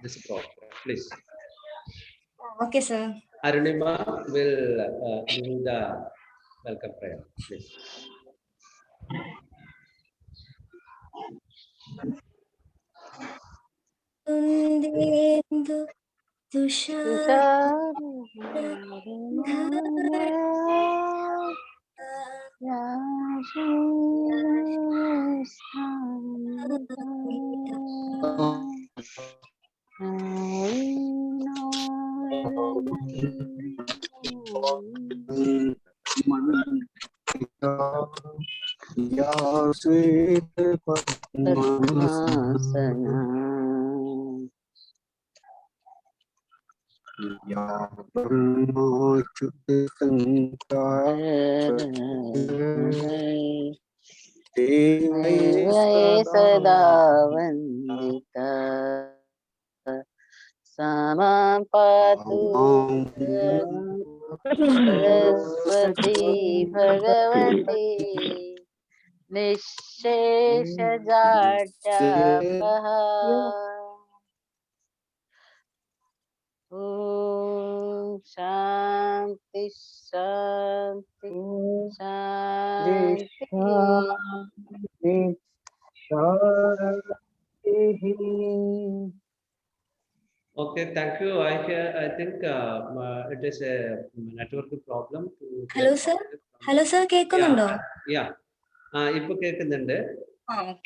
this program, please. Okay, sir. Arunima will do the welcome prayer, please. Kundendu tushar सदा वंदिता समां पातु सरस्वती भगवती निःशेषजाड्यापः ॐ शान्ति शान्ति शान्ति Okay, thank you. I think it is a network problem. Hello, sir. Hello, sir. കേൾക്കുന്നുണ്ടോ? Yeah. ഇപ്പൊ കേൾക്കുന്നുണ്ട്.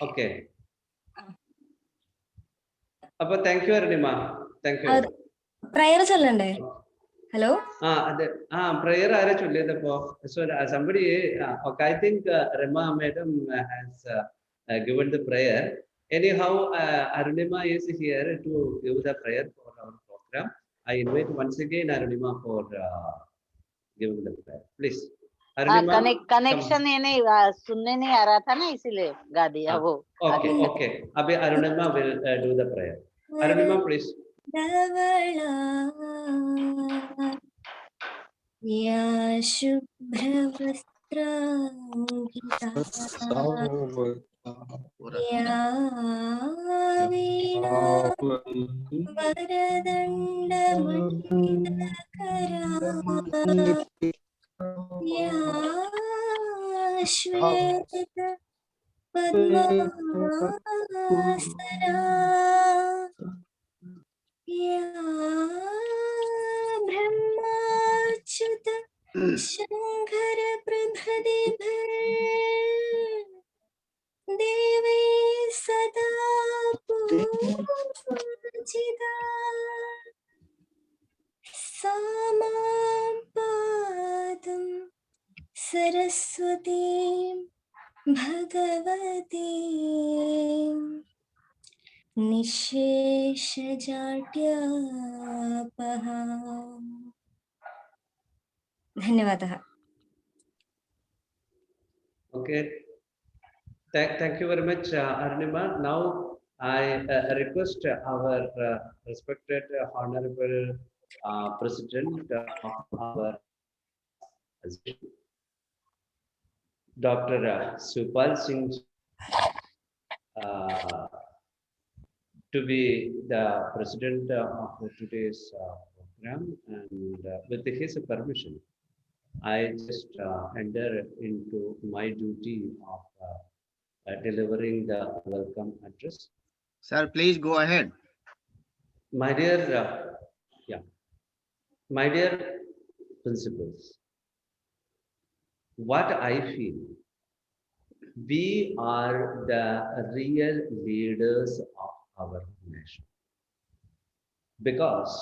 Okay. അപ്പൊ thank you Arunima. Thank you. Prayer ചൊല്ലണ്ടേ? Hello? Prayer ആരാ ചൊല്ലിയതപ്പോ? So somebody, okay, I think Rema madam has given the prayer. Anyhow, Arunima is here to give the prayer for our program. I invite once again Arunima for giving the prayer. Please. Arunima, connection ये नहीं सुनने नहीं आ रहा था ना इसीलिए गा दिया वो. Okay. अभी Arunima will do the prayer. Arunima, please. या शुभ्रवस्त्राङ्किता या वीणा वरदण्डमण्डितकरा या श्वेत पद्मासना या ब्रह्माच्युत शङ्कर प्रभृतिभिः देवी सदा पूजिता सा मां पातु सरस्वतीं भगवती निःशेषजाड्यापः. धन्यवादः. Okay. Thank you very much, Arunima. Now I request our respected Honorable President of our Dr. Supal Singh to be the president of today's program, and with his permission, I just enter into my duty of delivering the welcome address. Sir, please go ahead. My dear, my dear principals, what I feel, we are the real leaders of our nation, because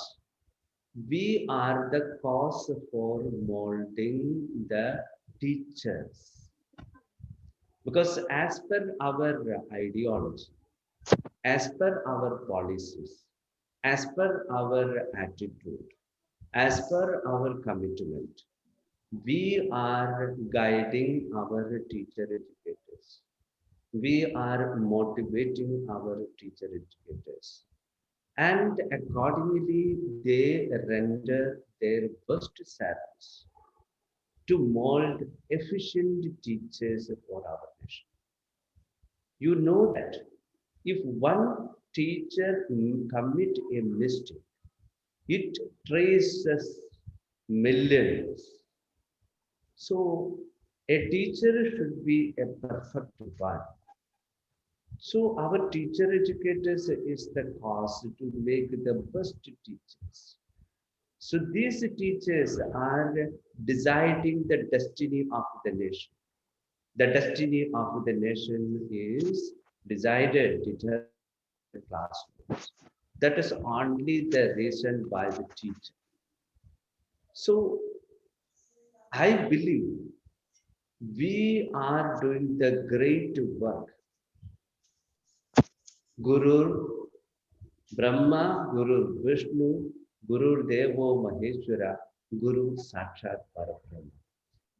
we are the cause for molding the teachers. Because as per our ideology, as per our policies, as per our attitude, as per our commitment, we are guiding our teacher educators. We are motivating our teacher educators. And accordingly, they render their best service to mold efficient teachers for our nation. You know that if one teacher commit a mistake, it traces millions. So a teacher should be a perfect one. So our teacher educators is the cause to make the best teachers. So these teachers are deciding the destiny of the nation. The destiny of the nation is decided in the classrooms. That is only the reason by the teacher. So I believe we are doing the great work. Guru Brahma, Guru Vishnu, Guru Devo Maheshwara, Guru Sakshat Parabrahma.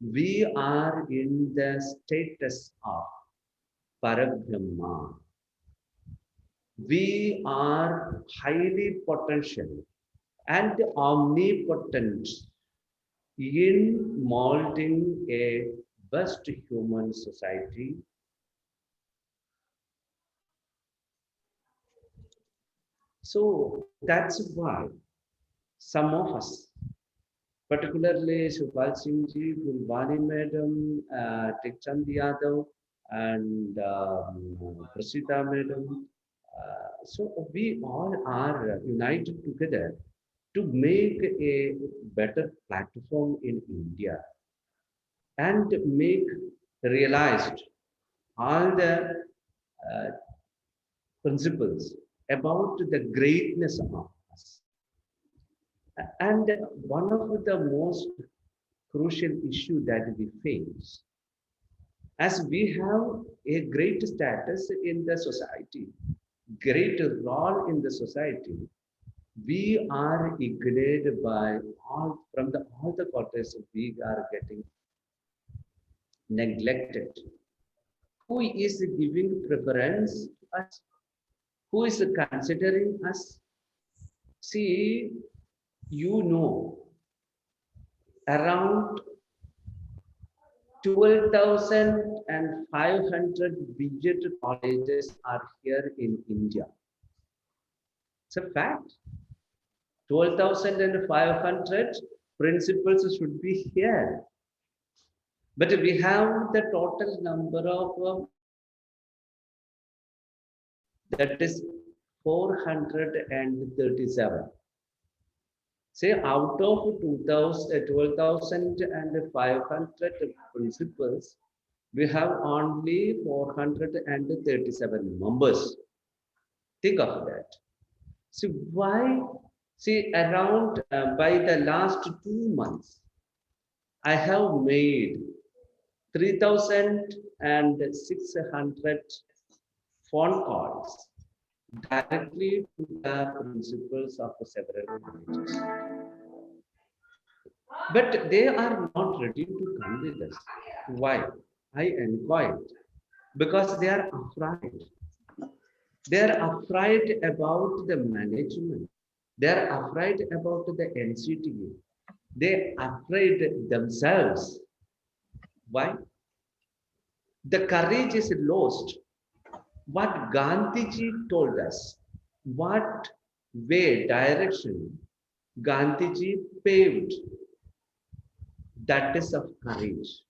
We are in the status of Parabrahma. We are highly potential and omnipotent in molding a best human society. So that's why some of us, particularly Subhal Singh ji, Gulbani Madam, Tikchand Yadav, and Prasita Madam, so we all are united together to make a better platform in India and make realized all the uh, principles about the greatness of us. And one of the most crucial issue that we face, as we have a great status in the society, great role in the society, we are ignored by all from the all the quarters we are getting neglected. Who is giving preference to us? Who is considering us? See, you know, around 12,500 BJT colleges are here in India. It's a fact. 12,500 principals should be here. But we have the total number of that is 437. Say out of 12,500 principals, we have only 437 members. Think of that. See why? See, around by the last 2 months, I have made 3,600 phone calls directly to the principals of the several colleges. But they are not ready to come with us. Why? I inquired. Because they are afraid. They are afraid about the management. They are afraid about the NCTA. They are afraid themselves. Why? The courage is lost. What Gandhiji told us, what way, direction Gandhiji paved, that is of courage.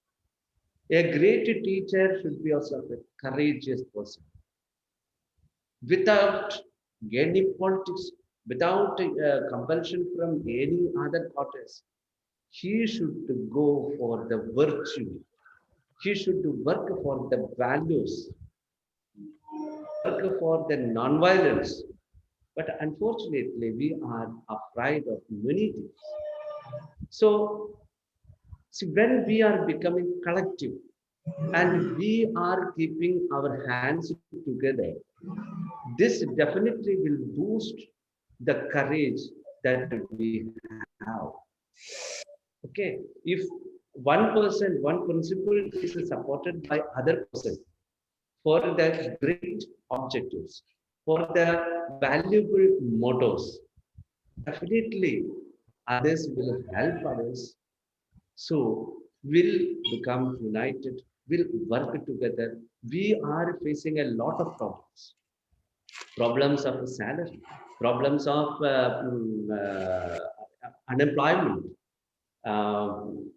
A great teacher should be also a courageous person. Without any politics, without compulsion from any other quarters, he should go for the virtue. He should work for the values, work for the non-violence. But unfortunately, we are afraid of many things. So, see, when we are becoming collective and we are keeping our hands together, this definitely will boost the courage that we have. Okay, if one person, one principle is supported by other person for the great objectives, for the valuable mottos, definitely others will help others. So we'll become united, we'll work together. We are facing a lot of problems. problems of salary, problems of unemployment,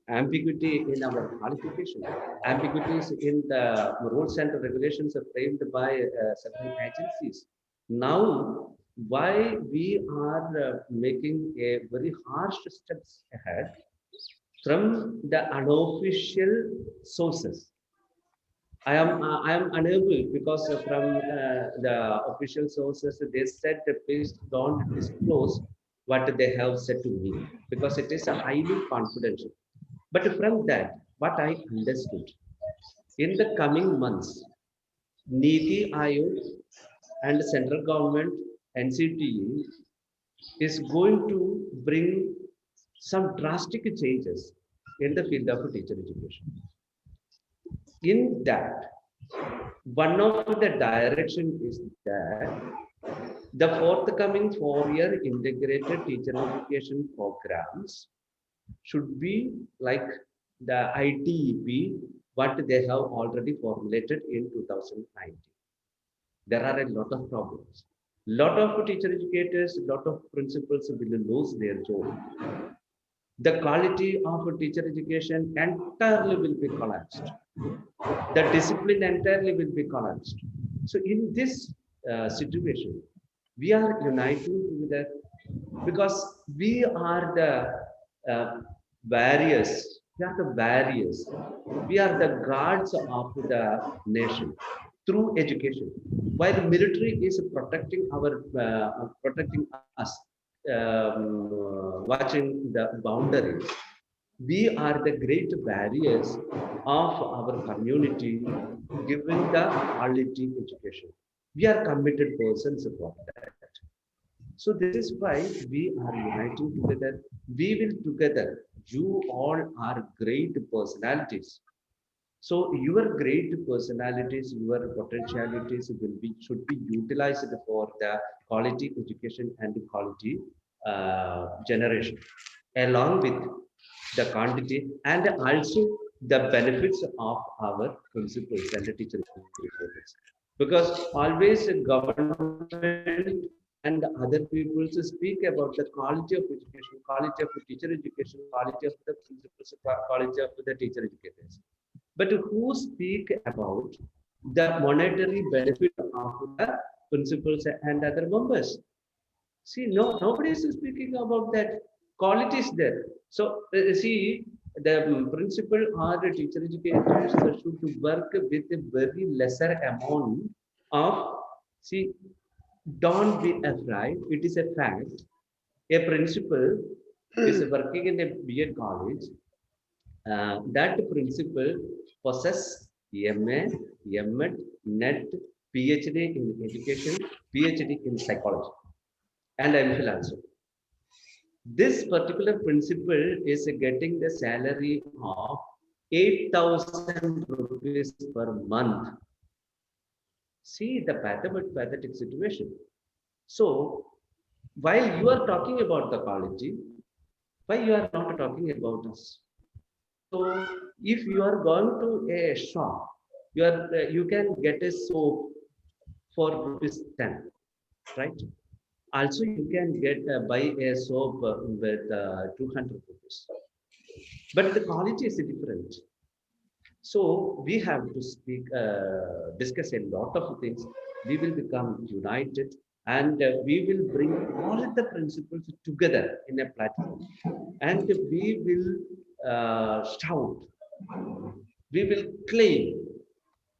ambiguity in our qualification, ambiguities in the rules and regulations framed by certain agencies. Now, why we are making a very harsh steps ahead from the unofficial sources. I am unable because from the official sources they said please don't disclose what they have said to me because it is a highly confidential. But from that, what I understood in the coming months, Niti Aayog and central government NCTE is going to bring some drastic changes in the field of teacher education. In that, one of the direction is that the forthcoming 4-year integrated teacher education programs should be like the ITEP, what they have already formulated in 2019. There are a lot of problems. Lot of teacher educators, lot of principals will lose their job. The quality of teacher education entirely will be collapsed. The discipline entirely will be collapsed. So in this situation, we are uniting together because we are the barriers. We are the barriers. We are the guards of the nation through education. While the military is protecting protecting us, watching the boundaries, we are the great barriers of our community giving the quality education. We are committed persons for that. So this is why we are uniting together. We will together. You all are great personalities. So your great personalities, your potentialities should be utilized for the quality education and quality generation, along with the quantity and also the benefits of our principals and the teachers. Because always government and other people to speak about the quality of education, quality of the teacher education, quality of the principals, quality of the teacher educators. But who speak about the monetary benefit of the principals and other members? See, nobody is speaking about that. Quality is there. So, see, the principal or the teacher educators should work with a very lesser amount of, see, don't be afraid. It is a fact. A principal is working in a BEd college. That principal possess MA, MEd, NET, PhD in education, PhD in psychology, and MPhil also. This particular principal is getting the salary of 8,000 rupees per month. See the pathetic situation. So, while you are talking about the quality, why you are not talking about us? So, if you are going to a shop, you can get a soap for ₹10, right? Also, you can get buy a soap with 200 rupees, but the quality is different. So we have to discuss a lot of things. We will become united, and we will bring all the principles together in a platform, and we will shout. We will claim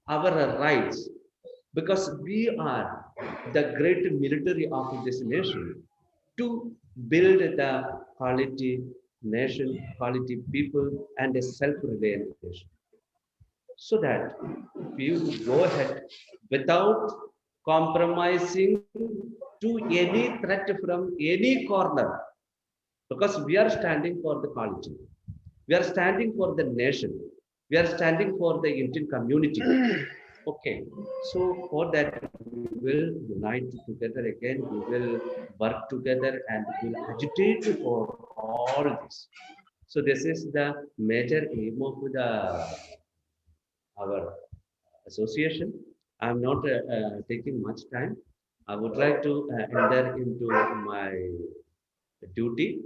our rights because we are the great military of this nation to build the quality nation, quality people, and a self-reliant nation. So that we will go ahead without compromising to any threat from any corner, because we are standing for the quality. We are standing for the nation. We are standing for the Indian community. Okay, so for that we will unite together again. We will work together and we will agitate for all this. So this is the major aim of our association. I'm not taking much time. I would like to enter into my duty.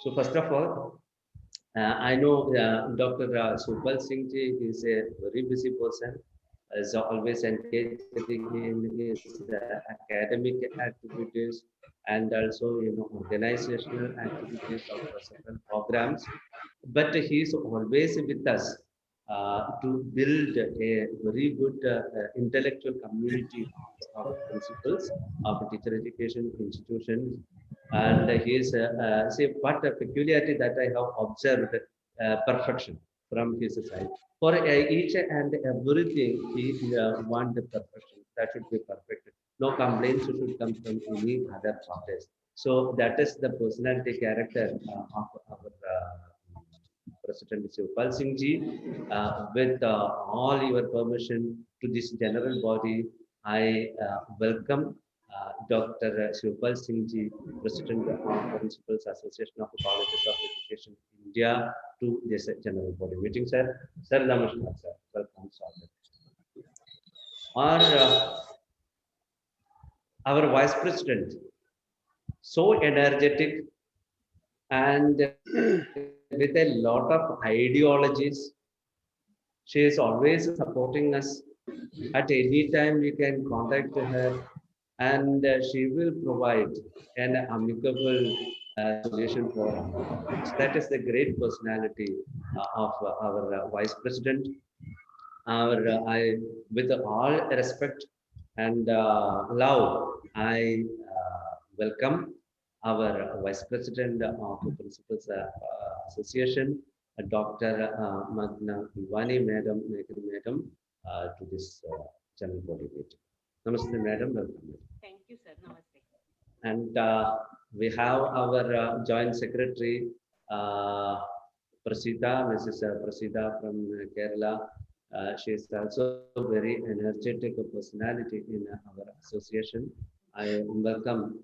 So first of all, I know Dr. Supal Singh ji is a very busy person, is always engaged in his academic activities and also organizational activities of several programs. But he is always with us to build a very good intellectual community of principals of teacher education institutions. And he is, see, what a peculiarity that I have observed, perfection from his side. For each and everything, he want the perfection. That should be perfect. No complaints should come from any other parties. So that is the personality character of our President Shivpal Singh ji. With all your permission to this general body, I welcome Dr. Shivpal Singh ji, President of Principals Association of Colleges of Education India, to this general body meeting, sir. Sir, namaskar, sir. Welcome, sir. Our Vice President, so energetic and with a lot of ideologies. She is always supporting us. At any time, we can contact her, and she will provide an amicable solution for us. That is the great personality of our Vice President. With all respect and love, I welcome our Vice President of the Principals Association, Dr. Magna Ivani Madam, to this general body meeting. Namaste, Madam. Welcome. Thank you, sir. Namaste. And we have our Joint Secretary, Prasida, Mrs. Prasida from Kerala. She is also very energetic personality in our association. I welcome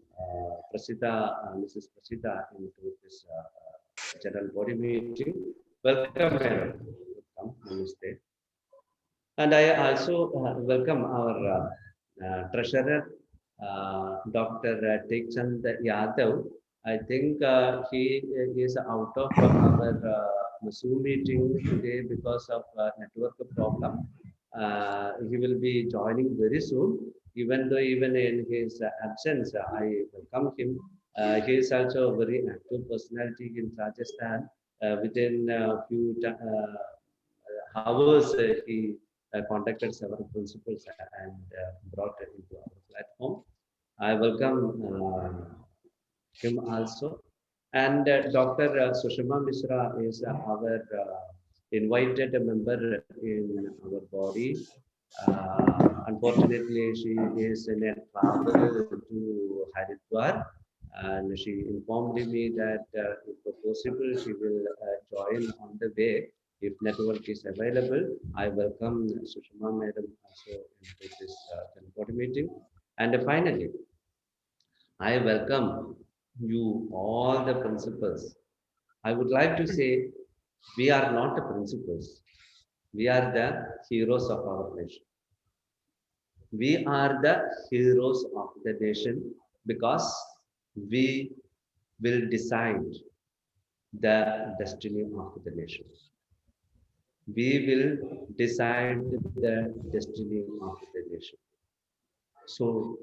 Prasida, Mrs. Prasida into this general body meeting. Welcome, madam. Welcome. Namaste. And I also welcome our treasurer, Dr. Tekchand Yadav. I think he is out of our Zoom meeting today because of network problem. He will be joining very soon. Even though even in his absence, I welcome him. He is also a very active personality in Rajasthan. Within a few hours, he contacted several principals and brought it into our platform. I welcome him also. And Dr. Sushma Mishra is our invited member in our body. Unfortunately, she is in a travel to Haridwar, and she informed me that if possible, she will join on the way if network is available. I welcome Sushma Madam also into this board meeting. And finally, I welcome you all the principals. I would like to say we are not the principals. We are the heroes of our nation. We are the heroes of the nation because we will decide the destiny of the nation. We will decide the destiny of the nation. So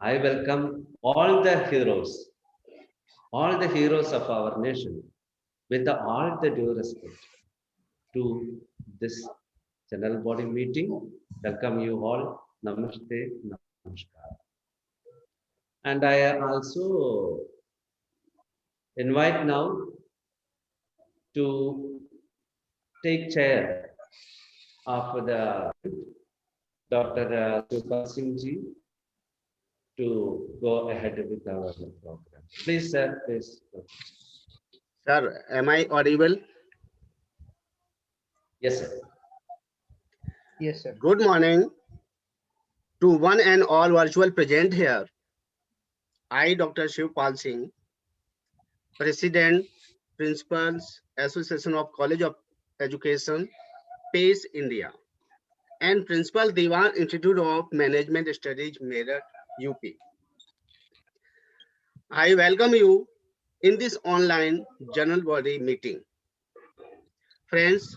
I welcome all the heroes of our nation with all the due respect to this general body meeting. Welcome you all. Namaste, namaskar. And I also invite now to take chair of the Dr. Supal Singh ji to go ahead with our program. Please, sir, please. Sir, am I audible? Yes, sir. Yes, sir. Good morning to one and all virtual present here. I, Dr. Shivpal Singh, President, Principals Association of College of Education, PACE India. and Principal Diwan, Institute of Management Studies, Meerut, UP. I welcome you in this online general body meeting. Friends,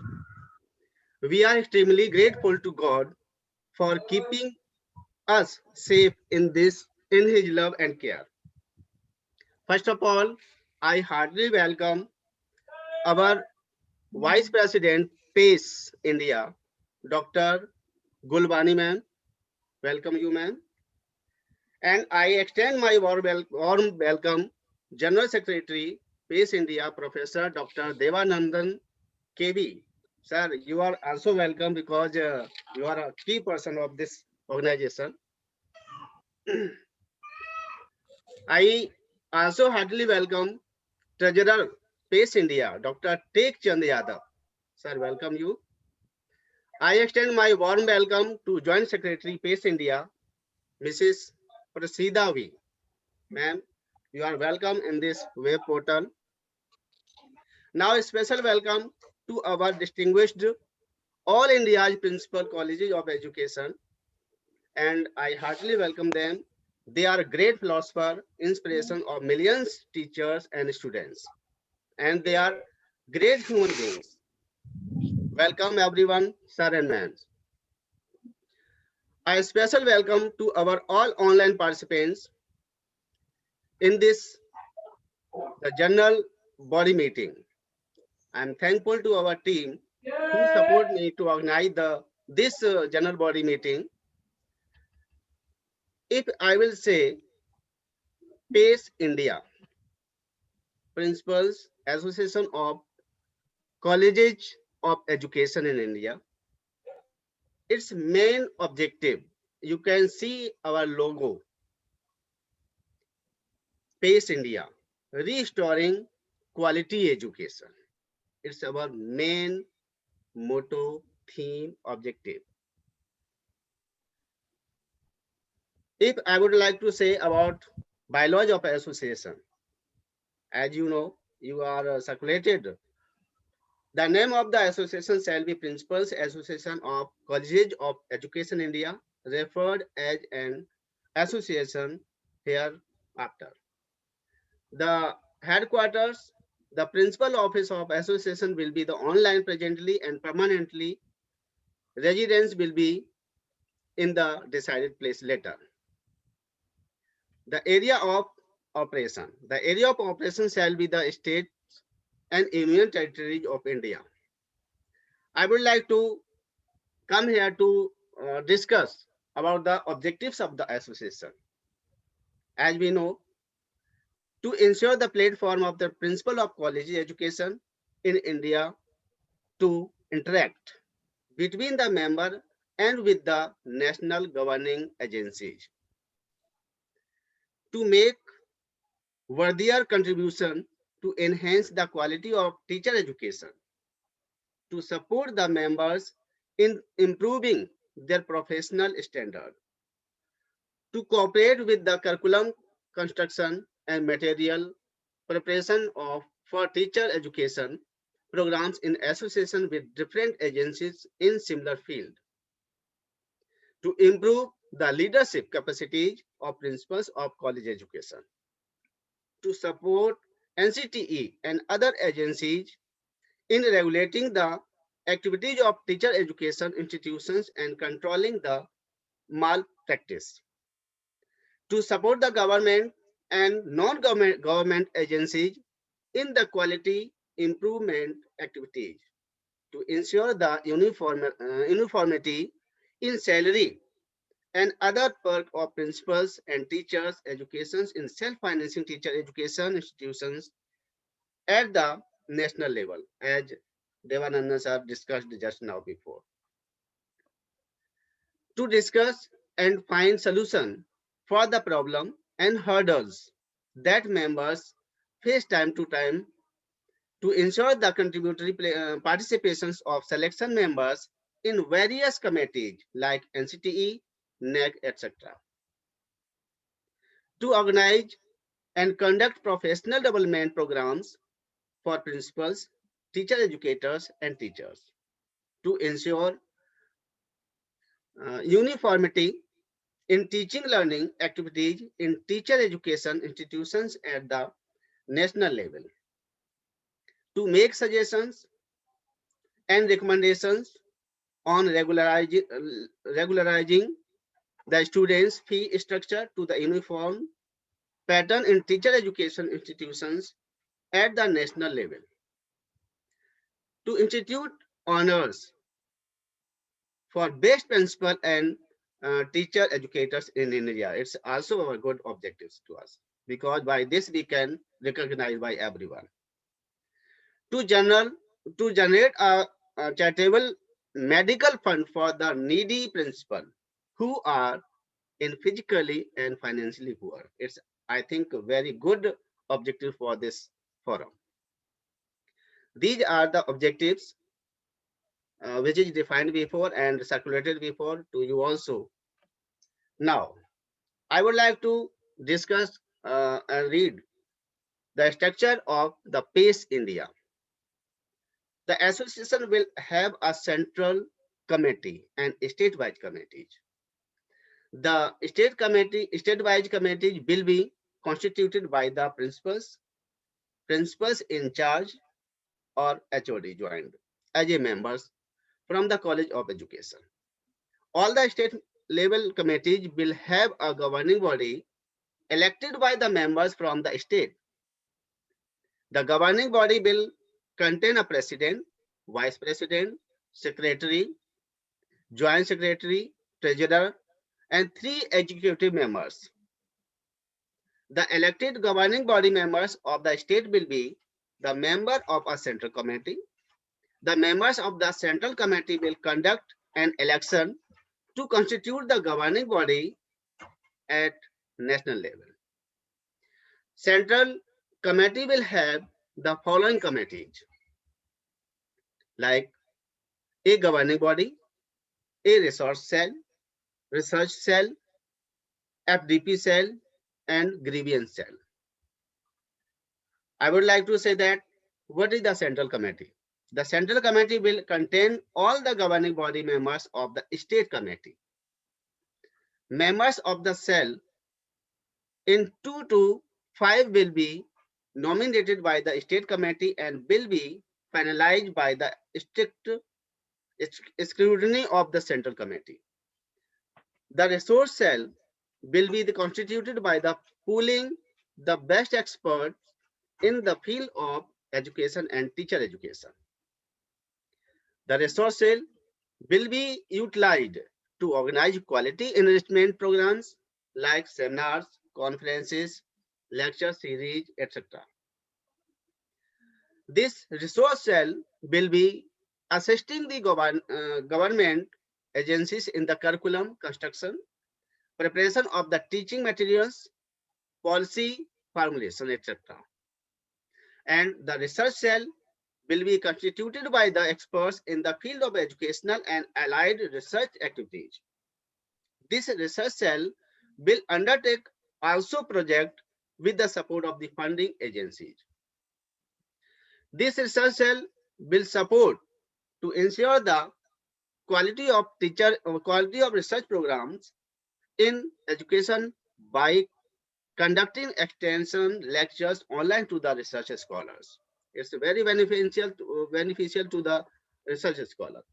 we are extremely grateful to God for keeping us safe in His love and care. First of all, I heartily welcome our Vice President, PACE India, Dr. Gulbani ma'am. Welcome you, ma'am. And I extend my warm welcome, General Secretary, PACE India, Professor Dr. Devanandan KB. Sir, you are also welcome because you are a key person of this organization. I also heartily welcome Treasurer, PACE India, Dr. Tek Chand Yadav. Sir, welcome you. I extend my warm welcome to Joint Secretary, PACE India, Mrs. Prasida V. Ma'am, you are welcome in this web portal. Now a special welcome to our distinguished All India's Principal Colleges of Education, and I heartily welcome them. They are great philosophers, inspiration of millions teachers and students, and they are great human beings. Welcome everyone, sir and ma'am. A special welcome to our all online participants in the general body meeting. I'm thankful to our team who support me to organize this general body meeting. If I will say PACE India, Principals Association of Colleges of Education in India, its main objective, you can see our logo, PACE India, restoring quality education. It's our main motto, theme, objective. If I would like to say about biology of association, as you know, you are circulated. The name of the association shall be Principals Association of Colleges of Education India, referred as an association hereafter. The headquarters, the principal office of association will be the online presently and permanently. Residence will be in the decided place later. The area of operation. The area of operation shall be the states and union territories of India. I would like to come here to discuss about the objectives of the association. As we know, to ensure the platform of the principle of college education in India to interact between the member and with the national governing agencies, to make worthier contribution to enhance the quality of teacher education, to support the members in improving their professional standard, to cooperate with the curriculum construction and material preparation for teacher education programs in association with different agencies in similar field, to improve the leadership capacities of principals of college education, to support NCTE and other agencies in regulating the activities of teacher education institutions and controlling the malpractice, to support the government and non-government agencies in the quality improvement activities, to ensure the uniformity in salary and other perk of principals and teachers educations in self-financing teacher education institutions at the national level, as Devananda sir discussed just now before. To discuss and find solution for the problem and hurdles that members face time to time, to ensure the contributory participations of selection members in various committees like NCTE, NEC, etc. To organize and conduct professional development programs for principals, teacher educators, and teachers. To ensure uniformity in teaching learning activities in teacher education institutions at the national level, to make suggestions and recommendations on regularizing the students' fee structure to the uniform pattern in teacher education institutions at the national level, to institute honors for best principal and teacher educators in India. It's also our good objectives to us, because by this we can recognize by everyone. To generate a charitable medical fund for the needy principal who are in physically and financially poor. It's, I think, a very good objective for this forum. These are the objectives which is defined before and circulated before to you also. Now, I would like to discuss and read the structure of the PACE India. The association will have a central committee and state-wise committees. The state-wise committees will be constituted by the principals in charge or HOD joined as a members from the College of Education. All the state level committees will have a governing body elected by the members from the state. The governing body will contain a president, vice president, secretary, joint secretary, treasurer, and 3 executive members. The elected governing body members of the state will be the member of a central committee. The members of the central committee will conduct an election to constitute the governing body at national level. Central committee will have the following committees, like a governing body, a resource cell, research cell, FDP cell, and grievance cell. I would like to say that what is the central committee? The central committee will contain all the governing body members of the state committee. Members of the cell in 2 to 5 will be nominated by the state committee and will be finalized by the strict scrutiny of the central committee. The resource cell will be constituted by the pooling the best experts in the field of education and teacher education. The resource cell will be utilized to organize quality enrichment programs like seminars, conferences, lecture series, etc. This resource cell will be assisting the government agencies in the curriculum construction, preparation of the teaching materials, policy formulation, etc. And the research cell will be constituted by the experts in the field of educational and allied research activities. This research cell will undertake also project with the support of the funding agencies. This research cell will support to ensure the quality of research programs in education by conducting extension lectures online to the research scholars. It's very beneficial to the research scholar,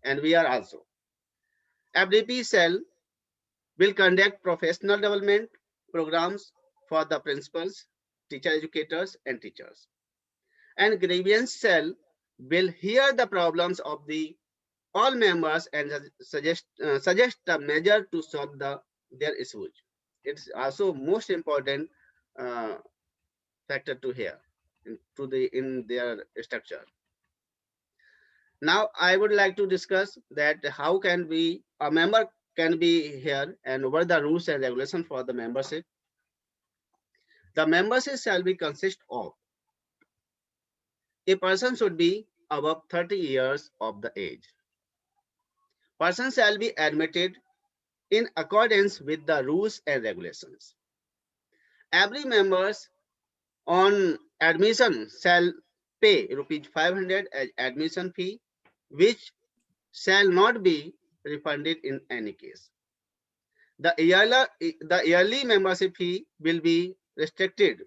and we are also. FDP cell will conduct professional development programs for the principals, teacher educators, and teachers. And grievance cell will hear the problems of the all members and suggest a measure to solve their issues. It's also most important factor to hear in their structure. Now I would like to discuss that how can a member can be here and what are the rules and regulations for the membership. The membership shall be consist of a person should be above 30 years of the age. Person shall be admitted in accordance with the rules and regulations. Every members on admission shall pay rupees 500 as admission fee, which shall not be refunded in any case. The yearly membership fee will be restricted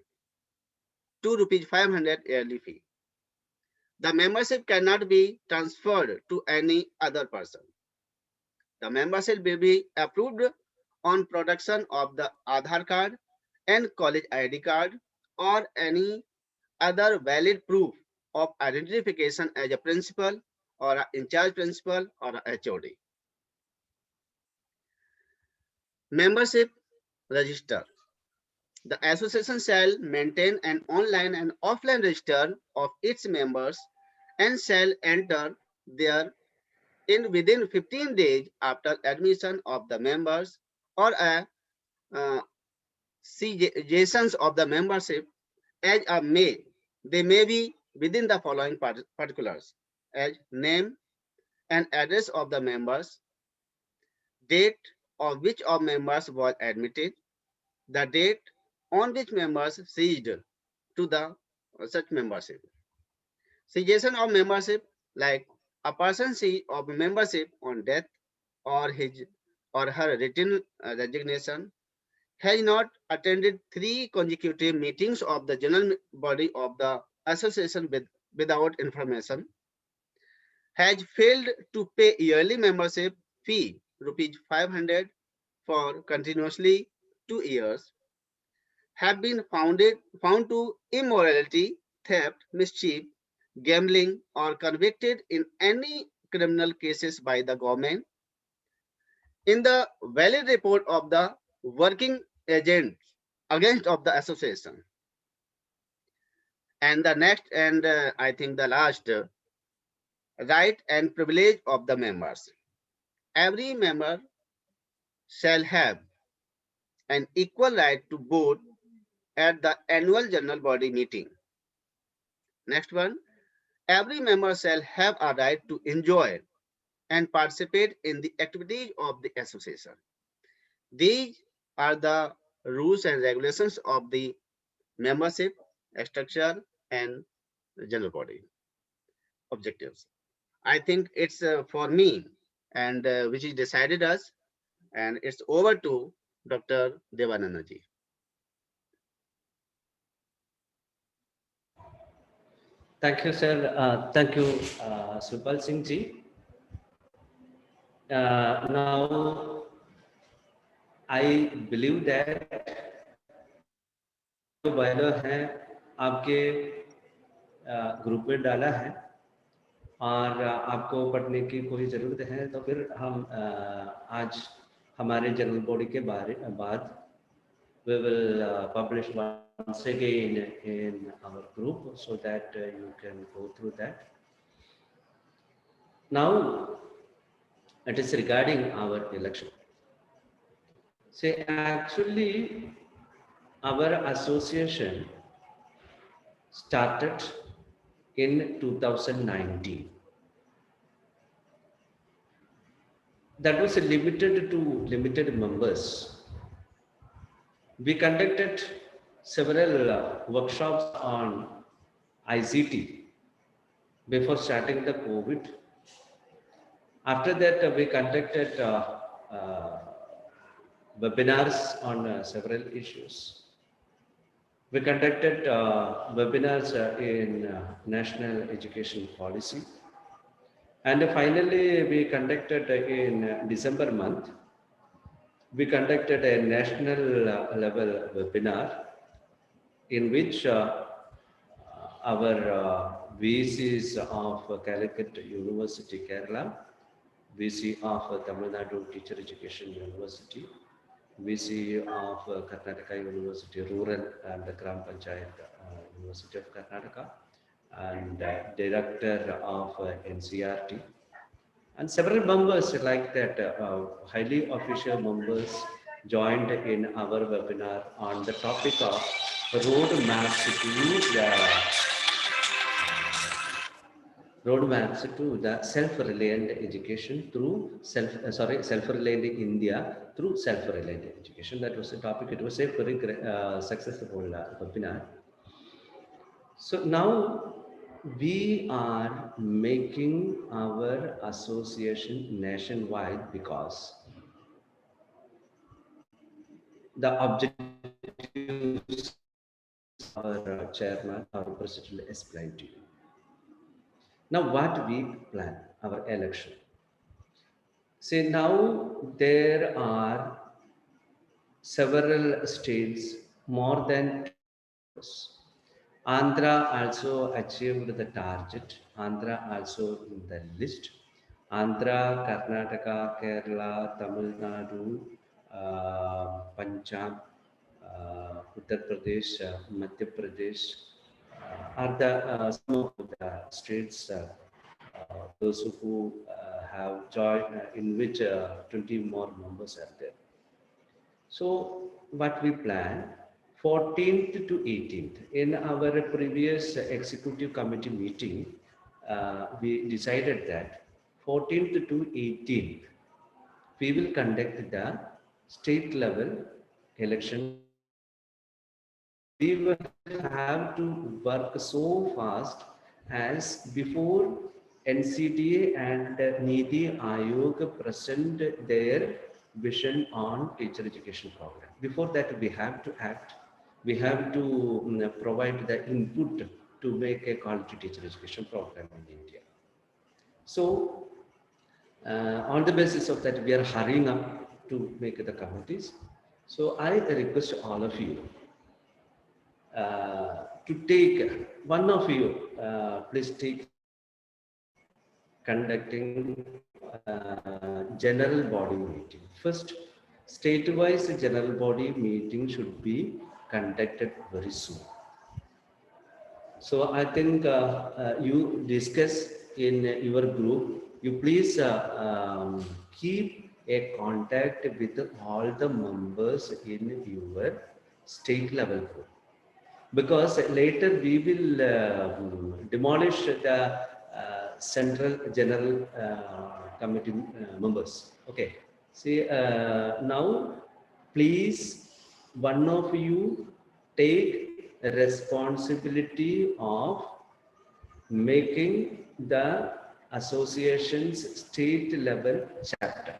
to rupees 500 yearly fee. The membership cannot be transferred to any other person. The membership will be approved on production of the Aadhaar card and college ID card or any other valid proof of identification as a principal or an in-charge principal or a HOD. Membership register. The association shall maintain an online and offline register of its members and shall enter there in within 15 days after admission of the members or a suggestions of the membership as a may. They may be within the following particulars as name and address of the members, date of which of members was admitted, the date on which members ceased to the such membership. Cessation of membership, like a person cease of membership on death or his or her written resignation, has not attended 3 consecutive meetings of the general body of the association without information, has failed to pay yearly membership fee rupees 500 for continuously 2 years, have been found to immorality, theft, mischief, gambling, or convicted in any criminal cases by the government, in the valid report of the working agent against of the association. And the next, and I think the last, right and privilege of the members. Every member shall have an equal right to vote at the annual general body meeting. Next one, every member shall have a right to enjoy and participate in the activities of the association. These are the rules and regulations of the membership, structure, and the general body objectives. I think it's for me, and which is decided us, and it's over to Dr. Devananaji. Thank you, sir. Thank you, Supal Singh ji. Now, I believe that bylaw है आपके group में डाला है और आपको पढ़ने की कोई ज़रूरत है तो फिर हम आज हमारे जनरल बॉडी के बाद we will publish once again in our group so that you can go through that. Now, it is regarding our election. See, actually, our association started in 2019. That was limited to limited members. We conducted several workshops on ICT before starting the COVID. After that, we conducted webinars on several issues. We conducted webinars in national education policy. And finally, we conducted in December month, we conducted a national level webinar in which our VCs of Calicut University, Kerala, VC of Tamil Nadu Teacher Education University, VC of Karnataka University Rural and Gram Panchayat University of Karnataka, and Director of NCRT, and several members like that, highly official members joined in our webinar on the topic of roadmaps to the self-reliant education through self-reliant India through self-reliant education. That was the topic. It was a very successful webinar. So now we are making our association nationwide because the objectives our chairman or president explained to you. Now, what we plan our election. See, now there are several states, more than 2. Andhra also achieved the target. Andhra also in the list. Andhra, Karnataka, Kerala, Tamil Nadu, Punjab, Uttar Pradesh, Madhya Pradesh are the some of the states. Those who have joined, in which 20 more members are there. So what we plan, 14th to 18th, in our previous executive committee meeting, we decided that 14th to 18th, we will conduct the state level election. We will have to work so fast as before NCTA and Niti Aayog present their vision on teacher education program. Before that, we have to act. We have to provide the input to make a quality teacher education program in India. So, on the basis of that, we are hurrying up to make the committees. So, I request all of you to take, one of you, please take conducting general body meeting. First, state-wise general body meeting should be conducted very soon. So I think you discuss in your group, you please keep a contact with all the members in your state level group. Because later we will demolish the central general committee members. Okay. See, now please, one of you take responsibility of making the association's state level chapter.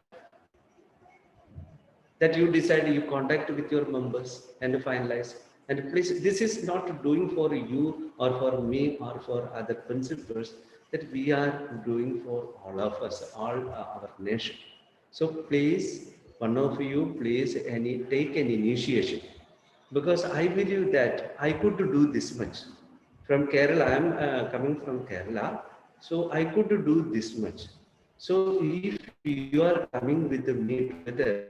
That you decide, you contact with your members and finalize. And please, this is not doing for you or for me or for other principals, that we are doing for all of us, all our nation. So please, one of you, please take an initiation, because I believe that I could do this much. From Kerala, I am coming from Kerala, so I could do this much. So if you are coming with me together,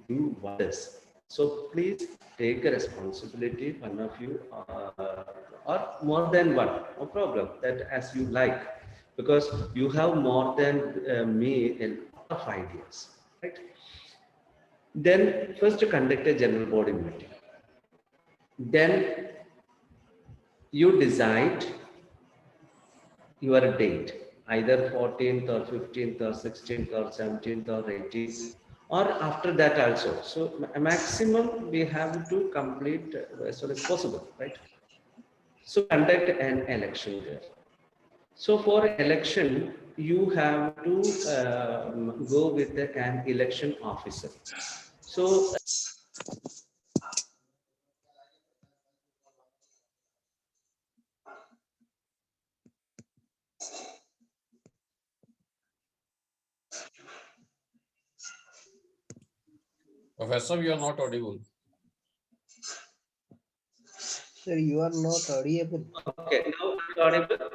do wonders. So please take a responsibility, one of you, or more than one, no problem, that as you like, because you have more than me a lot of ideas, right? Then first conduct a general body meeting. Then you decide your date, either 14th or 15th or 16th or 17th or 18th, or after that also. So maximum we have to complete as soon as possible, right? So conduct an election there. So for election, you have to go with an election officer. So Professor, you are not audible. Sir, you are not audible. okay, now I'm audible.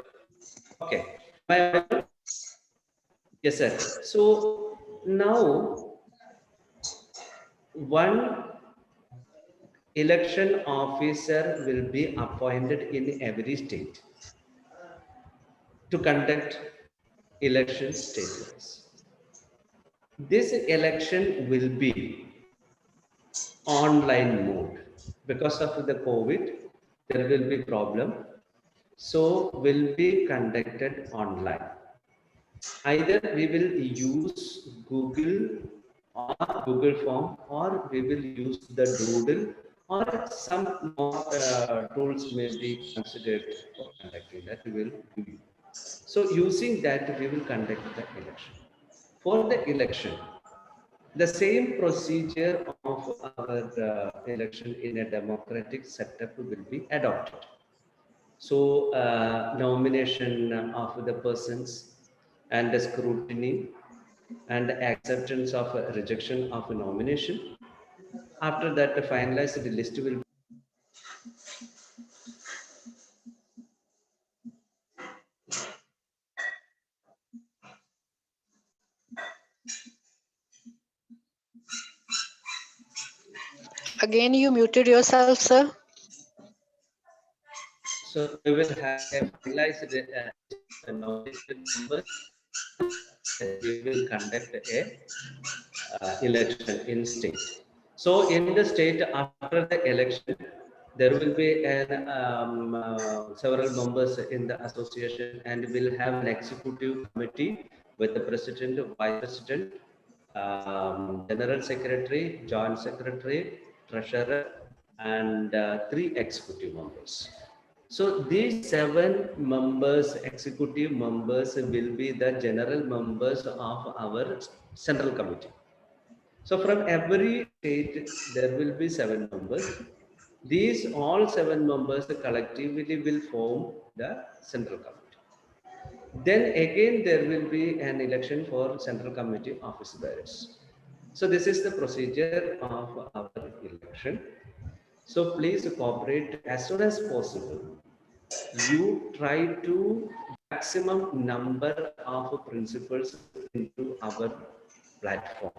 Okay. Am I audible? Yes, sir. So now one election officer will be appointed in every state to conduct elections state-wise. This election will be online mode. Because of the COVID, there will be problem. So will be conducted online. Either we will use Google or Google Form, or we will use the Doodle, or some more tools may be considered for conducting that we will do. So using that, we will conduct the election. For the election, the same procedure of our election in a democratic setup will be adopted. So nomination of the persons and the scrutiny and acceptance of rejection of a nomination. After that, the finalized list will Again, you muted yourself, sir. So we will have a finalized nominated members. We will conduct a election in state. So in the state, after the election, there will be an several members in the association, and we'll have an executive committee with the president, vice president, general secretary, joint secretary, treasurer, and 3 executive members. So these 7 members, executive members, will be the general members of our central committee. So from every state, there will be 7 members. These all 7 members collectively will form the central committee. Then again, there will be an election for central committee office bearers. So this is the procedure of our election. So please cooperate as soon as possible. You try to maximum number of principles into our platform.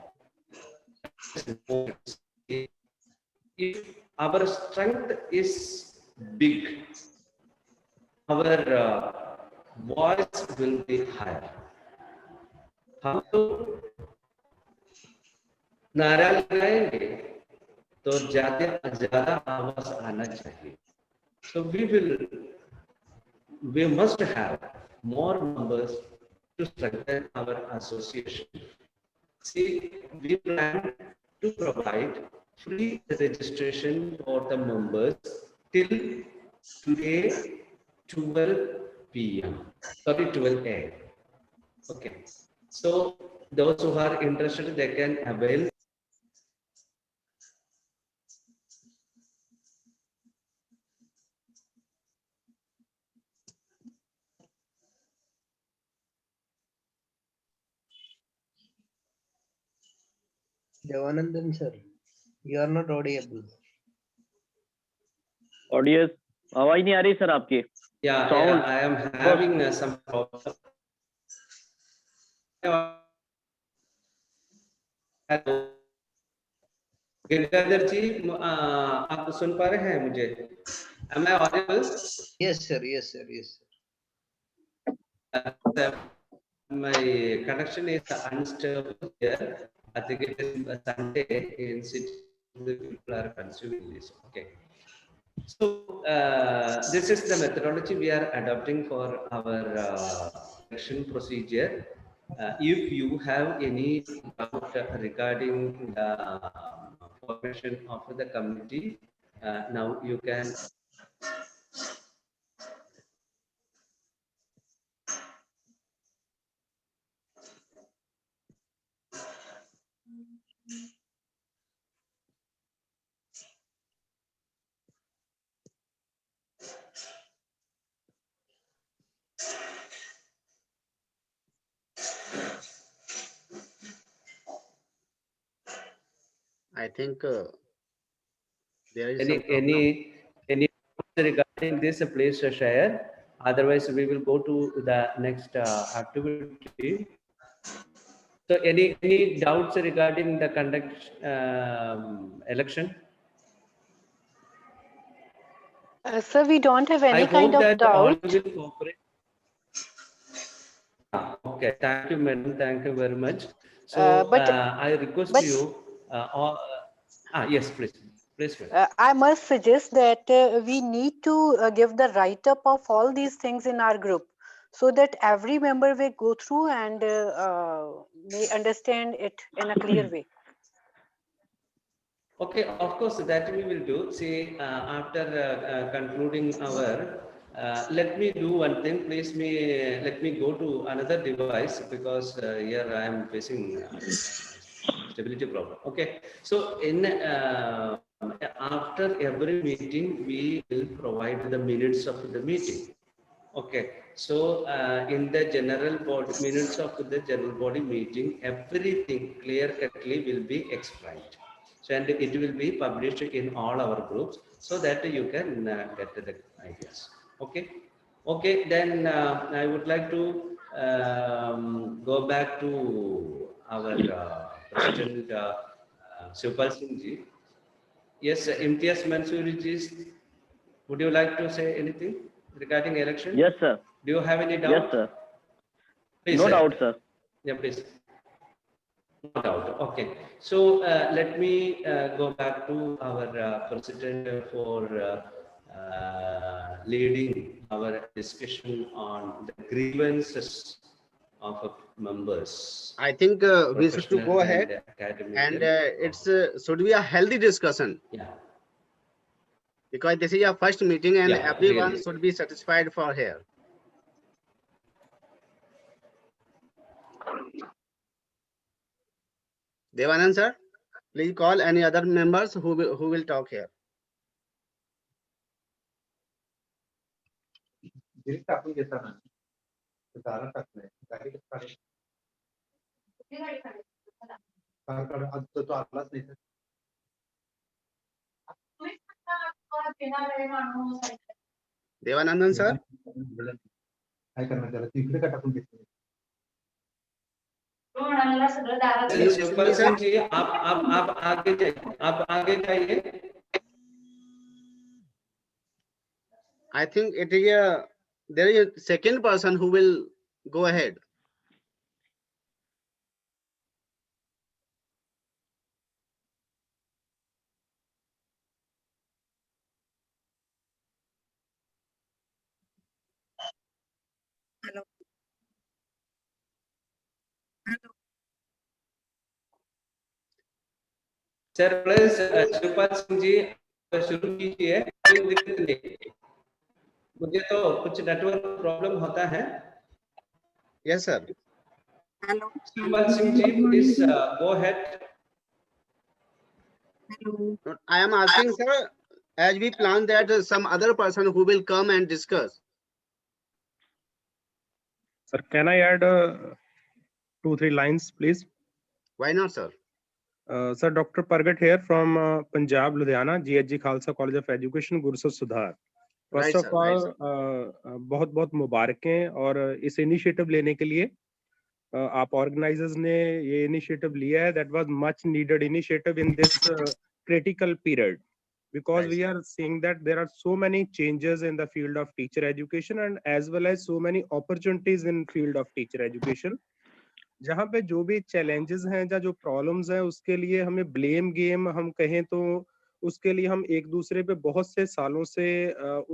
If our strength is big, our voice will be higher. हम तो नारा लगाएंगे तो ज्यादा आवाज आना चाहिए. So we must have more members to strengthen our association. See, we plan to provide free registration for the members till today 12 p.m. Sorry, 12 a.m. Okay. So those who are interested, they can avail. Devanandan sir, you are not audible. Audience आवाज नहीं आ रही sir आपकी. Yeah, Sound. I am having some problem. Girdhar जी, आप सुन पा रहे हैं मुझे? Am I audible? Yes sir, yes sir, yes sir. My connection is unstable here. I think it is Sunday in city. The people are consuming this. Okay. So this is the methodology we are adopting for our election procedure. If you have any doubt regarding the formation of the committee, now you can. I think there is any regarding this, please share. Otherwise, we will go to the next activity. So, any doubts regarding the conduct election? Sir, we don't have any kind of doubt. All will cooperate. Okay, thank you, madam. Thank you very much. So, I request you. Yes, please. I must suggest that we need to give the write-up of all these things in our group, so that every member will go through and may understand it in a clear way. Okay, of course, that we will do. See, after concluding our let me do one thing. Please let me go to another device because here I am facing stability problem. Okay. So after every meeting, we will provide the minutes of the meeting. Okay. So in the general body minutes of the general body meeting, everything clear-cutly will be explained. So and it will be published in all our groups so that you can get the ideas. Okay. Okay. Then I would like to go back to our President Shivpal Singh ji. Yes, Imtiaz Mansoori ji, would you like to say anything regarding election? Yes, sir. Do you have any doubt? Yes, sir. Please, No sir. doubt, sir. Yeah, please. No doubt. Okay. So let me go back to our president for leading our discussion on the grievances of members. I think we should to go ahead, and it's should be a healthy discussion. Yeah. Because this is your first meeting, and Yeah, everyone really. should be satisfied for here. Devanand sir, please call any other members who will talk here. Devanandan sir, Shivpal Singh जी आप आगे जाइए. I think it is there is a second person who will go ahead. Sir please Shivpal Singh ji शुरू कीजिए. कोई दिक्कत नहीं, मुझे तो कुछ नेटवर्क प्रॉब्लम होता है. Yes sir. Shivpal Singh ji please go ahead. I am asking sir, as we plan that some other person who will come and discuss. Sir, can I add 2-3 lines, please? Why not, sir? Sir, Dr. Pargat here from Punjab, Ludhiana, GHG Khalsa College of Education, Gursat Sudhar. First Right, of sir, right, all, बहुत बहुत मुबारकें और इस initiative लेने के लिए. आप organisers ने ये इनिशिएटिव लिया है. That was much needed initiative in this critical period, because Right, we sir. are seeing that there are so many changes in the field of teacher education and as well as so many opportunities in field of teacher education. जहाँ पे जो भी challenges हैं या जो problems हैं उसके लिए हमें ब्लेम गेम हम कहें तो उसके लिए हम एक दूसरे पे बहुत से सालों से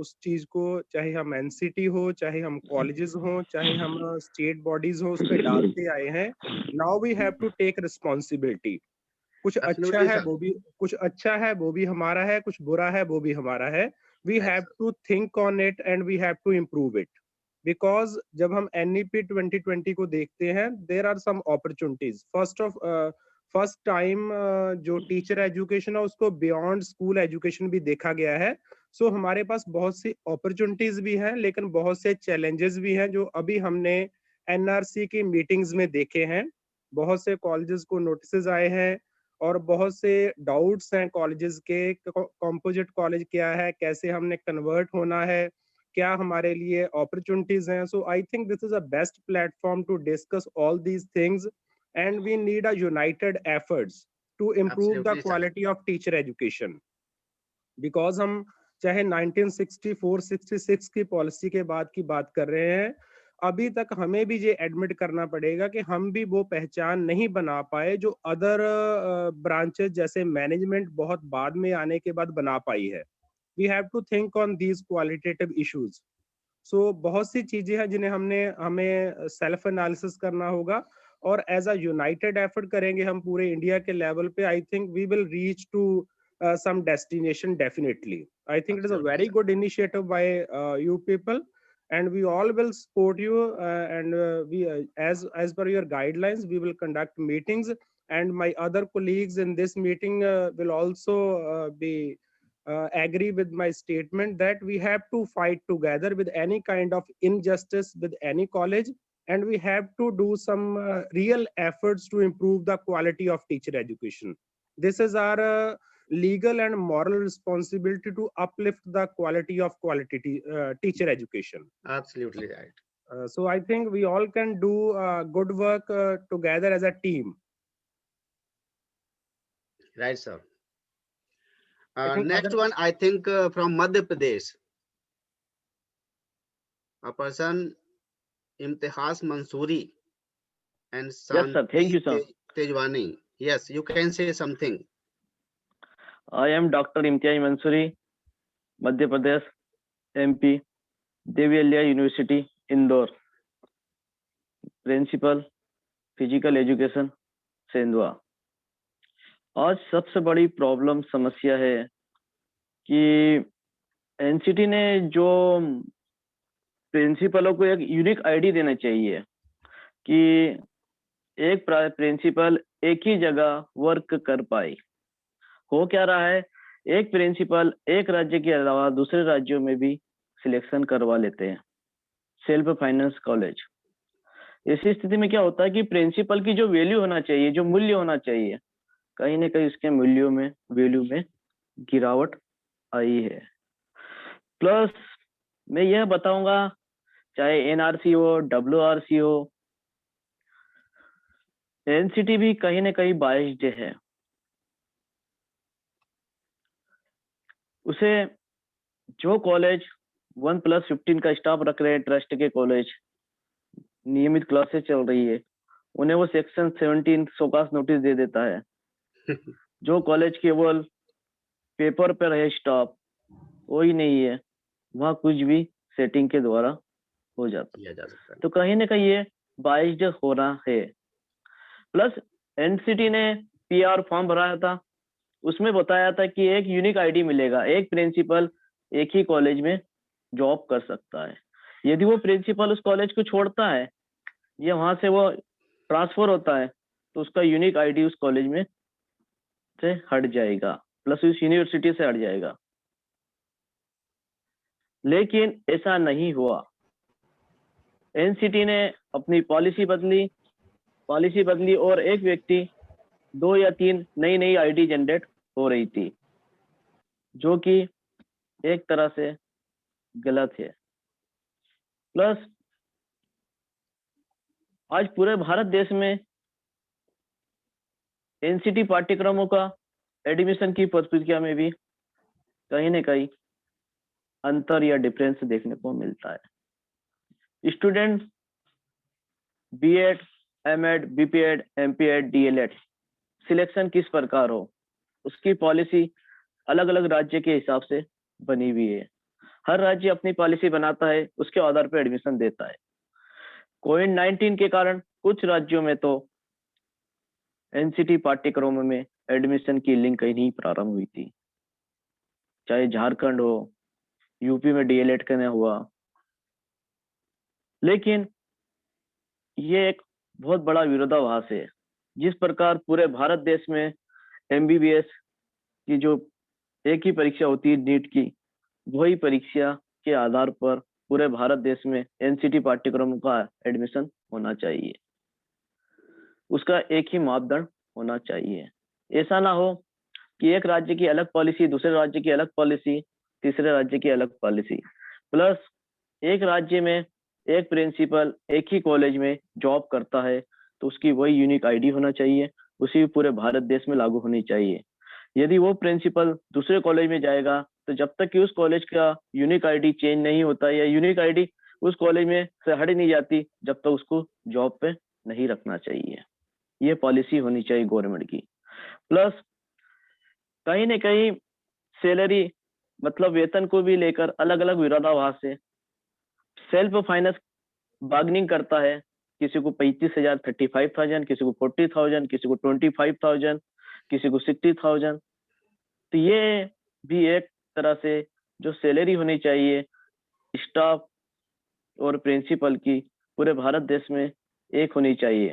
उस चीज को, चाहे हम एनसीटी हो, चाहे हम कॉलेजेस हो, चाहे हम स्टेट बॉडीज हो, उस पे डालते आए हैं. Now we have to take responsibility. कुछ अच्छा Absolutely, है sir. वो भी, कुछ अच्छा है वो भी हमारा है, कुछ बुरा है वो भी हमारा है. We Right, have sir. To think on it and we have to improve it. Because जब हम NEP 2020 को देखते हैं, there are some opportunities. First time जो टीचर एजुकेशन है उसको बियॉन्ड स्कूल एजुकेशन भी देखा गया है. सो हमारे पास बहुत सी अपॉर्चुनिटीज भी हैं, लेकिन बहुत से चैलेंजेस भी हैं जो अभी हमने NRC की मीटिंग्स में देखे हैं. बहुत से कॉलेजेस को नोटिस आए हैं और बहुत से डाउट्स हैं कॉलेजेस के. कंपोजिट कॉलेज क्या है, कैसे हमने कन्वर्ट होना है, क्या हमारे लिए अपॉर्चुनिटीज हैं. So I think this is a best platform to discuss all these things and we need a united efforts to improve the Absolutely, sir. Quality of teacher education. Because हम चाहे 1964-66 की policy के बाद की बात कर रहे हैं, अभी तक हमें भी ये एडमिट करना पड़ेगा कि हम भी वो पहचान नहीं बना पाए जो अदर ब्रांचेस जैसे मैनेजमेंट बहुत बाद में आने के बाद बना पाई है. We have to think on these qualitative issues. So बहुत सी चीजें हैं जिन्हें हमें सेल्फ एनालिसिस करना होगा और एज अ यूनाइटेड एफर्ट करेंगे हम पूरे इंडिया के लेवल पे. I think we will reach to some destination definitely. I think it is a Absolutely, very sir. good initiative by you people, and we all will support you. And we, as per your guidelines, we will conduct meetings, and my other colleagues in this meeting will also be agree with my statement that we have to fight together with any kind of injustice with any college, and we have to do some real efforts to improve the quality of teacher education. This is our legal and moral responsibility to uplift the quality of teacher education. Absolutely right. So I think we all can do good work together as a team. Right, sir. I think Next other, one, I think from Madhya Pradesh, a person Imtihas Mansoori and Yes, sir. Thank Shanti you, sir. Tejwani. Yes, you can say something. I am Dr. Imtiaz Mansoori, Madhya Pradesh, MP, Devi Aliyah University, Indore. Principal physical education Sendhwa. आज सबसे बड़ी problem समस्या है कि NCT ने जो प्रिंसिपलों को एक यूनिक आईडी देना चाहिए कि एक प्रिंसिपल एक ही जगह वर्क कर पाए। हो क्या रहा है, एक प्रिंसिपल एक राज्य के अलावा दूसरे राज्यों में भी सिलेक्शन करवा लेते हैं, सेल्फ फाइनेंस कॉलेज। ऐसी स्थिति में क्या होता है कि प्रिंसिपल की जो वैल्यू होना चाहिए, जो मूल्य होना चाहिए, कहीं ना कहीं उसके मूल्यों में वैल्यू में गिरावट आई है। प्लस मैं यह बताऊंगा, चाहे एनआरसी हो, डब्ल्यूआरसी हो, एनसीटी भी कहीं ना कहीं बाइस्ड है। उसे जो कॉलेज 1+15 का स्टाफ रख रहे हैं, ट्रस्ट के कॉलेज, नियमित क्लासेस चल रही है, उन्हें वो सेक्शन 17 शोकास नोटिस दे देता है। जो कॉलेज केवल पेपर पर है स्टाफ, वही नहीं है, वहाँ कुछ भी सेटिंग के द्वारा हो जाता है। तो कहीं ना कहीं ये बाइस्ड हो रहा है। प्लस एनसीटी ने पीआर फॉर्म भराया था, उसमें बताया था कि एक यूनिक आईडी मिलेगा, एक प्रिंसिपल एक ही कॉलेज में जॉब कर सकता है। यदि वो प्रिंसिपल उस कॉलेज को छोड़ता है या वहां से वो ट्रांसफर होता है, तो उसका यूनिक आईडी उस कॉलेज में से हट जाएगा, प्लस उस यूनिवर्सिटी से हट जाएगा। लेकिन ऐसा नहीं हुआ। एनसीटी ने अपनी पॉलिसी बदली और एक व्यक्ति 2 या 3 नई आईडी जनरेट हो रही थी, जो कि एक तरह से गलत है। प्लस आज पूरे भारत देश में एनसीटी पाठ्यक्रमों का एडमिशन की प्रक्रिया में भी कहीं ना कहीं अंतर या डिफरेंस देखने को मिलता है। Student BEd, MEd, BPEd, MPEd, DElEd selection किस प्रकार हो, उसकी पॉलिसी अलग अलग राज्य के हिसाब से बनी हुई है। हर राज्य अपनी पॉलिसी बनाता है, उसके आधार पर एडमिशन देता है। कोविड-19 के कारण कुछ राज्यों में तो एनसीटी पाठ्यक्रमों में एडमिशन की लिंक कहीं नहीं प्रारंभ हुई थी, चाहे झारखंड हो, यूपी में डीएलएड करना हुआ। लेकिन ये एक बहुत बड़ा विरोधाभास है। जिस प्रकार पूरे भारत देश में एमबीबीएस की जो एक ही परीक्षा होती है नीट की, वही परीक्षा के आधार पर पूरे भारत देश में एनसीटी पाठ्यक्रमों का एडमिशन होना चाहिए। उसका एक ही मापदंड होना चाहिए। ऐसा ना हो कि एक राज्य की अलग पॉलिसी, दूसरे राज्य की अलग पॉलिसी, तीसरे राज्य की अलग पॉलिसी। प्लस एक राज्य में एक प्रिंसिपल एक ही कॉलेज में जॉब करता है, तो उसकी वही यूनिक आईडी होना चाहिए, उसी पूरे भारत देश में लागू होनी चाहिए। यदि वो प्रिंसिपल दूसरे कॉलेज में जाएगा, तो जब तक कि उस कॉलेज का यूनिक आईडी चेंज नहीं होता या यूनिक आईडी उस कॉलेज में से हट नहीं जाती, जब तक उसको जॉब पे नहीं रखना चाहिए। ये पॉलिसी होनी चाहिए गवर्नमेंट की। प्लस कहीं ना कहीं सैलरी मतलब वेतन को भी लेकर अलग अलग विरोधाभास है। सेल्फ फाइनेंस बार्गेनिंग करता है, किसी को 35,000, 35,000, किसी को 40,000, किसी को 25,000, किसी को 60,000। तो ये भी एक तरह से जो सैलरी होनी चाहिए स्टाफ और प्रिंसिपल की पूरे भारत देश में एक होनी चाहिए,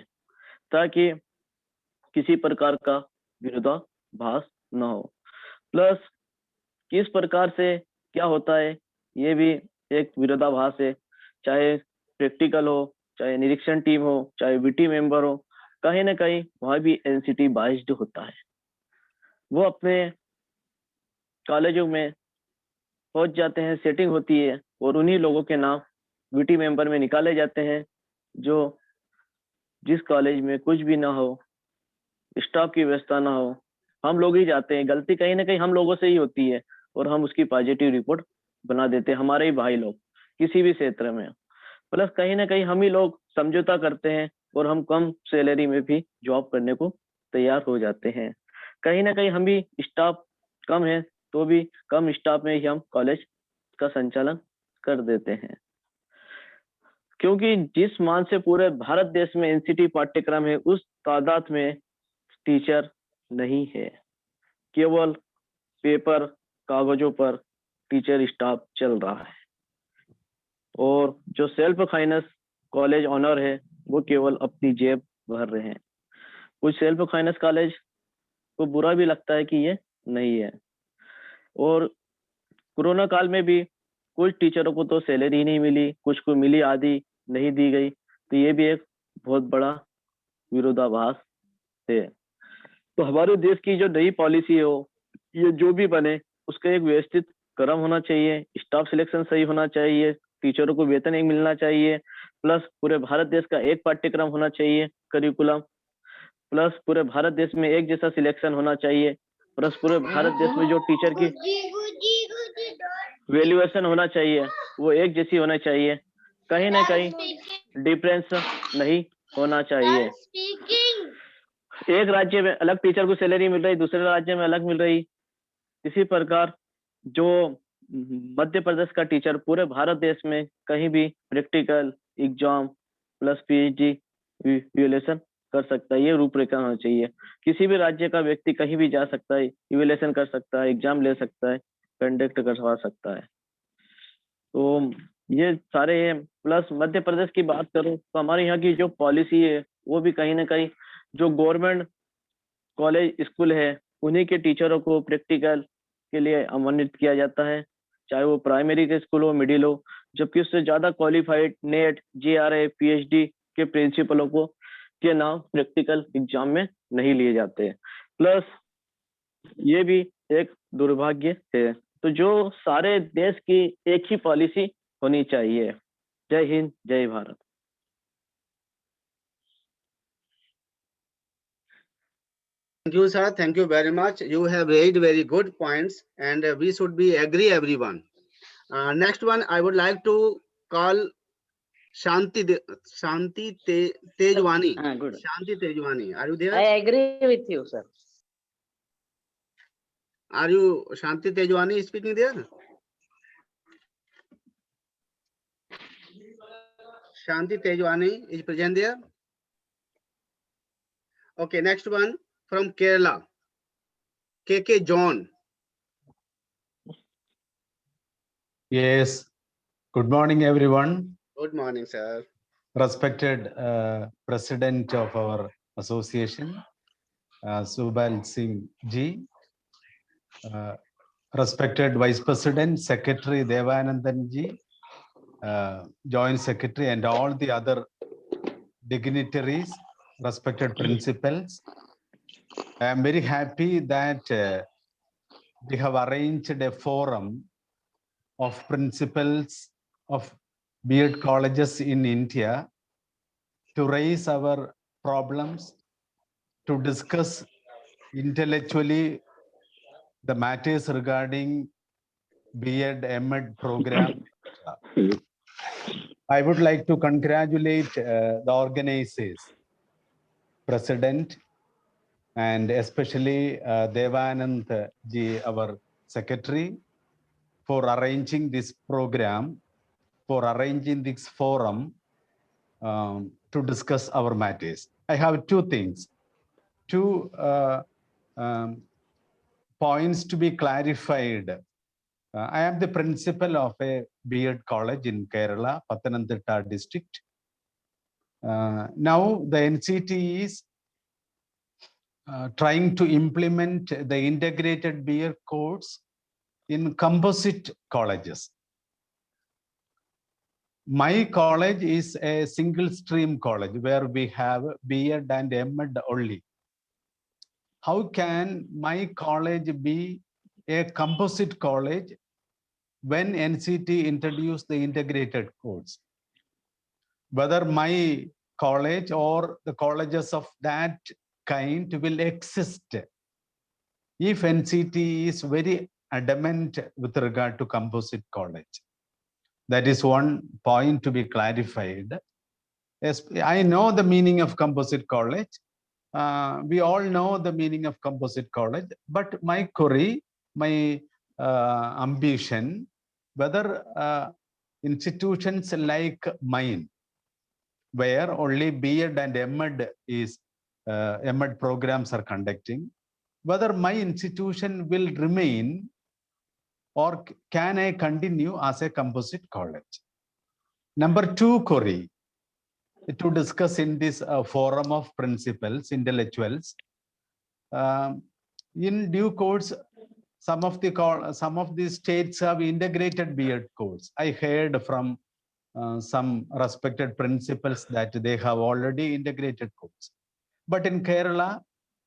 ताकि किसी प्रकार का विरोधाभास न हो। प्लस किस प्रकार से क्या होता है ये भी एक विरोधाभास है, चाहे प्रैक्टिकल हो, चाहे निरीक्षण टीम हो, चाहे वीटी मेंबर हो, कहीं ना कहीं वहाँ भी एनसीटी बाइस्ड होता है। वो अपने कॉलेजों में पहुंच जाते हैं, सेटिंग होती है और उन्हीं लोगों के नाम वीटी मेंबर में निकाले जाते हैं, जो जिस कॉलेज में कुछ भी ना हो, स्टाफ की व्यवस्था ना हो, हम लोग ही जाते हैं। गलती कहीं ना कहीं हम लोगों से ही होती है और हम उसकी पॉजिटिव रिपोर्ट बना देते हैं, हमारे ही भाई लोग किसी भी क्षेत्र में। प्लस कहीं ना कहीं हम ही लोग समझौता करते हैं और हम कम सैलरी में भी जॉब करने को तैयार हो जाते हैं। कहीं ना कहीं हम भी स्टाफ कम है तो भी कम स्टाफ में ही हम कॉलेज का संचालन कर देते हैं, क्योंकि जिस मान से पूरे भारत देश में एनसीटी पाठ्यक्रम है उस तादाद में टीचर नहीं है। केवल पेपर कागजों पर टीचर स्टाफ चल रहा है और जो सेल्फ फाइनेंस कॉलेज ऑनर है वो केवल अपनी जेब भर रहे हैं। कुछ सेल्फ फाइनेंस कॉलेज को बुरा भी लगता है कि ये नहीं है। और कोरोना काल में भी कुछ टीचरों को तो सैलरी नहीं मिली, कुछ को मिली, आधी नहीं दी गई, तो ये भी एक बहुत बड़ा विरोधाभास है। तो हमारे देश की जो नई पॉलिसी हो, ये जो भी बने उसका एक व्यवस्थित क्रम होना चाहिए, स्टाफ सिलेक्शन सही होना चाहिए, टीचरों को वेतन एक मिलना चाहिए, प्लस पूरे भारत देश का एक पाठ्यक्रम होना चाहिए करिकुलम, प्लस पूरे भारत देश में एक जैसा सिलेक्शन होना चाहिए, प्लस पूरे भारत देश में जो टीचर की वैल्यूएशन होना चाहिए वो एक जैसी होना चाहिए, कहीं ना कहीं डिफरेंस नहीं होना चाहिए। एक राज्य में अलग टीचर को सैलरी मिल रही, दूसरे राज्य में अलग मिल रही। इसी प्रकार जो मध्य प्रदेश का टीचर पूरे भारत देश में कहीं भी practical exam plus PhD evaluation कर सकता है, ये रूपरेखा होना चाहिए। किसी भी राज्य का व्यक्ति कहीं भी जा सकता है, इवैल्यूएशन कर सकता है, एग्जाम ले सकता है, कंडक्ट करवा सकता है। तो ये सारे हैं। प्लस मध्य प्रदेश की बात करूं तो हमारे यहाँ की जो पॉलिसी है वो भी कहीं ना कहीं जो गवर्नमेंट कॉलेज स्कूल है उन्हीं के टीचरों को प्रैक्टिकल के लिए आमंत्रित किया जाता है, चाहे वो प्राइमरी के स्कूल हो, मिडिल हो, जबकि उससे ज्यादा क्वालिफाइड नेट जेआरए पीएचडी के प्रिंसिपलों को के नाम प्रैक्टिकल एग्जाम में नहीं लिए जाते। प्लस ये भी एक दुर्भाग्य है। तो जो सारे देश की एक ही पॉलिसी होनी चाहिए। जय हिंद, जय Bharat. Thank you, sir. Thank you very much. You have raised very good points, and we should be agree everyone. Next one, I would like to call Shanti Tejwani. Good. Shanti Tejwani, are you there? I agree with you, sir. Are you Shanti Tejwani speaking there? Shanti Tejwani is present there. Okay, next one from Kerala, KK John. Yes, good morning, everyone. Good morning, sir. Respected President of our association, Subal Singh Ji, respected Vice President, Secretary Devanandan Ji, Joint Secretary, and all the other dignitaries, respected principals. I am very happy that we have arranged a forum of principals of B.Ed colleges in India to raise our problems, to discuss intellectually the matters regarding B.Ed, M.Ed program. I would like to congratulate the organizers, President, and especially Devanand Ji, our Secretary, for arranging this program, for arranging this forum to discuss our matters. I have two things, two points to be clarified I am the principal of a B.Ed college in Kerala, Pathanamthitta district. Now the NCT is trying to implement the integrated B.Ed course in composite colleges. My college is a single stream college where we have B.Ed and M.Ed only. How can my college be a composite college when NCT introduced the integrated course? Whether my college or the colleges of that kind will exist if NCT is very adamant with regard to composite college. That is one point to be clarified. Yes, I know the meaning of composite college. We all know the meaning of composite college, but my query, my ambition, whether institutions like mine, where only B.Ed and M.Ed is M.Ed programs are conducting, whether my institution will remain or can I continue as a composite college? Number two query to discuss in this forum of principals, intellectuals. In due course, some of the states have integrated B.Ed course. I heard from some respected principals that they have already integrated course. But in Kerala,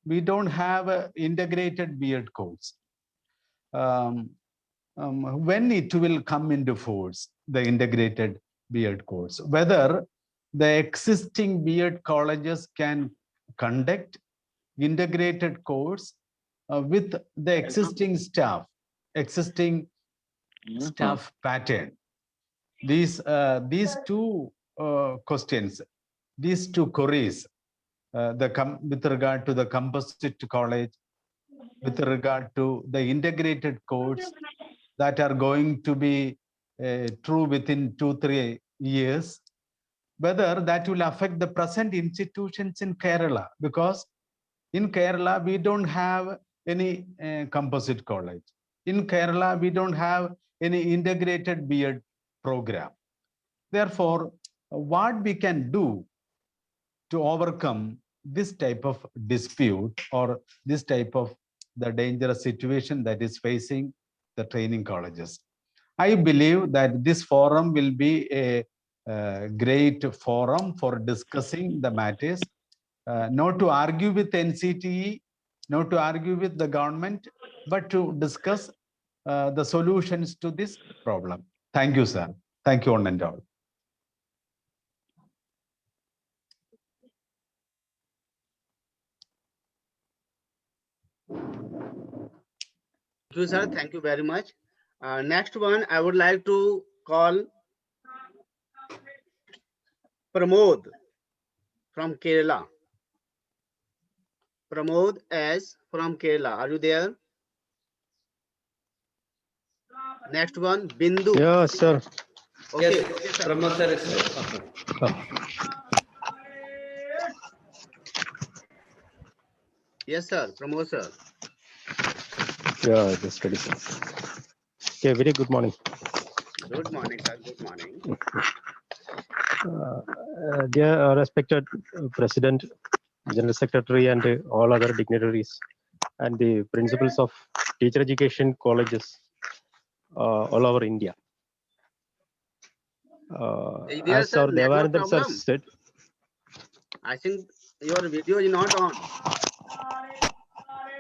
we don't have an integrated B.Ed course. When it will come into force, the integrated B.Ed course, whether the existing B.Ed colleges can conduct integrated course with the existing staff pattern. These two questions, these two queries, with regard to the composite college, with regard to the integrated course that are going to be true within 2-3 years, whether that will affect the present institutions in Kerala, because in Kerala, we don't have any composite college. In Kerala, we don't have any integrated B.Ed program. Therefore, what we can do to overcome this type of dispute or this type of the dangerous situation that is facing the training colleges? I believe that this forum will be a great forum for discussing the matters, not to argue with NCTE, not to argue with the government, but to discuss the solutions to this problem. Thank you, sir. Thank you, one and all. Thank you, sir. Thank you very much. Next one, I would like to call Pramod from Kerala. Pramod S from Kerala. Are you there? Next one, Bindu. Yeah, sir. Okay. Yes, Okay, sir. Pramod sir is there. Okay. Yes, sir. Pramod sir. Yeah, just ready, sir. Okay, very good morning. Good morning, sir. Good morning. Dear respected President, General Secretary, and all other dignitaries, and the principals of teacher education colleges all over India. There, As sir, our network Devanandan sir problem. said, I think your video is not on.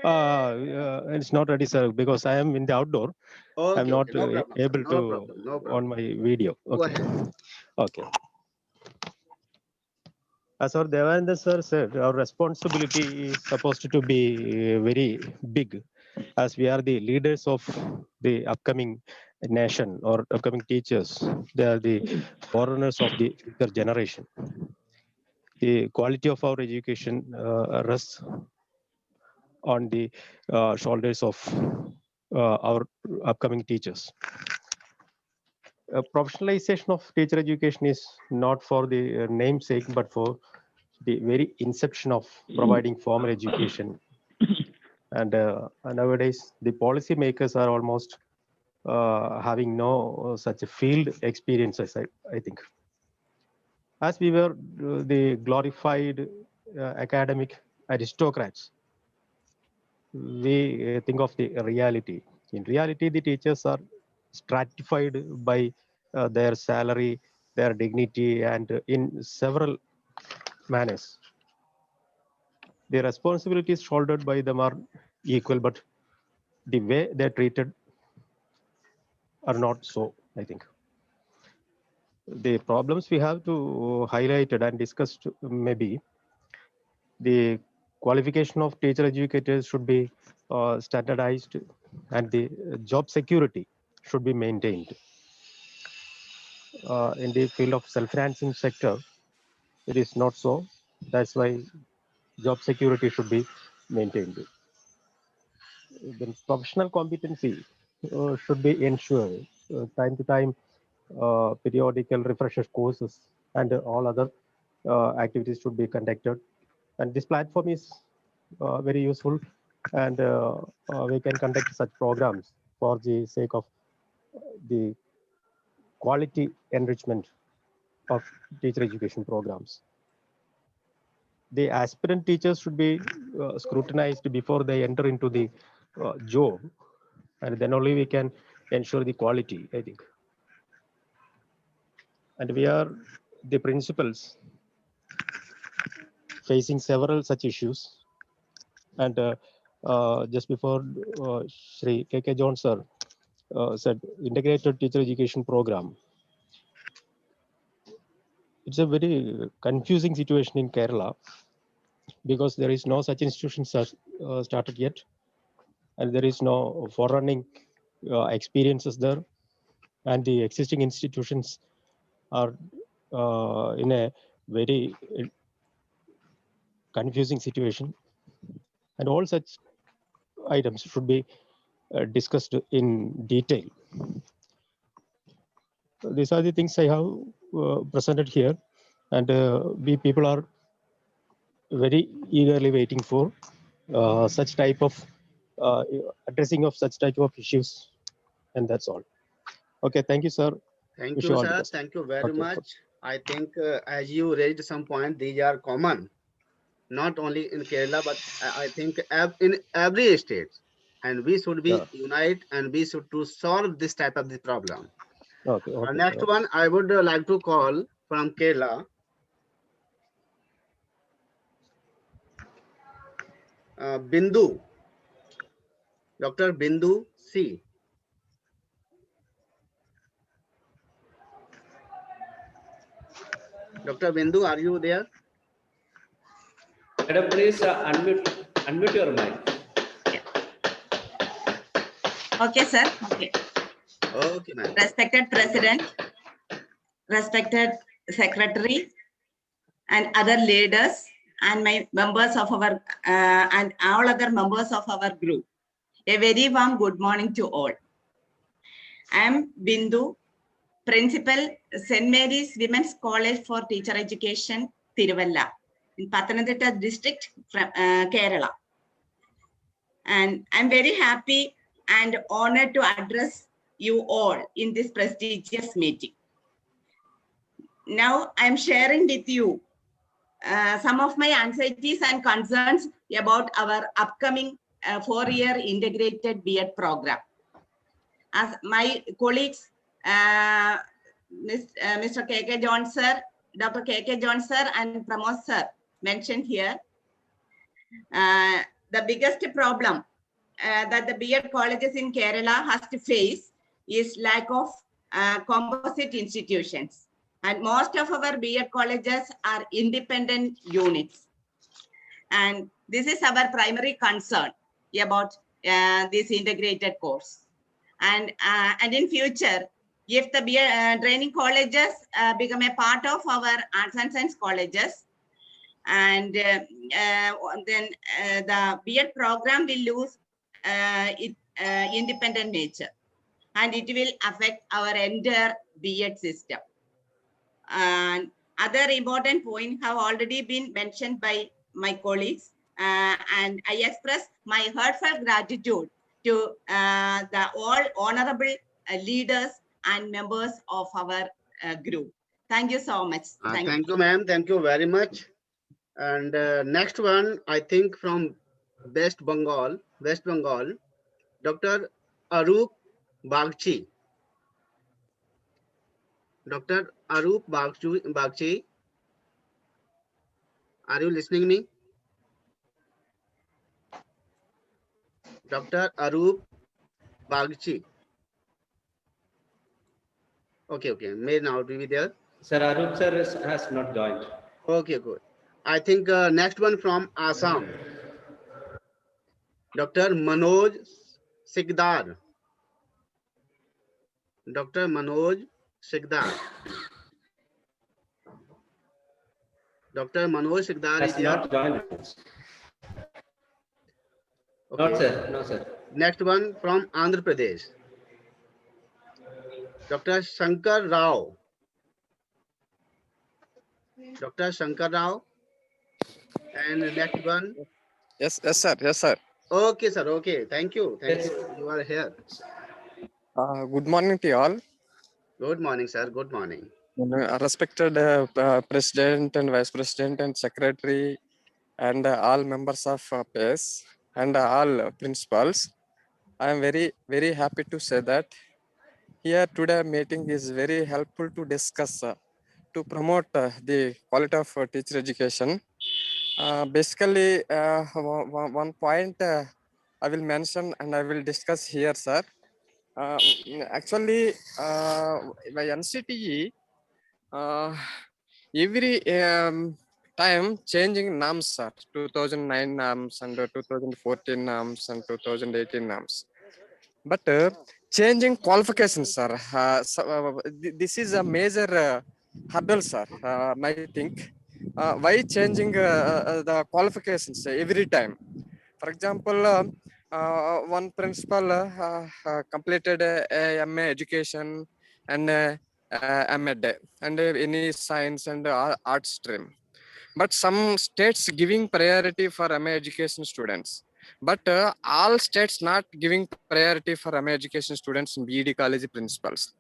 it's not ready, sir, because I am in the outdoor. Okay, I'm not okay. No problem, sir. able No to problem. No problem. on my video. Go Okay. ahead. Okay. As our Devanandan sir said, our responsibility is supposed to be very big, as we are the leaders of the upcoming nation or upcoming teachers. They are the foreigners of the future generation. The quality of our education rests on the shoulders of our upcoming teachers. Professionalization of teacher education is not for the namesake, but for the very inception of providing formal education. And nowadays, the policy makers are almost having no such a field experiences, I think. As we were the glorified academic aristocrats, we think of the reality. In reality, the teachers are stratified by their salary, their dignity, and in several manners. The responsibilities shouldered by them are equal, but the way they're treated are not so, I think. The problems we have to highlight and discussed, maybe the qualification of teacher educators should be standardized, and the job security should be maintained. In the field of self-financing sector, it is not so. That's why job security should be maintained. Then professional competency should be ensured. Time to time, periodical refresher courses and all other activities should be conducted. And this platform is very useful, and we can conduct such programs for the sake of the quality enrichment of teacher education programs. The aspirant teachers should be scrutinized before they enter into the job, and then only we can ensure the quality, I think. And we are the principals facing several such issues. And just before Shri K.K. John sir said integrated teacher education program, it's a very confusing situation in Kerala, because there is no such institution started yet, and there is no forerunning experiences there, and the existing institutions are in a very confusing situation, and all such items should be discussed in detail. These are the things I have presented here, and we people are very eagerly waiting for such type of addressing of such type of issues, and that's all. Okay, thank you, sir. Thank Wish you, all the sir. best. Thank you very Okay. much. I think as you raised some point, these are common, not only in Kerala, but I think in every state. And we should be Yeah. unite, and we should to solve this type of the problem. Okay. Okay. Next one, I would like to call from Kerala, Bindu, Dr. Bindu C. Dr. Bindu, are you there? Madam, please unmute your mic. Okay, sir. Okay. Okay, ma'am. Respected President, respected Secretary, and other leaders, and my members of our and all other members of our group, a very warm good morning to all. I am Bindu, Principal, St. Mary's Women's College for Teacher Education, Tiruvalla, in Pathanamthitta district, from Kerala. And I'm very happy and honored to address you all in this prestigious meeting. Now I'm sharing with you some of my anxieties and concerns about our upcoming 4-year integrated B.Ed program. As my colleagues, Mr. K.K. John sir, Dr. K.K. John sir and Pramod sir mentioned here, the biggest problem that the B.Ed colleges in Kerala has to face is lack of composite institutions. And most of our B.Ed colleges are independent units. And this is our primary concern about this integrated course. And in future, if the B.Ed training colleges become a part of our arts and science colleges, and then the B.Ed program will lose its independent nature, and it will affect our entire B.Ed system. And other important points have already been mentioned by my colleagues, and I express my heartfelt gratitude to the all honorable leaders and members of our group. Thank you so much. Thank you, ma'am. Thank you very much. And next one, I think from West Bengal, Dr. Arup Bagchi. Dr. Arup Bagchi, are you listening me? Dr. Arup Bagchi. Okay, may now be there. Sir, Arup sir has not joined. Okay, good. I think next one from Assam. Dr. Manoj Sikdar. Dr. Manoj Sikdar. Dr. Manoj Sikdar Has is here. not joined. Okay. No, sir. No, sir. Next one from Andhra Pradesh. Dr. Shankar Rao. Dr. Shankar Rao. And next one. Yes, sir. Yes, sir. Okay, sir. Okay. Thank you. You are here. Good morning to you all. Good morning, sir. Good morning. Respected President and Vice President and Secretary and all members of PACE and all principals. I am very, very happy to say that here today meeting is very helpful to discuss to promote the quality of teacher education. Basically, one point I will mention and I will discuss here, sir. Actually, by NCTE, every time changing norms, sir. 2009 norms and 2014 norms and 2018 norms. But changing qualifications, sir. This is a major hurdle, sir. I think. Why changing the qualifications every time? For example, one principal completed a MA education and MEd and any science and art stream. But some states giving priority for MA education students. But all states not giving priority for MA education students in BEd college principals.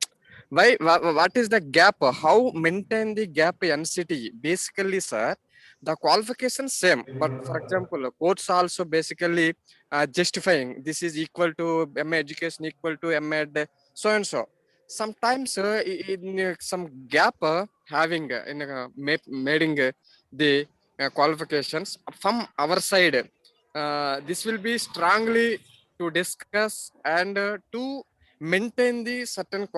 Why? What is the gap? How maintain the gap NCT? Basically, sir, the qualification same. But for example, courts also basically justifying this is equal to MA education equal to MEd so and so. Sometimes in some gap having in making the qualifications from our side. This will be strongly to discuss and to maintain the certain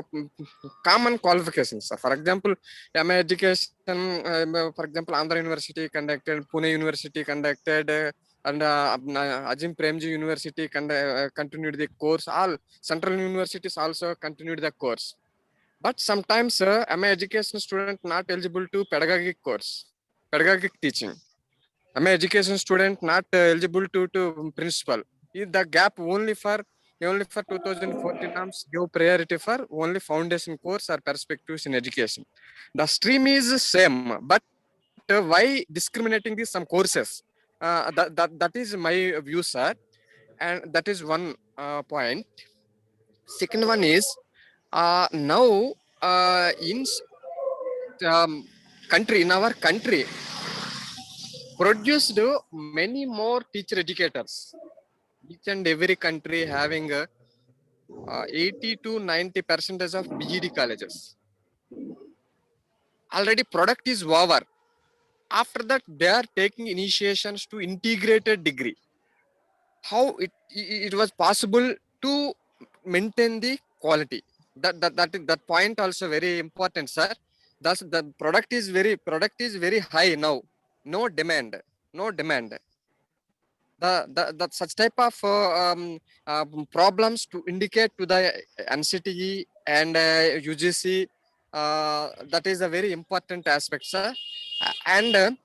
common qualifications. For example, MA education, for example, Andhra University conducted, Pune University conducted, and Ajim Premji University continued the course. All central universities also continued the course. But sometimes MA education student not eligible to pedagogic course, pedagogic teaching. MA education student not eligible to principal. The gap only for 2014 norms give priority for only foundation course or perspectives in education. The stream is same, but why discriminating these some courses? That is my view, sir, and that is one point. Second one is now in our country produced many more teacher educators. Each and every country having 80 to 90% of BEd colleges. Already product is over. After that, they are taking initiations to integrated degree. How it was possible to maintain the quality? That point also very important, sir. Thus, the product is very high now. No demand. The such type of problems to indicate to the NCTE and UGC, that is a very important aspect, sir. And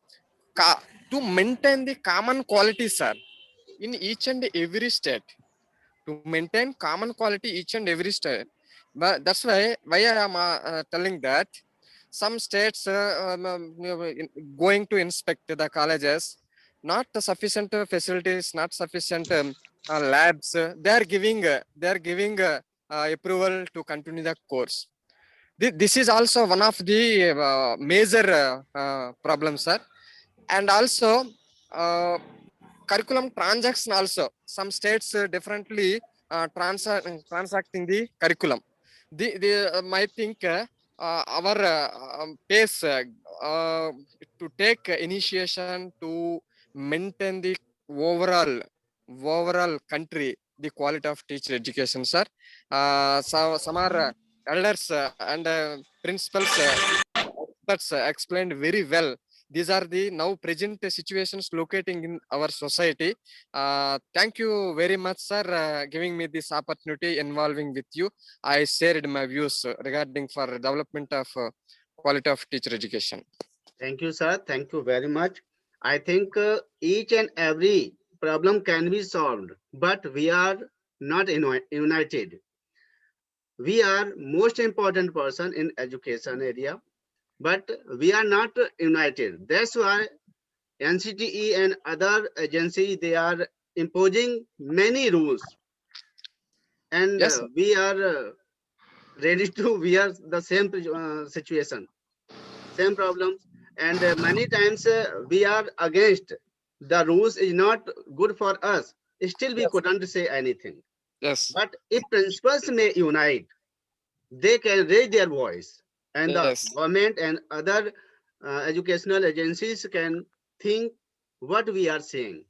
to maintain the common quality, sir, in each and every state, to maintain common quality each and every state. But that's why I am telling that some states going to inspect the colleges, not sufficient facilities, not sufficient labs. They are giving approval to continue the course. This is also one of the major problems, sir. And also curriculum transaction also. Some states differently transacting the curriculum. They might think our pace to take initiation to maintain the overall country, the quality of teacher education, sir. So some are elders and principals experts explained very well. These are the now present situations locating in our society. Thank you very much, sir, giving me this opportunity involving with you. I shared my views regarding for development of quality of teacher education. Thank you, sir. Thank you very much. I think each and every problem can be solved, but we are not united. We are most important person in education area, but we are not united. That's why NCTE and other agencies, they are imposing many rules, and Yes, we are ready to, we are the same situation, same problems, and many times we are against the rules is not good for us. Still we couldn't say anything. yes, But if principals may unite, they can raise their voice, and the yes. government and other educational agencies can think what we are saying.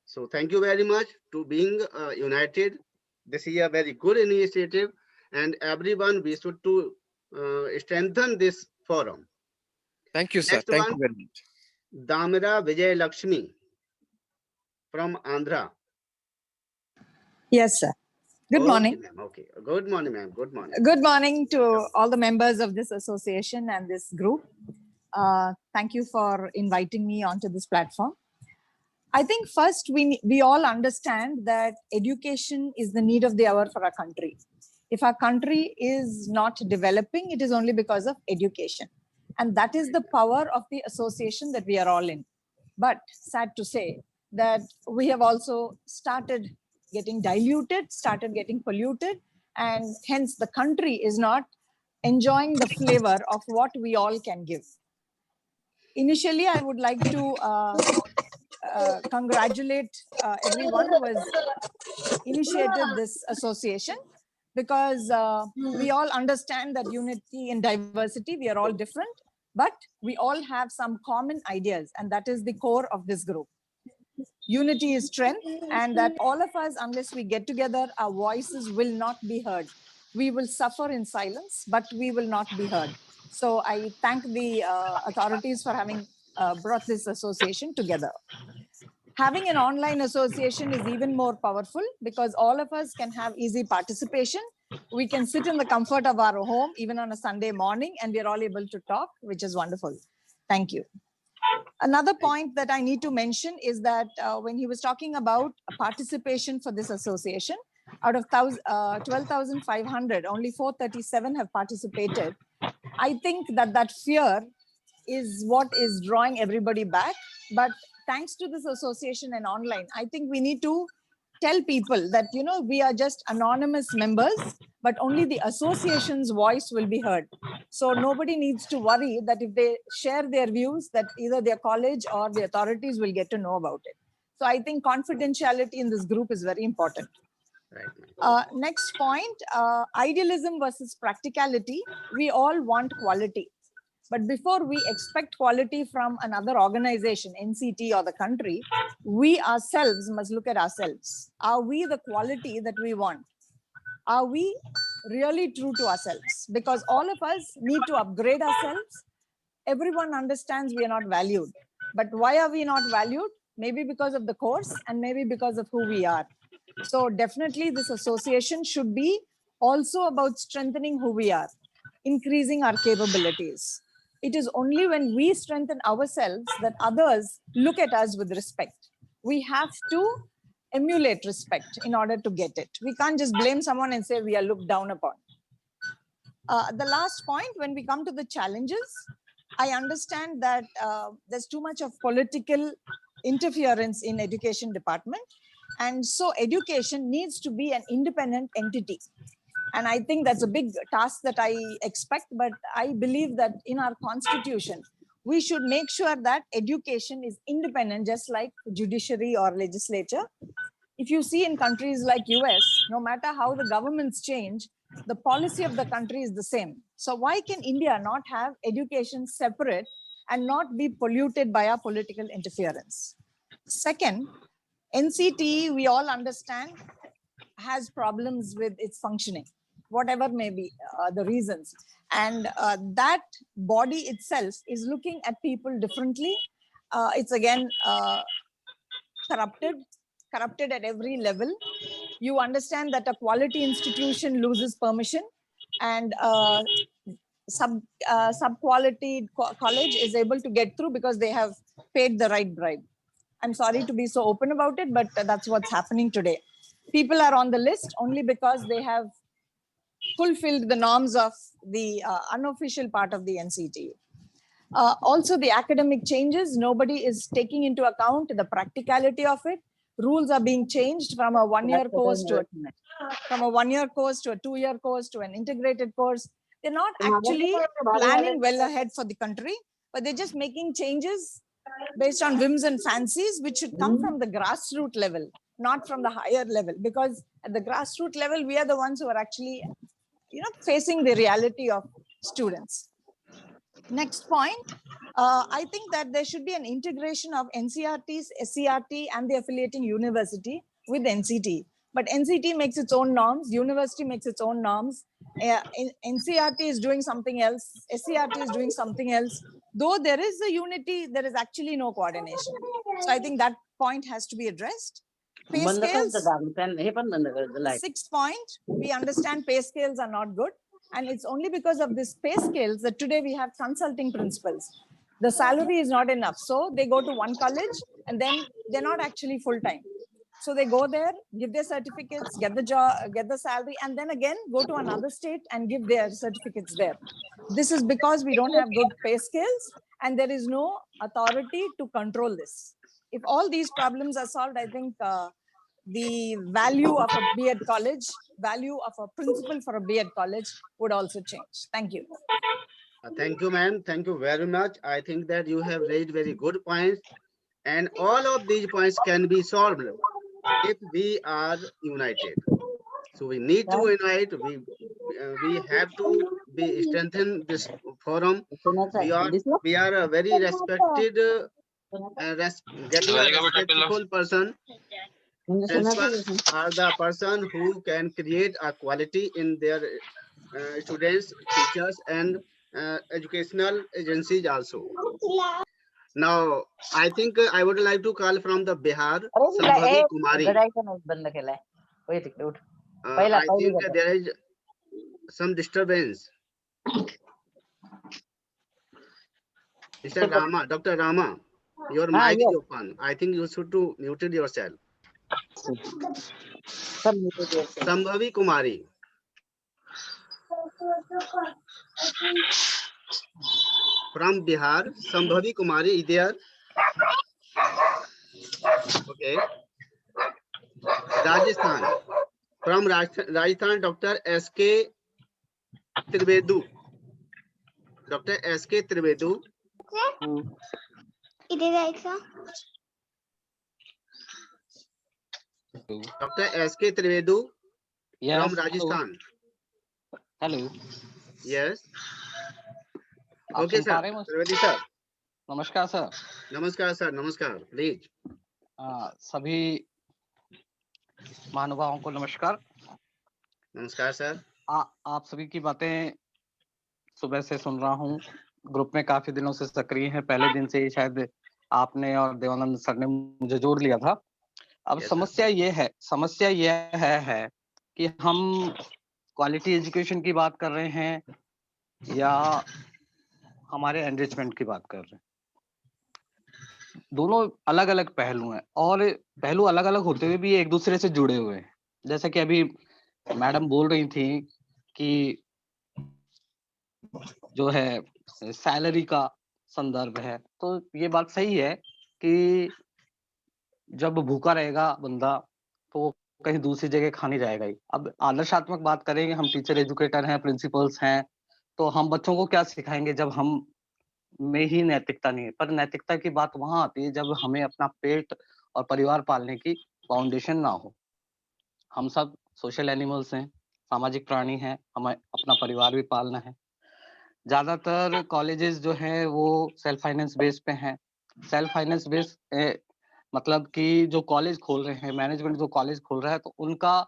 So thank you very much to being united. This is a very good initiative, and everyone, we should to strengthen this forum. Thank you, sir. Next Thank you one, very much. Damira Vijay Lakshmi from Andhra. Yes, sir. Good morning. Okay, ma'am. Okay. Good morning, ma'am. Good morning. Good morning to all the members of this association and this group. Thank you for inviting me onto this platform. I think first we all understand that education is the need of the hour for our country. If our country is not developing, it is only because of education. And that is the power of the association that we are all in. But sad to say that we have also started getting diluted, started getting polluted, and hence the country is not enjoying the flavor of what we all can give. Initially, I would like to congratulate everyone who has initiated this association, because we all understand that unity in diversity, we are all different, but we all have some common ideas, and that is the core of this group. Unity is strength, and that all of us, unless we get together, our voices will not be heard. We will suffer in silence, but we will not be heard. So I thank the authorities for having brought this association together. Having an online association is even more powerful because all of us can have easy participation. We can sit in the comfort of our home, even on a Sunday morning, and we're all able to talk, which is wonderful. Thank you. Another point that I need to mention is that when he was talking about participation for this association, out of 12,500, only 437 have participated. I think that fear is what is drawing everybody back. But thanks to this association and online, I think we need to tell people that, you know, we are just anonymous members, but only the association's voice will be heard. So nobody needs to worry that if they share their views, that either their college or the authorities will get to know about it. So I think confidentiality in this group is very important. Next point, idealism versus practicality. We all want quality. But before we expect quality from another organization, NCT or the country, we ourselves must look at ourselves. Are we the quality that we want? Are we really true to ourselves? Because all of us need to upgrade ourselves. Everyone understands we are not valued. But why are we not valued? Maybe because of the course and maybe because of who we are. So definitely this association should be also about strengthening who we are, increasing our capabilities. It is only when we strengthen ourselves that others look at us with respect. We have to emulate respect in order to get it. We can't just blame someone and say we are looked down upon. The last point, when we come to the challenges, I understand that there's too much of political interference in education department. And so education needs to be an independent entity. And I think that's a big task that I expect, but I believe that in our constitution, we should make sure that education is independent, just like judiciary or legislature. If you see in countries like US, no matter how the governments change, the policy of the country is the same. So why can India not have education separate and not be polluted by our political interference? Second, NCT, we all understand, has problems with its functioning, whatever may be the reasons. And that body itself is looking at people differently. It's again corrupted at every level. You understand that a quality institution loses permission, and sub-quality college is able to get through because they have paid the right bribe. I'm sorry to be so open about it, but that's what's happening today. People are on the list only because they have fulfilled the norms of the unofficial part of the NCT. Also, the academic changes, nobody is taking into account the practicality of it. Rules are being changed from a one-year course to a 2-year course to an integrated course. They're not actually planning well ahead for the country, but they're just making changes based on whims and fancies, which should come from the grassroots level, not from the higher level, because at the grassroots level, we are the ones who are actually, facing the reality of students. Next point, I think that there should be an integration of NCRTs, SCRT, and the affiliating university with NCT. But NCT makes its own norms, university makes its own norms. NCRT is doing something else, SCRT is doing something else. Though there is a unity, there is actually no coordination. So I think that point has to be addressed. Pay scales, sixth point, we understand pay scales are not good. And it's only because of this pay scales that today we have consulting principals. The salary is not enough. So they go to one college and then they're not actually full-time. So they go there, give their certificates, get the job, get the salary, and then again go to another state and give their certificates there. This is because we don't have good pay scales and there is no authority to control this. If all these problems are solved, I think the value of a B.Ed college, value of a principal for a B.Ed college would also change. Thank you. Thank you, ma'am. Thank you very much. I think that you have raised very good points, and all of these points can be solved if we are united. So we need to unite. We have to be strengthen this forum. We are a very respected, getting a respectful person. Principals are the person who can create a quality in their students, teachers, and educational agencies also. Now, I think I would like to call from the Bihar, Sambhavi Kumari. I think there is some disturbance. Mr. Rama, Dr. Rama, your mic is open. I think you should to mute yourself. Sambhavi Kumari. From Bihar, Sambhavi Kumari is there. Okay. Rajasthan. From Rajasthan, Dr. S.K. Trivedu. Dr. S.K. Trivedu. Dr. S.K. Trivedu. Yes. From Rajasthan. Hello. Yes. आप Okay, सुन पा sir. रहे हैं मुझे? Trivedi sir. नमस्कार sir. नमस्कार sir. नमस्कार. Please. सभी महानुभावों को नमस्कार। नमस्कार सर। आप सभी की बातें सुबह से सुन रहा हूँ। ग्रुप में काफी दिनों से सक्रिय हैं। पहले दिन से ही शायद आपने और देवानंद सर ने मुझे जोड़ लिया था। अब समस्या ये है कि हम क्वालिटी एजुकेशन की बात कर रहे हैं या हमारे एनरिचमेंट की बात कर रहे हैं। दोनों अलग अलग पहलू हैं और पहलू अलग अलग होते हुए भी एक दूसरे से जुड़े हुए हैं। जैसे कि अभी मैडम बोल रही थी कि जो है सैलरी का संदर्भ है, तो ये बात सही है कि जब भूखा रहेगा बंदा तो वो कहीं दूसरी जगह खानी जाएगा ही। अब आदर्शात्मक बात करेंगे, हम टीचर एजुकेटर हैं, प्रिंसिपल्स हैं, तो हम बच्चों को क्या सिखाएंगे जब हम में ही नैतिकता नहीं है। पर नैतिकता की बात वहां आती है जब हमें अपना पेट और परिवार पालने की फाउंडेशन ना हो। हम सब सोशल एनिमल्स हैं, सामाजिक प्राणी हैं, हमें अपना परिवार भी पालना है। ज्यादातर कॉलेजेस जो हैं वो सेल्फ फाइनेंस बेस पे हैं। सेल्फ फाइनेंस बेस मतलब कि जो कॉलेज खोल रहे हैं, मैनेजमेंट जो कॉलेज खोल रहा है, तो उनका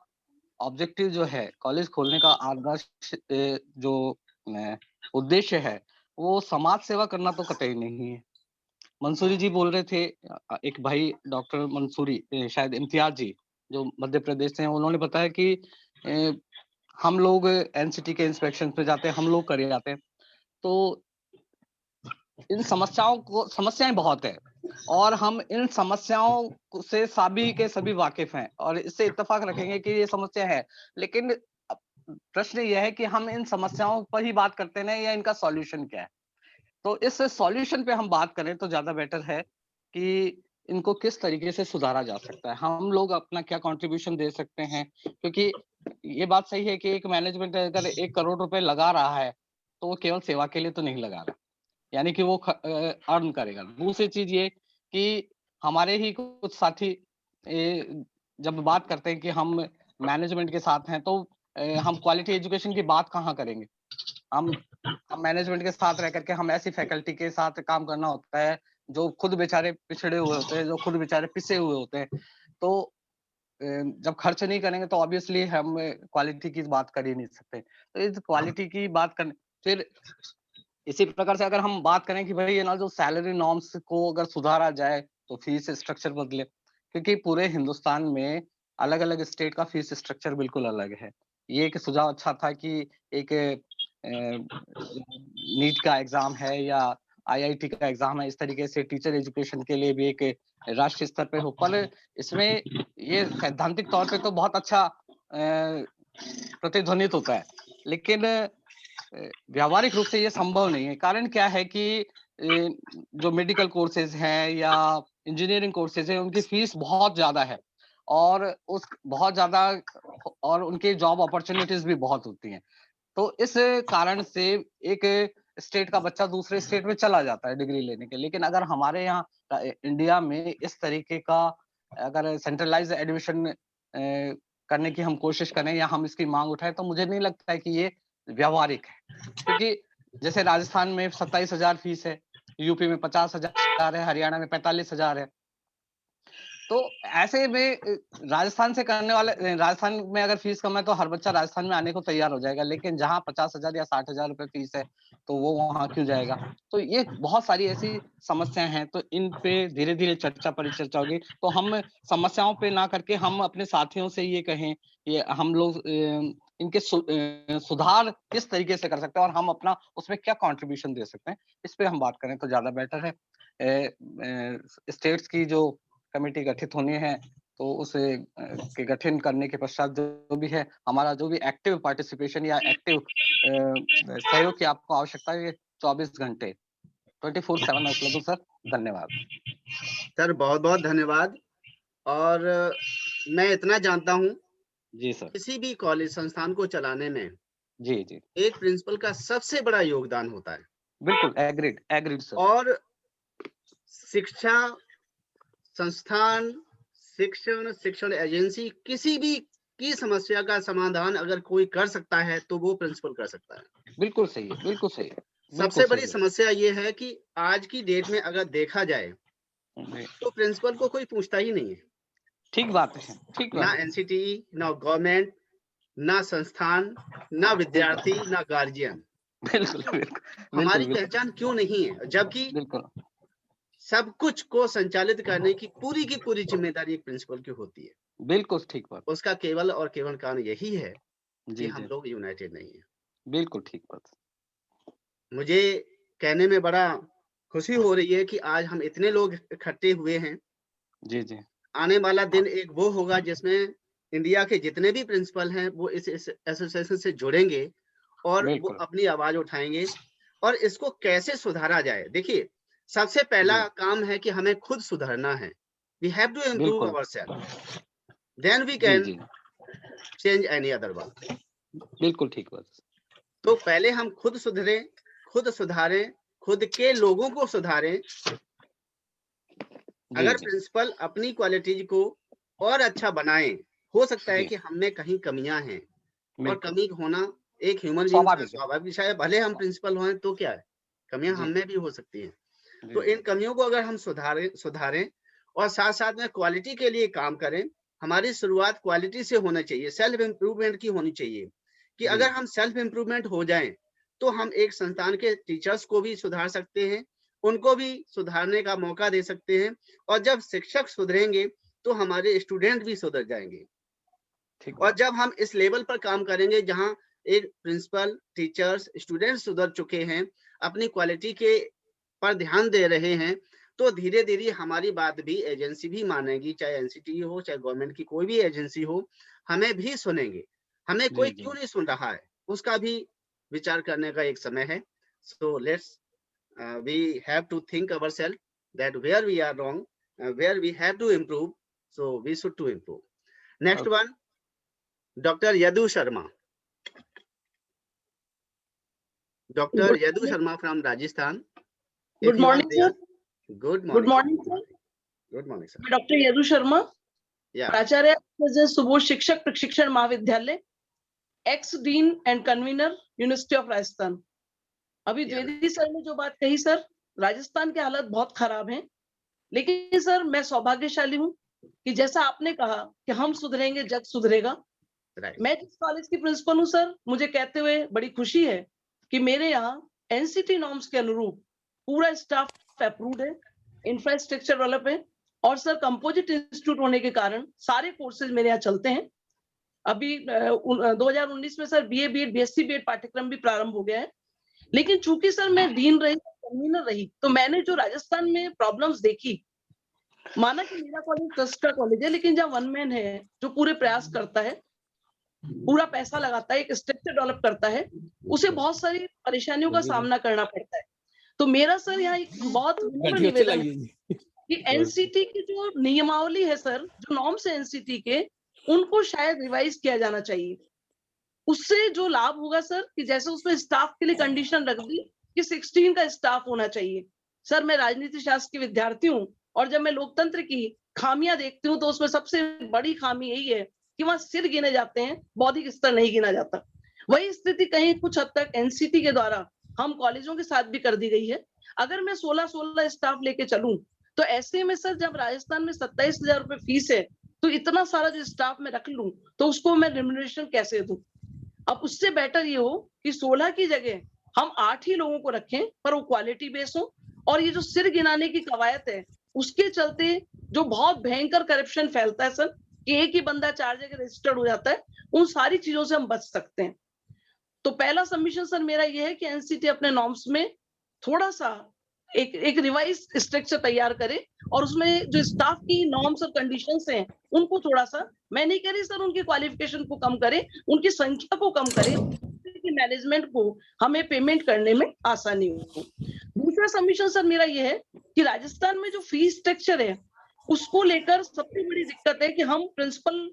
ऑब्जेक्टिव जो है कॉलेज खोलने का आदर्श जो उद्देश्य है वो समाज सेवा करना तो कतई नहीं है। मंसूरी जी बोल रहे थे, एक भाई डॉक्टर मंसूरी, शायद इम्तियाज जी जो मध्य प्रदेश से हैं, उन्होंने बताया कि हम लोग एनसीटी के इंस्पेक्शन पे जाते हैं, हम लोग करे जाते हैं, तो इन समस्याएं बहुत है और हम इन समस्याओं से सभी के सभी वाकिफ हैं और इससे इत्तेफाक रखेंगे कि ये समस्या है। लेकिन प्रश्न यह है कि हम इन समस्याओं पर ही बात करते हैं या इनका सॉल्यूशन क्या है। तो इस सॉल्यूशन पे हम बात करें तो ज्यादा बेटर है कि इनको किस तरीके से सुधारा जा सकता है, हम लोग अपना क्या कंट्रीब्यूशन दे सकते हैं। क्योंकि ये बात सही है कि एक मैनेजमेंट अगर 1 करोड़ रुपए लगा रहा है तो वो केवल सेवा के लिए तो नहीं लगा रहा, यानी कि वो अर्न करेगा। दूसरी चीज ये कि हमारे ही कुछ साथी जब बात करते हैं कि हम मैनेजमेंट के साथ हैं तो हम क्वालिटी एजुकेशन की बात कहाँ करेंगे। हम मैनेजमेंट के साथ रह करके हम ऐसी फैकल्टी के साथ काम करना होता है जो खुद बेचारे पिछड़े हुए होते हैं, जो खुद बेचारे पिसे हुए होते हैं। तो जब खर्च नहीं करेंगे तो ऑब्वियसली हम क्वालिटी की बात कर ही नहीं सकते। तो इस क्वालिटी की बात करने फिर इसी प्रकार से अगर हम बात करें कि भाई ये ना जो सैलरी नॉर्म्स को अगर सुधारा जाए तो फीस स्ट्रक्चर बदले, क्योंकि पूरे हिंदुस्तान में अलग अलग स्टेट का फीस स्ट्रक्चर बिल्कुल अलग है। ये एक सुझाव अच्छा था कि एक नीट का एग्जाम है या आईआईटी का एग्जाम है, इस तरीके से टीचर एजुकेशन के लिए भी एक राष्ट्रीय स्तर पे हो। पर इसमें ये सैद्धांतिक तौर पे तो बहुत अच्छा प्रतिध्वनित होता है, लेकिन व्यावहारिक रूप से ये संभव नहीं है। कारण क्या है कि जो मेडिकल कोर्सेज हैं या इंजीनियरिंग कोर्सेज हैं उनकी फीस बहुत ज्यादा है और उस बहुत ज्यादा और उनके जॉब अपॉर्चुनिटीज भी बहुत होती हैं। तो इस कारण से एक स्टेट का बच्चा दूसरे स्टेट में चला जाता है डिग्री लेने के। लेकिन अगर हमारे यहाँ इंडिया में इस तरीके का अगर सेंट्रलाइज एडमिशन करने की हम कोशिश करें या हम इसकी मांग उठाएं तो मुझे नहीं लगता है कि ये व्यावहारिक है। क्योंकि जैसे राजस्थान में 27,000 फीस है, यूपी में 50,000 है, हरियाणा में 45,000 है। तो ऐसे में राजस्थान से करने वाले, राजस्थान में अगर फीस कम है तो हर बच्चा राजस्थान में आने को तैयार हो जाएगा, लेकिन जहाँ 50,000 या 60,000 रुपए फीस है तो वो वहां क्यों जाएगा। तो ये बहुत सारी ऐसी समस्याएं हैं, तो इन पे धीरे धीरे चर्चा परिचर्चा होगी। तो हम समस्याओं पे ना करके हम अपने साथियों से ये कहें, ये हम लोग इनके सुधार किस तरीके से कर सकते हैं और हम अपना उसमें क्या कंट्रीब्यूशन दे सकते हैं, इस पे हम बात करें तो ज्यादा बेटर है। स्टेट्स की जो कमेटी गठित होनी है तो उसे के गठन करने के पश्चात जो भी है हमारा जो भी एक्टिव पार्टिसिपेशन या एक्टिव सहयोग की आपको आवश्यकता है, 24 घंटे 24/7 उपलब्ध। सर धन्यवाद। सर बहुत बहुत धन्यवाद। और मैं इतना जानता हूँ जी सर, किसी भी कॉलेज संस्थान को चलाने में जी जी एक प्रिंसिपल का सबसे बड़ा योगदान होता है। बिल्कुल एग्रीड सर। और शिक्षा संस्थान, शिक्षण एजेंसी किसी भी की समस्या का समाधान अगर कोई कर सकता है तो वो प्रिंसिपल कर सकता है। बिल्कुल सही है, बिल्कुल सही है। सबसे बड़ी समस्या ये है कि आज की डेट में अगर देखा जाए तो प्रिंसिपल को कोई पूछता ही नहीं है। ठीक बात है, ठीक बात ना एनसीटी, ना गवर्नमेंट, ना संस्थान, ना विद्यार्थी, ना गार्जियन। बिल्कुल हमारी पहचान क्यों नहीं है, जबकि बिल्कुल सब कुछ को संचालित करने की पूरी जिम्मेदारी एक प्रिंसिपल की होती है। बिल्कुल ठीक बात। उसका केवल और केवल कारण यही है कि हम लोग यूनाइटेड नहीं है। बिल्कुल ठीक बात। मुझे कहने में बड़ा खुशी हो रही है कि आज हम इतने लोग इकट्ठे हुए हैं। जी जी। आने वाला दिन एक वो होगा जिसमें इंडिया के जितने भी प्रिंसिपल हैं वो इस एसोसिएशन से जुड़ेंगे और वो अपनी आवाज उठाएंगे और इसको कैसे सुधारा जाए। देखिए, सबसे पहला काम है कि हमें खुद सुधरना है। We have to improve ourself. then we जी can जी change any other one. बिल्कुल ठीक बात। तो पहले हम खुद सुधरे, खुद सुधारें, खुद के लोगों को सुधारें। अगर जी प्रिंसिपल अपनी क्वालिटीज को और अच्छा बनाए, हो सकता है जी कि हमने कहीं कमियां हैं, और बिल्कुल कमी होना एक ह्यूमन बीइंग का स्वाभाविक है। स्वाभाविक विषय है। भले हम प्रिंसिपल हों तो क्या है, कमियां जी हमने भी हो सकती हैं। जी तो जी इन कमियों को अगर हम सुधारें और साथ साथ में क्वालिटी के लिए काम करें। हमारी शुरुआत क्वालिटी से होना चाहिए, सेल्फ इम्प्रूवमेंट की होनी चाहिए। कि जी अगर हम सेल्फ इम्प्रूवमेंट हो जाएं तो हम एक संस्थान के टीचर्स को भी सुधार सकते हैं, उनको भी सुधारने का मौका दे सकते हैं। और जब शिक्षक सुधरेंगे तो हमारे स्टूडेंट भी सुधर जाएंगे। ठीक और बात। जब हम इस लेवल पर काम करेंगे जहां एक प्रिंसिपल, टीचर्स, स्टूडेंट्स सुधर चुके हैं, अपनी क्वालिटी के पर ध्यान दे रहे हैं, तो धीरे धीरे हमारी बात भी एजेंसी भी मानेगी, चाहे एनसीटी हो, चाहे गवर्नमेंट की कोई भी एजेंसी हो, हमें भी सुनेंगे। हमें कोई जी जी क्यों नहीं सुन रहा है, उसका भी विचार करने का एक समय है। So let's we have to think ourselves that where we are wrong, where we have to improve, so we should to improve. Next Okay. one, Dr. Yadu Sharma. Dr. Good Yadu morning. Sharma from Rajasthan. If Good you are morning, there, sir. good Good morning. morning, sir. Good morning, sir. मैं doctor Yadu Sharma, Yeah. प्राचार्य सुबोध शिक्षक प्रशिक्षण महाविद्यालय, x dean and convener university of Rajasthan. अभी Yeah. Dwivedi sir ने जो बात कही सर, राजस्थान के हालत बहुत खराब हैं, लेकिन सर मैं सौभाग्यशाली हूँ कि जैसा आपने कहा कि हम सुधरेंगे जग सुधरेगा। Right. मैं जिस कॉलेज की प्रिंसिपल हूँ सर, मुझे कहते हुए बड़ी खुशी है कि मेरे यहाँ एनसीटी नॉर्म्स के अनुरूप पूरा स्टाफ अप्रूव्ड है, इंफ्रास्ट्रक्चर डेवलप है, और सर कंपोजिट इंस्टीट्यूट होने के कारण सारे कोर्सेज मेरे यहाँ चलते हैं। अभी 2019 में sir BA BEd BSc BEd पाठ्यक्रम भी प्रारंभ हो गया है। लेकिन चूंकि सर मैं डीन रही, कन्वीनर रही, तो मैंने जो राजस्थान में प्रॉब्लम्स देखी, माना कि मेरा कॉलेज ट्रस्ट का कॉलेज है, लेकिन जहाँ वन मैन है जो पूरे प्रयास करता है, पूरा पैसा लगाता है, एक स्ट्रक्चर डेवलप करता है, उसे बहुत सारी परेशानियों का सामना करना पड़ता है। तो मेरा सर यहाँ एक बहुत विनम्र निवेदन है कि एनसीटी की जो नियमावली है सर, जो नॉर्म्स है एनसीटी के, उनको शायद रिवाइज किया जाना चाहिए। उससे जो लाभ होगा सर, कि जैसे उसमें स्टाफ के लिए कंडीशन रख दी कि 16 का स्टाफ होना चाहिए। सर मैं राजनीति शास्त्र की विद्यार्थी हूँ, और जब मैं लोकतंत्र की खामियां देखती हूँ तो उसमें सबसे बड़ी खामी यही है कि वहां सिर गिने जाते हैं, बौद्धिक स्तर नहीं गिना जाता। वही स्थिति कहीं कुछ हद तक एनसीटी के द्वारा हम कॉलेजों के साथ भी कर दी गई है। अगर मैं 16 स्टाफ लेके चलूं, तो ऐसे में सर जब राजस्थान में 27,000 रुपए फीस है, तो इतना सारा जो स्टाफ में रख लूं तो उसको मैं रिम्यूनरेशन कैसे दूं? अब उससे बेटर ये हो कि 16 की जगह हम 8 ही लोगों को रखें, पर वो क्वालिटी बेस हो। और ये जो सिर गिनाने की कवायद है, उसके चलते जो बहुत भयंकर करप्शन फैलता है सर, कि एक ही बंदा 4 जगह रजिस्टर्ड हो जाता है, उन सारी चीजों से हम बच सकते हैं। तो पहला सबमिशन सर मेरा ये है कि एनसीटी अपने नॉर्म्स में थोड़ा सा एक रिवाइज स्ट्रक्चर तैयार करे, और उसमें जो स्टाफ की नॉर्म्स और कंडीशंस हैं उनको थोड़ा सा, मैं नहीं कह रही सर उनकी क्वालिफिकेशन को कम करे, उनकी संख्या को कम करे, मैनेजमेंट को हमें पेमेंट करने में आसानी हो। दूसरा सबमिशन सर मेरा ये है कि राजस्थान में जो फीस स्ट्रक्चर है, उसको लेकर सबसे बड़ी दिक्कत है कि हम प्रिंसिपल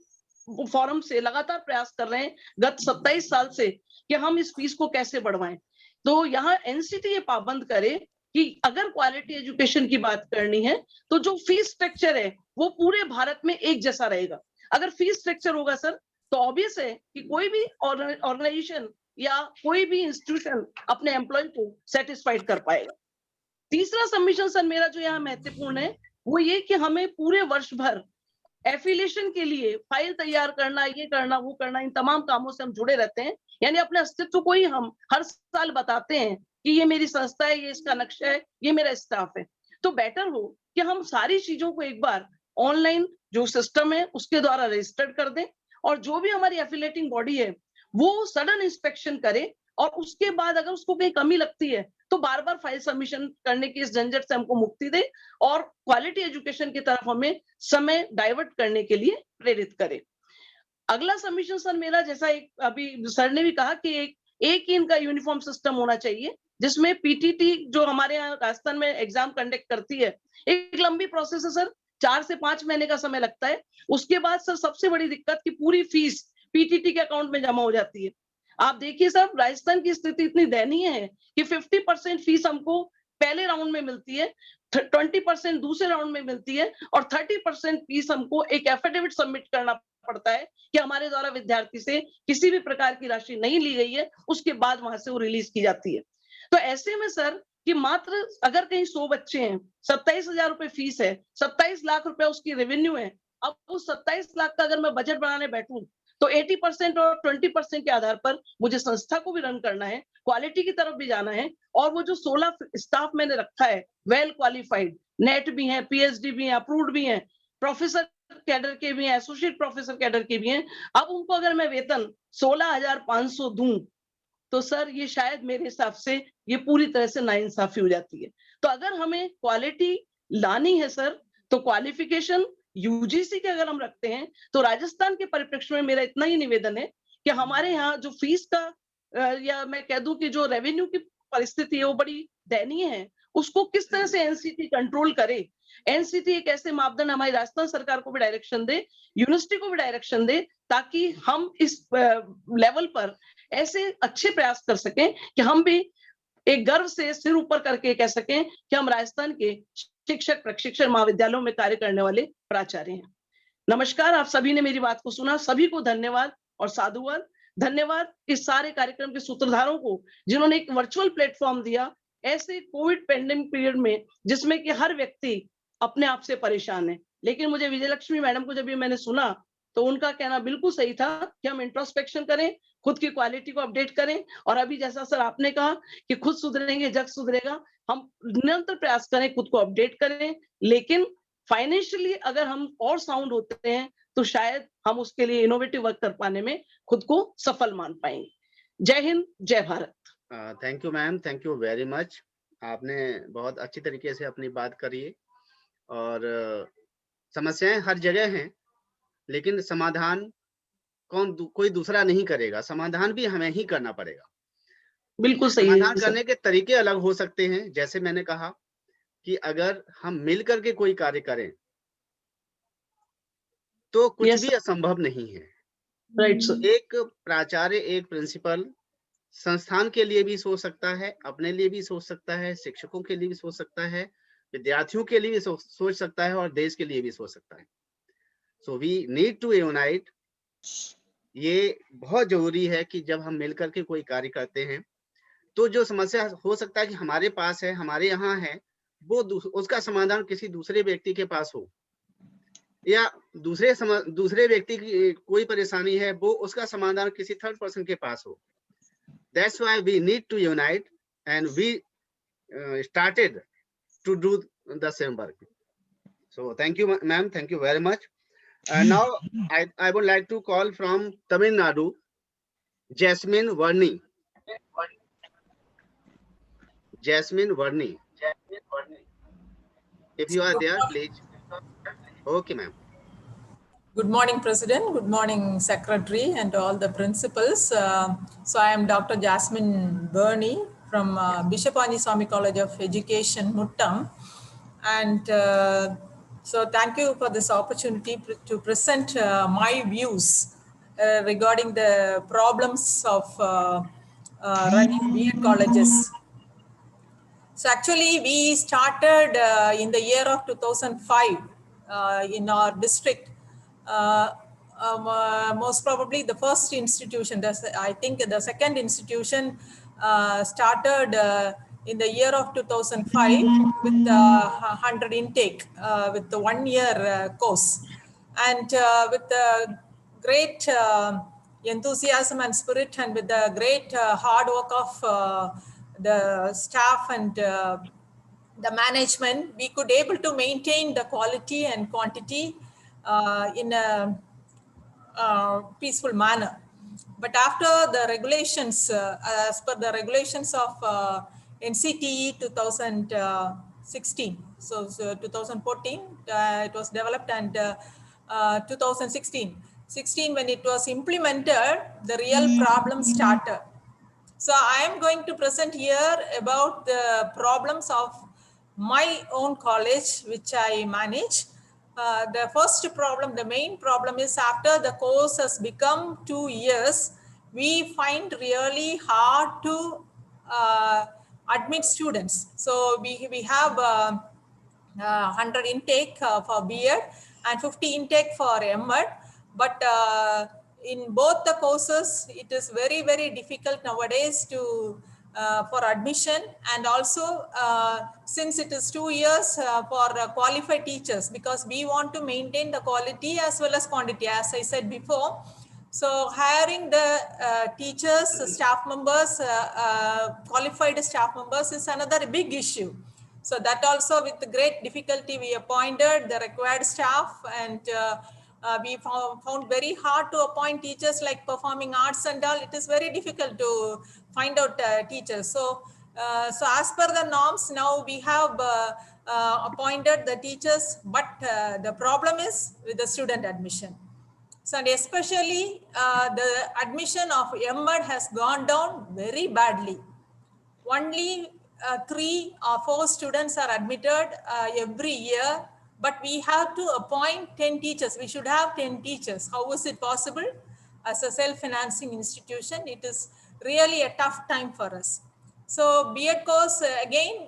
फोरम से लगातार प्रयास कर रहे हैं गत 27 साल से कि हम इस फीस को कैसे बढ़वाएं। तो यहाँ एनसीटी ये पाबंद करे कि अगर क्वालिटी एजुकेशन की बात करनी है तो जो फीस स्ट्रक्चर है वो पूरे भारत में एक जैसा रहेगा। अगर फीस स्ट्रक्चर होगा सर, तो ऑब्वियस है कि कोई भी ऑर्गेनाइजेशन या कोई भी इंस्टीट्यूशन अपने एम्प्लॉय को सेटिस्फाइड कर पाएगा। तीसरा सबमिशन सर मेरा जो यहाँ महत्वपूर्ण है, वो ये कि हमें पूरे वर्ष भर एफिलिएशन के लिए फाइल तैयार करना, ये करना, वो करना, इन तमाम कामों से हम जुड़े रहते हैं। यानी अपने अस्तित्व को ही हम हर साल बताते हैं कि ये मेरी संस्था है, ये इसका नक्शा है, ये मेरा स्टाफ है। तो बेटर हो कि हम सारी चीजों को एक बार ऑनलाइन जो सिस्टम है उसके द्वारा रजिस्टर्ड कर दें, और जो भी हमारी एफिलिएटिंग बॉडी है वो सडन इंस्पेक्शन करे, और उसके बाद अगर उसको कहीं कमी लगती है तो बार बार फाइल सबमिशन करने की इस झंझट से हमको मुक्ति दे, और क्वालिटी एजुकेशन की तरफ हमें समय डाइवर्ट करने के लिए प्रेरित करे। अगला सबमिशन सर मेरा, जैसा एक अभी सर ने भी कहा कि एक ही इनका यूनिफॉर्म सिस्टम होना चाहिए, जिसमें पीटीटी जो हमारे यहाँ राजस्थान में एग्जाम कंडक्ट करती है, एक लंबी प्रोसेस है सर 4 से 5 महीने का समय लगता है। उसके बाद सर सबसे बड़ी दिक्कत कि पूरी फीस पीटीटी के अकाउंट में जमा हो जाती है। आप देखिए सर, राजस्थान की स्थिति इतनी दयनीय है कि 50% फीस हमको पहले राउंड में मिलती है, 20% दूसरे राउंड में मिलती है और 30% फीस हमको एक एफिडेविट सबमिट करना पड़ता है कि हमारे द्वारा विद्यार्थी से किसी भी प्रकार की राशि नहीं ली गई है, उसके बाद वहां से वो रिलीज की जाती है। तो ऐसे में सर कि मात्र अगर कहीं 100 बच्चे हैं, 27,000 रुपए फीस है, 27 लाख रुपए उसकी रेवेन्यू है। अब उस 27 लाख का अगर मैं बजट बनाने बैठूं तो 80% और 20% के आधार पर मुझे संस्था को भी रन करना है, क्वालिटी की तरफ भी जाना है और वो जो 16 स्टाफ मैंने रखा है वेल क्वालिफाइड, नेट भी है, पीएचडी भी है, अप्रूव्ड भी है, प्रोफेसर कैडर के भी हैं, एसोसिएट प्रोफेसर कैडर के भी हैं। अब उनको अगर मैं वेतन 16,500 दूं तो सर ये शायद मेरे हिसाब से ये पूरी तरह से नाइंसाफी हो जाती है। तो अगर हमें क्वालिटी लानी है सर, तो क्वालिफिकेशन यूजीसी के अगर हम रखते हैं तो राजस्थान के परिप्रेक्ष्य में मेरा इतना ही निवेदन है कि हमारे यहाँ जो फीस का या मैं कह दूं कि जो रेवेन्यू की परिस्थिति है वो बड़ी दयनीय है, उसको किस तरह से एनसीटी कंट्रोल करे। एनसीटी एक ऐसे मापदंड हमारी राजस्थान सरकार को भी डायरेक्शन दे, यूनिवर्सिटी को भी डायरेक्शन दे, ताकि हम इस लेवल पर ऐसे अच्छे प्रयास कर सकें कि हम भी एक गर्व से सिर ऊपर करके कह सकें कि हम राजस्थान के शिक्षक प्रशिक्षण महाविद्यालयों में कार्य करने वाले प्राचार्य हैं। नमस्कार, आप सभी ने मेरी बात को सुना, सभी को धन्यवाद और साधुवाद। धन्यवाद इस सारे कार्यक्रम के सूत्रधारों को जिन्होंने एक वर्चुअल प्लेटफॉर्म दिया ऐसे कोविड पेंडेमिक पीरियड में जिसमें कि हर व्यक्ति अपने आप से परेशान है। लेकिन मुझे विजयलक्ष्मी मैडम को जब ये मैंने सुना तो उनका कहना बिल्कुल सही था कि हम इंट्रोस्पेक्शन करें, खुद की क्वालिटी को अपडेट करें और अभी जैसा सर आपने कहा कि खुद सुधरेंगे जग सुधरेगा, हम निरंतर प्रयास करें, खुद को अपडेट करें। लेकिन फाइनेंशियली अगर हम और साउंड होते हैं तो शायद हम उसके लिए इनोवेटिव वर्क कर पाने में खुद को सफल मान पाएंगे। जय हिंद, जय Bharat. Thank you ma'am, thank you very much. आपने बहुत अच्छी तरीके से अपनी बात करी है और समस्याएं हर जगह हैं, लेकिन समाधान कोई दूसरा नहीं करेगा, समाधान भी हमें ही करना पड़ेगा। बिल्कुल सही। समाधान करने के तरीके अलग हो सकते हैं, जैसे मैंने कहा कि अगर हम मिल करके कोई कार्य करें तो कुछ भी असंभव नहीं है। Right sir. एक प्राचार्य, एक प्रिंसिपल संस्थान के लिए भी सोच सकता है, अपने लिए भी सोच सकता है, शिक्षकों के लिए भी सोच सकता है, विद्यार्थियों के लिए भी सोच सकता है और देश के लिए भी सोच सकता है। So we need to unite. ये बहुत जरूरी है कि जब हम मिलकर के कोई कार्य करते हैं तो जो समस्या हो सकता है कि हमारे पास है, हमारे यहाँ है, वो उसका समाधान किसी दूसरे व्यक्ति के पास हो, या दूसरे व्यक्ति की कोई परेशानी है वो उसका समाधान किसी थर्ड पर्सन के पास हो। That's why we need to unite and we started to do the same work. So thank you ma'am, thank you very much. Now I would like to call from Tamil Nadu, Jasmine Varney. Jasmine Varney. If you are there, please. Okay, ma'am. Good morning, President. Good morning, Secretary, and all the principals. So I am Dr. Jasmine Burney from Bishop Anji Swami College of Education, Muttam. And so thank you for this opportunity to present my views regarding the problems of running B.Ed colleges. So actually, we started in the year of 2005 in our district. Most probably the first institution, I think the second institution started in the year of 2005 with 100 intake with the 1 year course. And with the great enthusiasm and spirit and with the great hard work of the staff and the management, we could able to maintain the quality and quantity in a peaceful manner. But after the regulations, as per the regulations of NCTE 2016, so 2014 it was developed, and 2016 when it was implemented, the real problem started. So I am going to present here about the problems of my own college, which I manage. the first problem, the main problem is after the course has become 2 years, we find really hard to admit students. So we have 100 intake for B.Ed and 50 intake for M.Ed. But in both the courses, it is very, very difficult nowadays to for admission, and also since it is 2 years for qualified teachers, because we want to maintain the quality as well as quantity, as I said before. So hiring the teachers, staff members, qualified staff members is another big issue. So that also with great difficulty we appointed the required staff, and we found very hard to appoint teachers like performing arts and all. It is very difficult to find out teachers. So as per the norms, now we have appointed the teachers, but the problem is with the student admission. So and especially the admission of M.Ed has gone down very badly. Only 3 or 4 students are admitted every year, but we have to appoint 10 teachers. We should have 10 teachers. How is it possible? As a self-financing institution, it is really a tough time for us. So B.Ed course, again,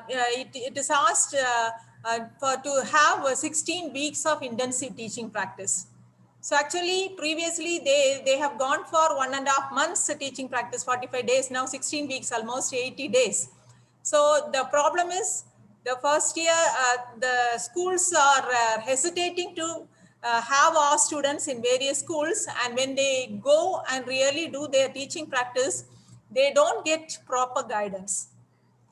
it is asked to have 16 weeks of intensive teaching practice. So actually, previously, they have gone for 1.5 months teaching practice, 45 days, now 16 weeks, almost 80 days. So the problem is, the first year, the schools are hesitating to have our students in various schools, and when they go and really do their teaching practice, they don't get proper guidance.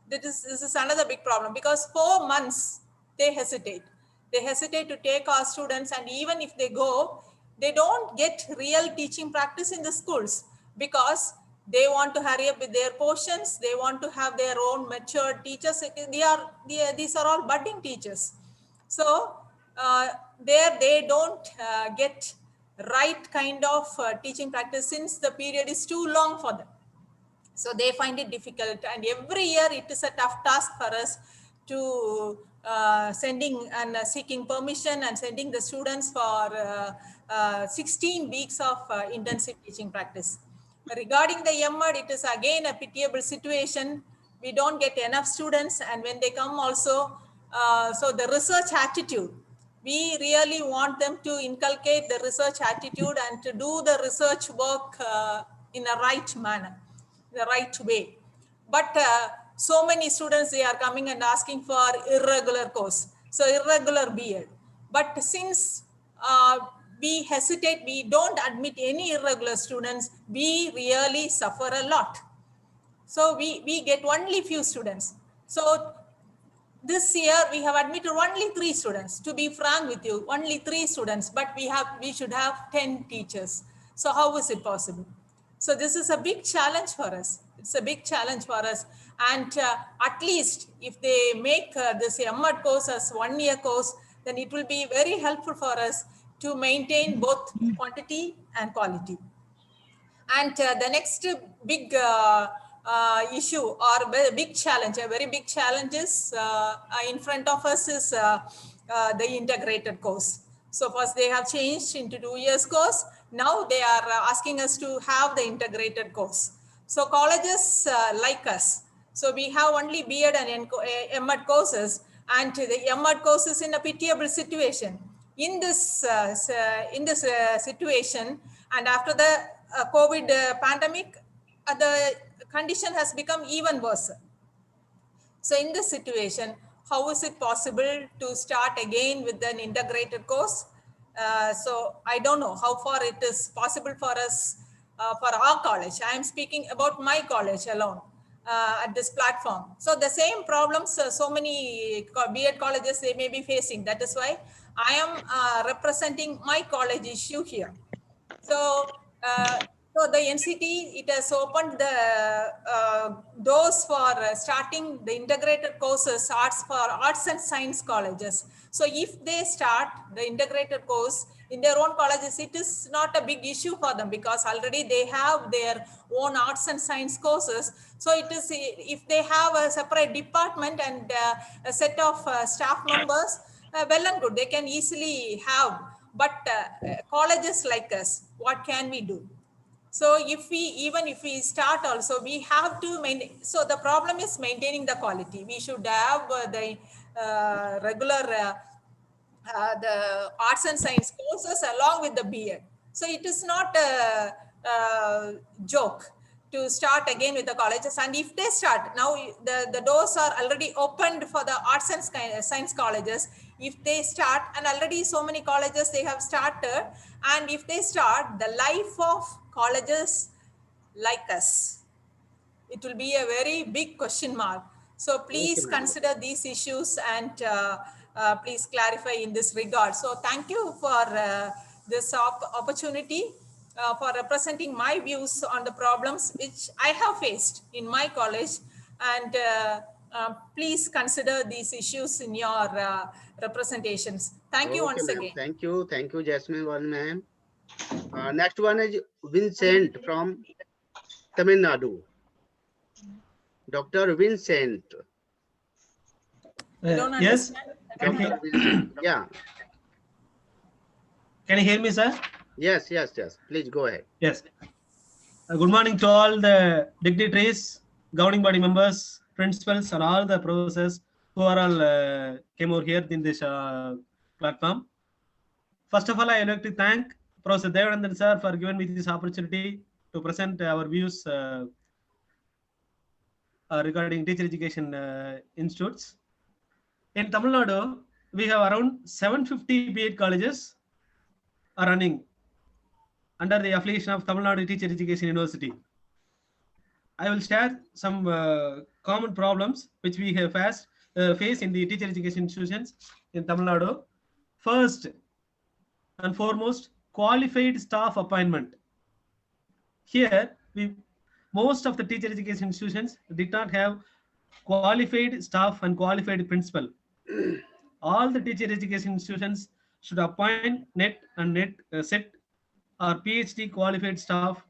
This is another big problem, because 4 months, they hesitate. They hesitate to take our students, and even if they go, they don't get real teaching practice in the schools, because they want to hurry up with their portions. They want to have their own mature teachers. These are all budding teachers. So there they don't get right kind of teaching practice, since the period is too long for them. So they find it difficult, and every year it is a tough task for us to sending and seeking permission and sending the students for 16 weeks of intensive teaching practice. Regarding the M.Ed, it is again a pitiable situation. We don't get enough students, and when they come also, so the research attitude, we really want them to inculcate the research attitude and to do the research work in a right manner, the right way. But so many students, they are coming and asking for irregular course, so irregular B.Ed. But since we hesitate, we don't admit any irregular students, we really suffer a lot. So we get only few students. So this year we have admitted only 3 students, to be frank with you, only 3 students, but we should have 10 teachers. So how is it possible? So this is a big challenge for us. It's a big challenge for us. And at least if they make this M.Ed course as 1-year course, then it will be very helpful for us to maintain both quantity and quality. And the next big issue or big challenge, a very big challenge is in front of us is the integrated course. So first they have changed into 2 years course. Now they are asking us to have the integrated course. So colleges like us, so we have only B.Ed and M.Ed courses, and the M.Ed course is in a pitiable situation. In this situation, and after the COVID pandemic, the condition has become even worse. So in this situation, how is it possible to start again with an integrated course? So I don't know how far it is possible for us, for our college. I am speaking about my college alone at this platform. So the same problems so many B.Ed colleges, they may be facing. That is why I am representing my college issue here. So, so the NCT, it has opened the doors for starting the integrated courses, arts and science colleges. So if they start the integrated course in their own colleges, it is not a big issue for them, because already they have their own arts and science courses. So it is, if they have a separate department and a set of staff members, well and good, they can easily have, but colleges like us, what can we do? So even if we start also, we have to maintain. So the problem is maintaining the quality. We should have the regular the arts and science courses along with the BEd. So it is not a joke to start again with the colleges. And if they start, now the doors are already opened for the arts and science colleges. If they start, and already so many colleges they have started, and if they start, the life of colleges like us, it will be a very big question mark. So please consider these issues and please clarify in this regard. So thank you for this opportunity for representing my views on the problems which I have faced in my college, and please consider these issues in your representations. Thank you once again. Thank you, Jasmine ma'am. Next one is Vincent from Tamil Nadu. Dr. Vincent. I don't yes. understand. Yeah. Can you hear me, sir? Yes. Please go ahead. Yes. Good morning to all the dignitaries, governing body members, principals, and all the professors who are all came over here in this platform. First of all, I would like to thank Professor Devanandan sir for giving me this opportunity to present our views regarding teacher education institutes. In Tamil Nadu, we have around 750 BEd colleges are running under the affiliation of Tamil Nadu Teacher Education University. I will share some common problems which we have faced in the teacher education institutions in Tamil Nadu. First and foremost, qualified staff appointment. Here, most of the teacher education institutions did not have qualified staff and qualified principal. All the teacher education institutions should appoint NET and NET SET or PhD qualified staff,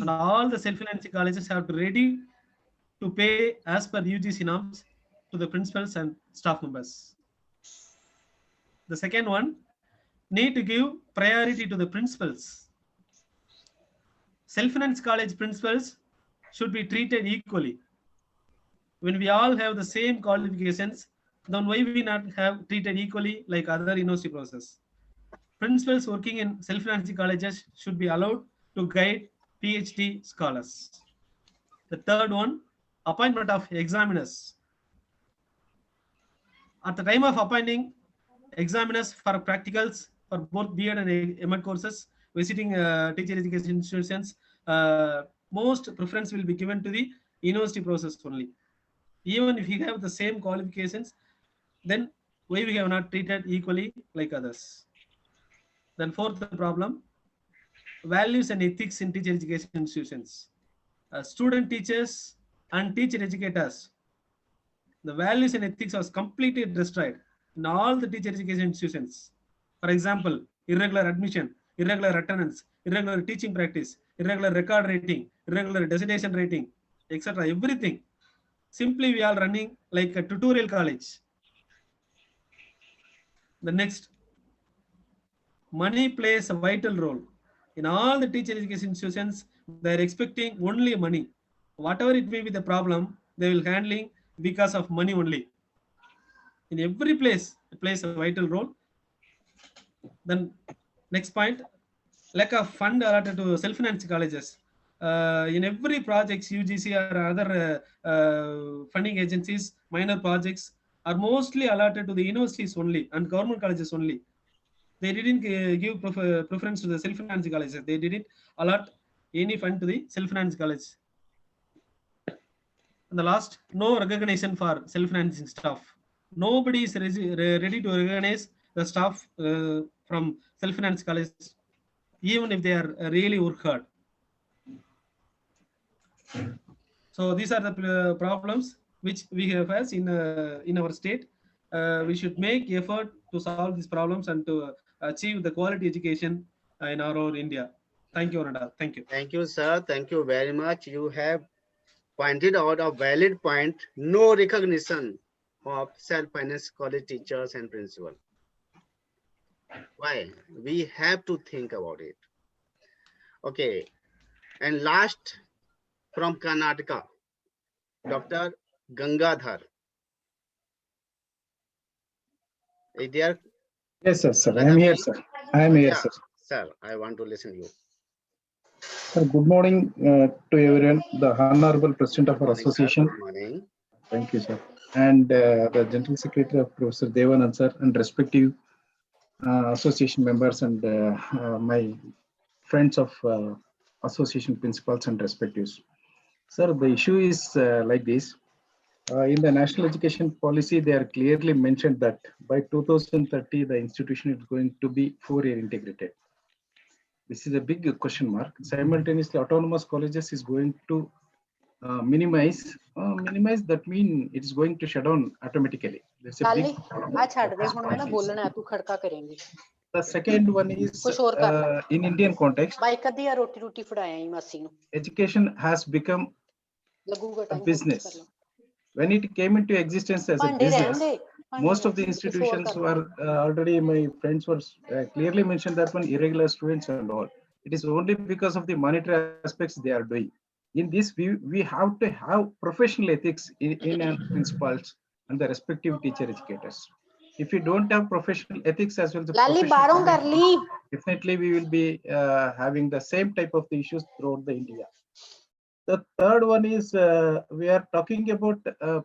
and all the self-financing colleges have to ready to pay as per UGC norms to the principals and staff members. The second one, need to give priority to the principals. Self-finance college principals should be treated equally. When we all have the same qualifications, then why we not have treated equally like other university professors? Principals working in self-financing colleges should be allowed to guide PhD scholars. The third one, appointment of examiners. At the time of appointing examiners for practicals for both BEd and MEd courses, visiting teacher education institutions, most preference will be given to the university process only. Even if you have the same qualifications, then why we have not treated equally like others? Then fourth problem, values and ethics in teacher education institutions. Student teachers and teacher educators, the values and ethics was completely destroyed in all the teacher education institutions. For example, irregular admission, irregular attendance, irregular teaching practice, irregular record rating, irregular dissertation rating, etc. Everything. Simply we are running like a tutorial college. The next, money plays a vital role. In all the teacher education institutions, they are expecting only money. Whatever it may be the problem, they will handling because of money only. In every place, it plays a vital role. Then next point, lack of fund allotted to self-financing colleges. In every projects, UGC or other funding agencies, minor projects are mostly allotted to the universities only and government colleges only. They didn't give preference to the self-financing colleges. They didn't allot any fund to the self-financing college. And the last, no recognition for self-financing staff. Nobody is ready to recognize the staff from self-financing colleges, even if they are really work hard. So these are the problems which we have faced in our state. We should make effort to solve these problems and to achieve the quality education in our India. Thank you, Ananda. Thank you. Thank you, sir. Thank you very much. You have pointed out a valid point. No recognition of self-finance college teachers and principal. Why? We have to think about it. Okay. And last, from Karnataka, Dr. Gangadhar. Is there? Yes, sir. I am here, sir. I am here, Yeah, sir. sir, I want to listen to you. Sir, good morning to everyone. The Honorable President of our Morning, sir. association. Good morning. Thank you, sir. And the General Secretary of Professor Devanand, sir, and respective association members and my friends of association principals and respectives. Sir, the issue is like this. In the national education policy, they are clearly mentioned that by 2030, the institution is going to be 4-year integrated. This is a big question mark. Simultaneously, autonomous colleges is going to minimize. Minimize, that means it is going to shut down automatically. There's a big. The second one is in Indian context, education has become a business. When it came into existence as a business, most of the institutions were already, my friends were clearly mentioned that one, irregular students and all. It is only because of the monetary aspects they are doing. In this, we have to have professional ethics in our principals and the respective teacher educators. If we don't have professional ethics as well as the definitely we will be having the same type of the issues throughout the India. The third one is we are talking about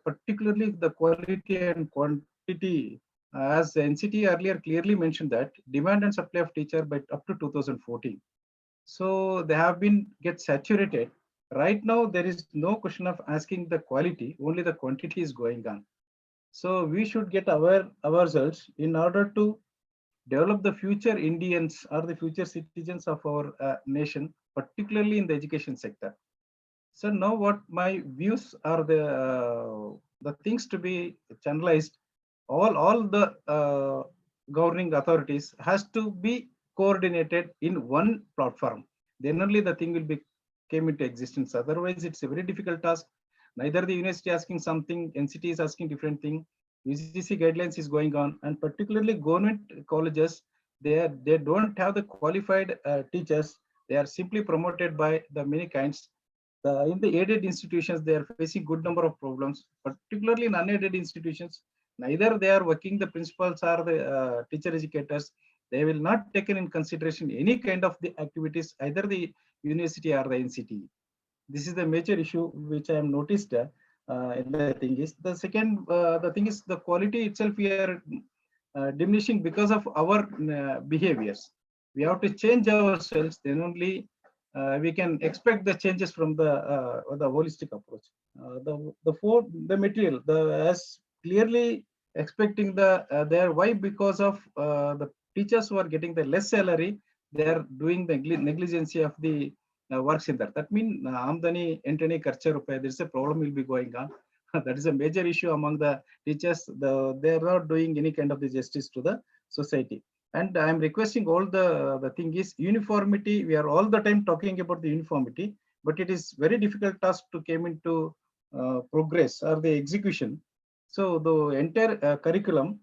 particularly the quality and quantity. As NCT earlier clearly mentioned that demand and supply of teacher by up to 2014. So they have been get saturated. Right now there is no question of asking the quality, only the quantity is going on. So we should get aware ourselves in order to develop the future Indians or the future citizens of our nation, particularly in the education sector. So now what my views are, the things to be channelized, all the governing authorities has to be coordinated in one platform. Then only the thing will be came into existence. Otherwise, it's a very difficult task. Neither the university asking something, NCT is asking different thing. UGC guidelines is going on, and particularly government colleges, they don't have the qualified teachers. They are simply promoted by the many kinds. In the aided institutions, they are facing good number of problems, particularly in unaided institutions. Neither they are working, the principals or the teacher educators. They will not taken in consideration any kind of the activities, either the university or the NCT. This is the major issue which I have noticed. The thing is, the second, the thing is the quality itself we are diminishing because of our behaviors. We have to change ourselves, then only we can expect the changes from the holistic approach. The material, as clearly expecting there. Why? Because of the teachers who are getting the less salary, they are doing the negligence of the works in that. That means Amdani Entani Karcha Rupai, there is a problem will be going on. That is a major issue among the teachers. They are not doing any kind of the justice to the society. And I am requesting all the thing is uniformity. We are all the time talking about the uniformity, but it is very difficult task to came into progress or the execution. So the entire curriculum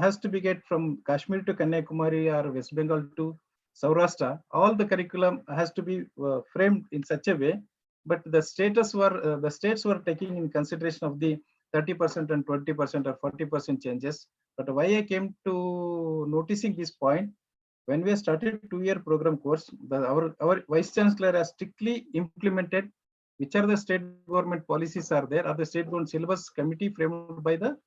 has to be get from Kashmir to Kanyakumari or West Bengal to Saurashtra. All the curriculum has to be framed in such a way, but the states were taking in consideration of the 30% and 20% or 40% changes. But why I came to noticing this point, when we started 2-year program course, our Vice Chancellor has strictly implemented which are the state government policies are there, or the state government syllabus committee framed by the,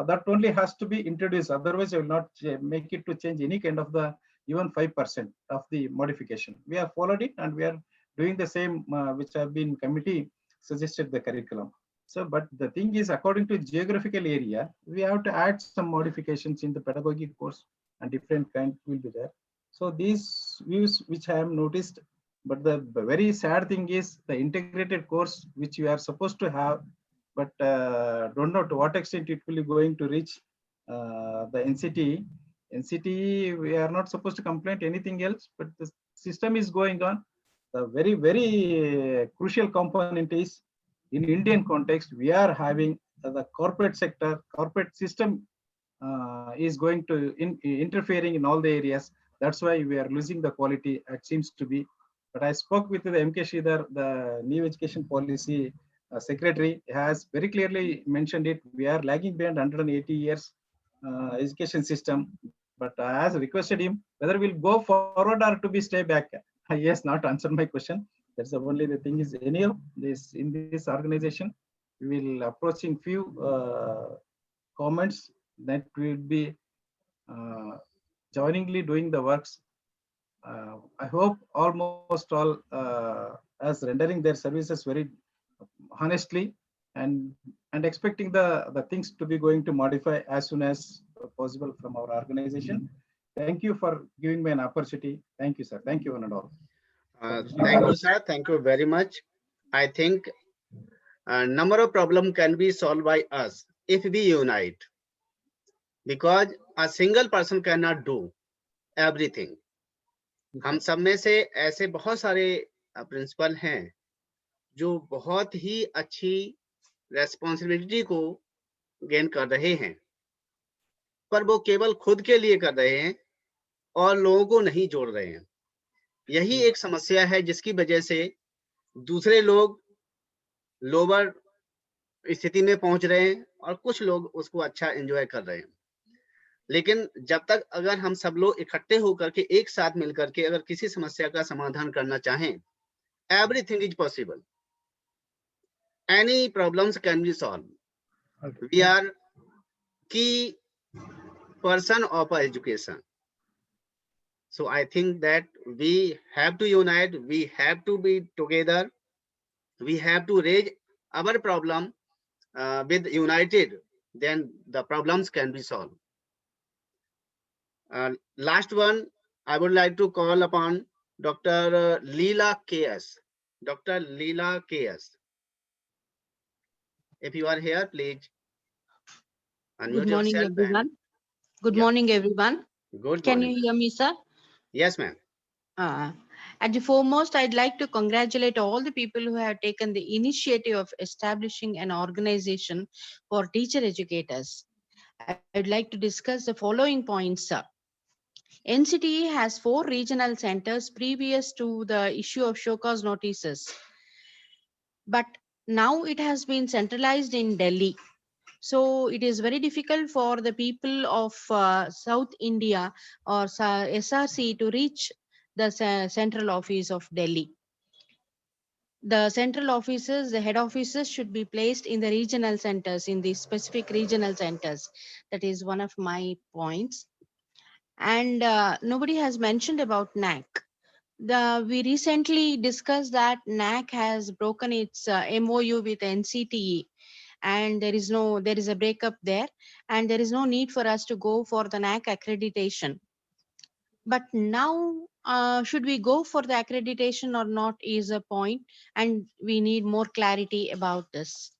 that only has to be introduced. Otherwise, I will not make it to change any kind of the even 5% of the modification. We have followed it and we are doing the same which have been committee suggested the curriculum. So, but the thing is, according to geographical area, we have to add some modifications in the pedagogy course and different kind will be there. So these views which I have noticed, but the very sad thing is the integrated course which we are supposed to have, but don't know to what extent it will be going to reach the NCT. NCT, we are not supposed to complain anything else, but the system is going on. The very, very crucial component is in Indian context, we are having the corporate sector, corporate system is going to interfering in all the areas. That's why we are losing the quality, it seems to be. But I spoke with the MK Sridhar, the new education policy secretary, has very clearly mentioned it. We are lagging behind 180 years education system. But I has requested him whether we'll go forward or to be stay back. He has not answered my question. That's the only the thing is, anyhow, this in this organization, we will approaching few comments that will be joiningly doing the works. I hope almost all as rendering their services very honestly and expecting the things to be going to modify as soon as possible from our organization. Thank you for giving me an opportunity. Thank you, sir. Thank you, one and all. Thank you, sir. Thank you very much. I think a number of problems can be solved by us if we unite, because a single person cannot do everything. हम सब में से ऐसे बहुत सारे principal हैं जो बहुत ही अच्छी रेस्पॉन्सिबिलिटी को गेन कर रहे हैं, पर वो केवल खुद के लिए कर रहे हैं और लोगों को नहीं जोड़ रहे हैं। यही एक समस्या है जिसकी वजह से दूसरे लोग लोअर स्थिति में पहुंच रहे हैं और कुछ लोग उसको अच्छा एंजॉय कर रहे हैं। लेकिन जब तक अगर हम सब लोग इकट्ठे होकर के एक साथ मिलकर के अगर किसी समस्या का समाधान करना चाहें, everything is possible, any problems can be solve. We are key person of education, so I think that we have to unite, we have to be together, we have to raise our problem with united, then the problems can be solved. Last one, I would like to call upon Dr. Leela KS. Dr. Leela KS. If you are here, please unmute Good morning, yourself. everyone. Good Yeah. morning, everyone. Good Can morning. you hear me, sir? Yes, ma'am. At the foremost, I'd like to congratulate all the people who have taken the initiative of establishing an organization for teacher educators. I'd like to discuss the following points, sir. NCTE has 4 regional centers previous to the issue of show cause notices, but now it has been centralized in Delhi. So it is very difficult for the people of South India or SRC to reach the central office of Delhi. The central offices, the head offices should be placed in the regional centers, in the specific regional centers. That is one of my points. And nobody has mentioned about NAC. We recently discussed that NAC has broken its MOU with NCTE, and there is a breakup there, and there is no need for us to go for the NAC accreditation. But now, should we go for the accreditation or not is a point, and we need more clarity about this.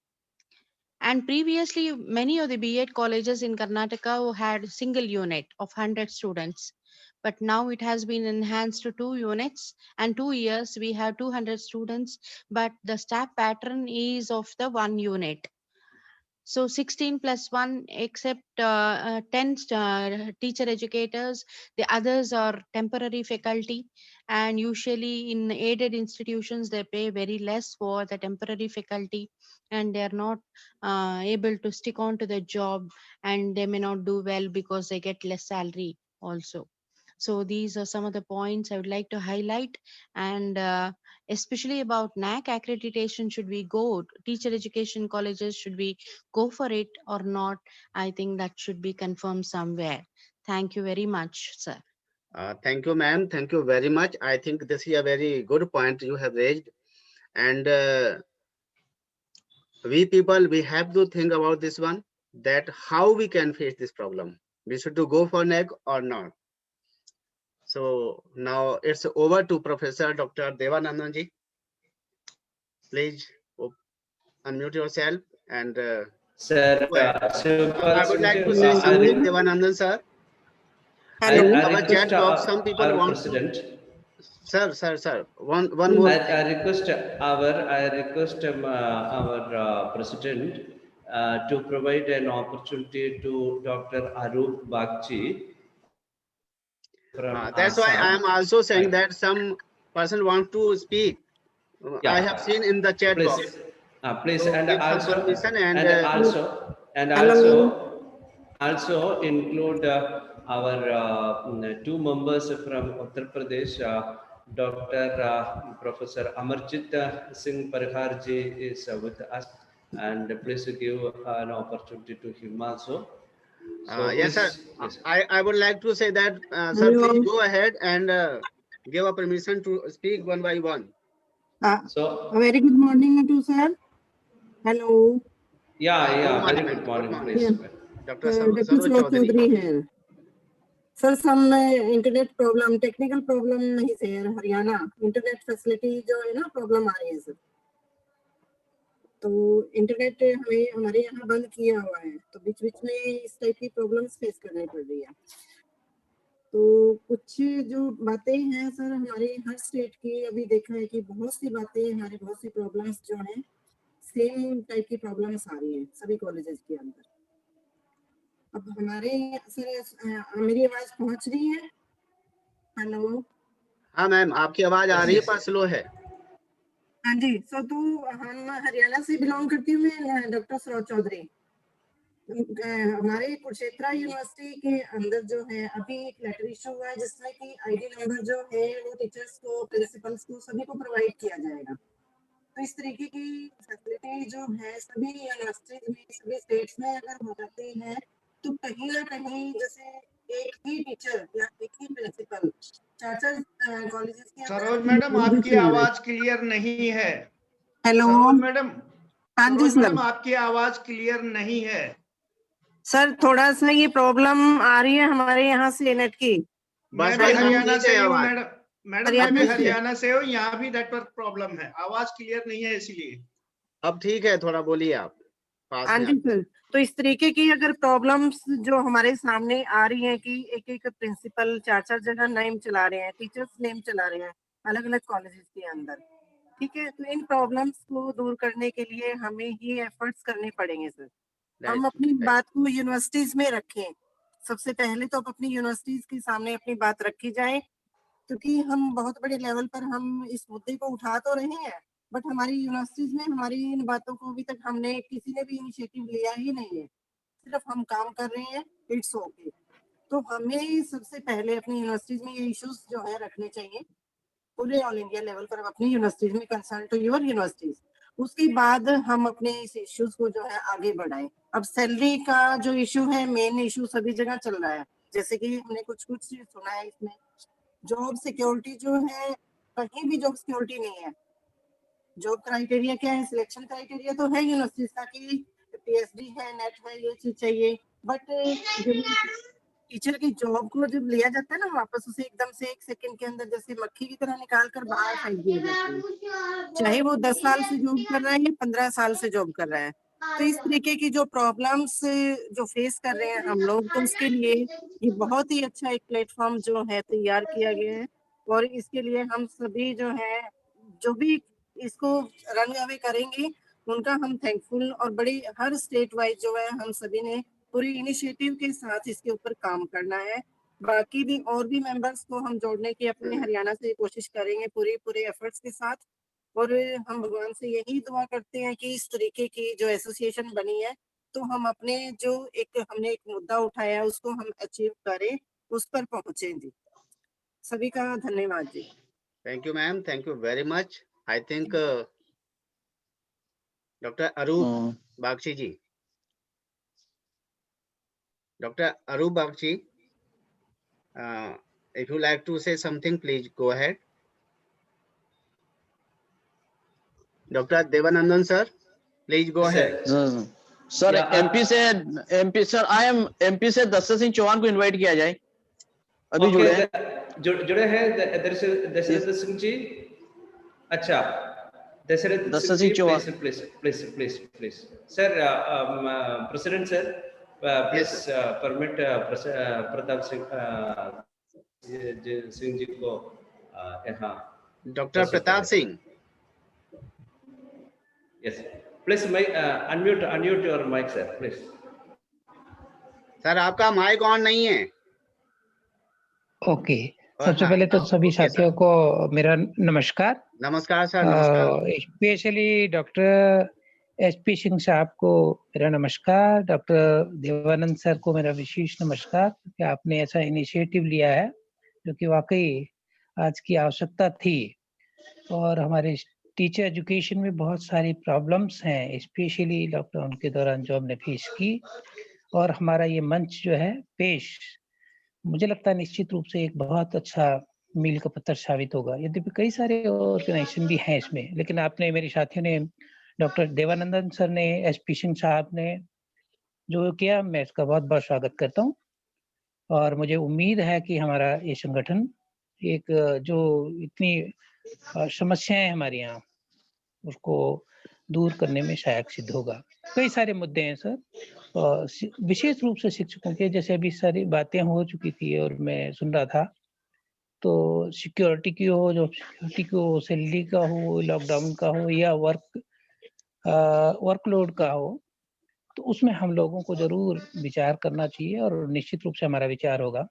And previously, many of the B.Ed colleges in Karnataka had single unit of 100 students. But now it has been enhanced to 2 units, and 2 years we have 200 students, but the staff pattern is of the 1 unit. So 16 plus 1, except 10 teacher educators, the others are temporary faculty, and usually in aided institutions, they pay very less for the temporary faculty, and they are not able to stick on to the job, and they may not do well because they get less salary also. So these are some of the points I would like to highlight, and especially about NAC accreditation, should we go, teacher education colleges, should we go for it or not? I think that should be confirmed somewhere. Thank you very much, sir. Thank you, ma'am. Thank you very much. I think this is a very good point you have raised. And we people, we have to think about this one, that how we can face this problem. We should to go for NAC or not. So now it's over to Professor Dr. Devanandan ji. Please unmute yourself and sir, I would like to say something, Devanandan sir. Hello. Our chat box, some people want President. Sir. One more. I request our president to provide an opportunity to Dr. Arup Bagchi from That's why I am also saying that some person want to speak. Yeah. I have seen in the chat Please. box. Please, So and give some also, permission also include our two members from Uttar Pradesh, Dr. Professor Amarjit Singh Parharji is with us, and please give an opportunity to him also. So Yes, sir. please, I would like to say that, sir, please go ahead and give a permission to speak one by one. So, a very good morning to sir. Hello. Yeah, very good morning, please. Yeah. Dr. Dr. Saroj Saroj Chaudhary. Chaudhary here. Sir, some internet problem, technical problem नहीं है यार Haryana internet facility जो है ना problem आ रही है sir. तो internet हमें हमारे यहाँ बंद किया हुआ है तो बीच बीच में इस टाइप की प्रॉब्लम्स फेस करनी पड़ रही है. तो कुछ जो बातें हैं सर हमारे हर स्टेट की अभी देखा है कि बहुत सी बातें हमारे बहुत सी प्रॉब्लम्स जो हैं सेम टाइप की प्रॉब्लम्स आ रही हैं सभी कॉलेजेस के अंदर. अब हमारे सर मेरी आवाज पहुंच रही है? हेलो. हाँ मैम, आपकी आवाज आ रही है पर स्लो है. हाँ जी. तो हम हरियाणा से बिलोंग करती हूँ मैं, डॉक्टर सरोज चौधरी. हमारे कुरुक्षेत्र यूनिवर्सिटी के अंदर जो है अभी एक लेटर इशू हुआ है जिसमें कि आईडी नंबर जो है वो टीचर्स को, प्रिंसिपल्स को, सभी को प्रोवाइड किया जाएगा. तो इस तरीके की फैसिलिटी जो है सभी यूनिवर्सिटीज में, सभी स्टेट्स में अगर हो जाती है तो कहीं ना कहीं जैसे एक ही टीचर या एक ही प्रिंसिपल चार कॉलेजेस के. सरोज मैडम, आपकी आवाज क्लियर नहीं है. Hello Saroj madam. हाँ जी सरोज मैडम, सर. आपकी आवाज क्लियर नहीं है. सर थोड़ा सा ये प्रॉब्लम आ रही है हमारे यहाँ से नेट की. मैं भी हरियाणा से हूँ मैडम. मैडम मैं भी हरियाणा से. हरियाणा से हूँ, यहाँ भी नेटवर्क प्रॉब्लम है, आवाज क्लियर नहीं है इसलिए. अब ठीक है, थोड़ा बोलिए आप. हाँ जी सर. तो इस तरीके की अगर प्रॉब्लम्स जो हमारे सामने आ रही हैं कि एक एक प्रिंसिपल चार जगह नेम चला रहे हैं, टीचर्स नेम चला रहे हैं अलग अलग कॉलेजेस के अंदर. ठीक है. तो इन प्रॉब्लम्स को दूर करने के लिए हमें ही एफर्ट्स करने पड़ेंगे सर. हम अपनी बात को यूनिवर्सिटीज में रखें. सबसे पहले तो अपनी यूनिवर्सिटीज के सामने अपनी बात रखी जाए क्योंकि हम बहुत बड़े लेवल पर हम इस मुद्दे को उठा तो रहे हैं बट हमारी यूनिवर्सिटीज में हमारी इन बातों को अभी तक हमने किसी ने भी इनिशिएटिव लिया ही नहीं है. सिर्फ हम काम कर रहे हैं. It's okay. तो हमें सबसे पहले अपनी यूनिवर्सिटीज में ये इश्यूज जो है रखने चाहिए पूरे ऑल इंडिया लेवल पर अपनी यूनिवर्सिटीज में कंसर्न टू योर यूनिवर्सिटीज. उसके बाद हम अपने इस इश्यूज को जो है आगे बढ़ाएं. अब सैलरी का जो इशू है मेन इशू सभी जगह चल रहा है जैसे कि हमने कुछ सुना है. इसमें जॉब सिक्योरिटी जो है कहीं भी जॉब सिक्योरिटी नहीं है. जॉब क्राइटेरिया क्या है? सिलेक्शन क्राइटेरिया तो है यूनिवर्सिटी का कि पीएचडी है, नेट है, ये चीज चाहिए. बट टीचर की जॉब को जब लिया जाता है ना वापस उसे एकदम से 1 सेकंड के अंदर जैसे मक्खी की तरह निकाल कर बाहर फेंक दिया जाता है. चाहे वो 10 साल से जॉब कर रहा है या 15 साल से जॉब कर रहा है. तो इस तरीके की जो प्रॉब्लम्स जो फेस कर रहे हैं हम लोग तो उसके लिए ये बहुत ही अच्छा एक प्लेटफॉर्म जो है तैयार किया गया है. और इसके लिए हम सभी जो है जो भी इसको रन अवे करेंगे उनका हम थैंकफुल और बड़ी हर स्टेट वाइज जो है हम सभी ने पूरी इनिशिएटिव के साथ इसके ऊपर काम करना है. बाकी भी और भी मेंबर्स को हम जोड़ने की अपने हरियाणा से कोशिश करेंगे पूरे एफर्ट्स के साथ. और हम भगवान से यही दुआ करते हैं कि इस तरीके की जो एसोसिएशन बनी है तो हम अपने जो हमने एक मुद्दा उठाया है उसको हम अचीव करें, उस पर पहुंचे जी. सभी का धन्यवाद जी. Thank you ma'am, thank you very much. I think doctor Arup Bagchi ji. Doctor Arup Bagchi, if you like to say something, please go ahead. Dr. Devanandan sir, please go ahead. Sir MP sir I am MP से दशरथ सिंह चौहान को invite किया जाए. अभी जुड़े हैं दशरथ सिंह जी. अच्छा, Dashrath Singh Chauhan please sir. President sir please permit Pratap Singh ji को यहाँ. Doctor Pratap Singh. Yes Please, unmute your mic, sir. Please. Sir आपका माइक ऑन नहीं है। ओके, सबसे पहले तो सभी साथियों को मेरा नमस्कार। नमस्कार सर। नमस्कार। स्पेशली डॉक्टर SP सिंह साहब को मेरा नमस्कार, डॉक्टर देवानंद सर को मेरा विशेष नमस्कार कि आपने ऐसा इनिशिएटिव लिया है जो कि वाकई आज की आवश्यकता थी। और हमारे टीचर एजुकेशन में बहुत सारी प्रॉब्लम्स हैं, स्पेशली लॉकडाउन के दौरान जो हमने फेस की, और हमारा ये मंच जो है पेश, मुझे लगता है निश्चित रूप से एक बहुत अच्छा मील का पत्थर साबित होगा। यद्यपि कई सारे ऑर्गेनाइजेशन भी हैं इसमें, लेकिन आपने, मेरे साथियों ने, डॉक्टर देवानंदन सर ने, SP सिंह साहब ने जो किया, मैं इसका बहुत बहुत स्वागत करता हूँ। और मुझे उम्मीद है कि हमारा ये संगठन एक जो इतनी समस्याएं हमारे यहाँ, उसको दूर करने में सहायक सिद्ध होगा। कई सारे मुद्दे हैं सर, विशेष रूप से शिक्षकों के, जैसे अभी सारी बातें हो चुकी थी और मैं सुन रहा था, तो सिक्योरिटी की हो, जो सिक्योरिटी की हो, सैलरी का हो, लॉकडाउन का हो, या वर्कलोड का हो, तो उसमें हम लोगों को जरूर विचार करना चाहिए और निश्चित रूप से हमारा विचार होगा।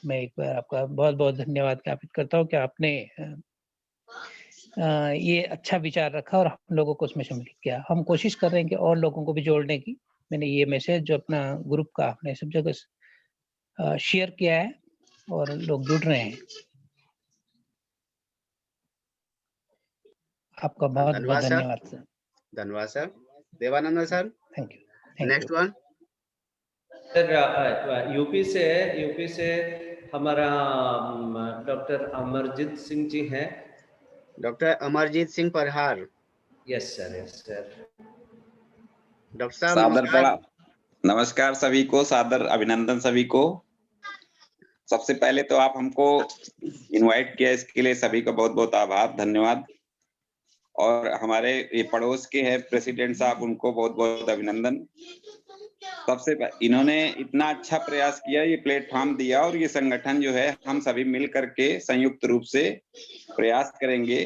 मैं एक बार आपका बहुत बहुत धन्यवाद ज्ञापित करता हूँ कि आपने ये अच्छा विचार रखा और हम लोगों को उसमें सम्मिलित किया। हम कोशिश कर रहे हैं कि और लोगों को भी जोड़ने की। मैंने ये मैसेज जो अपना ग्रुप का आपने सब जगह शेयर किया है और लोग जुड़ रहे हैं। आपका बहुत बहुत धन्यवाद सर। धन्यवाद sir. Devanand sir. Thank you. Next one sir, UP से हमारा डॉक्टर अमरजीत सिंह जी हैं। Doctor Amarjeet Singh Parhar. Yes sir, yes sir. Doctor साहब सादर प्रणाम। नमस्कार सभी को, सादर अभिनंदन सभी को। सबसे पहले तो आप हमको इनवाइट किया, इसके लिए सभी का बहुत बहुत आभार, धन्यवाद। और हमारे ये पड़ोस के हैं प्रेसिडेंट साहब, उनको बहुत बहुत अभिनंदन। सबसे इन्होंने इतना अच्छा प्रयास किया, ये प्लेटफॉर्म दिया, और ये संगठन जो है हम सभी मिल करके संयुक्त रूप से प्रयास करेंगे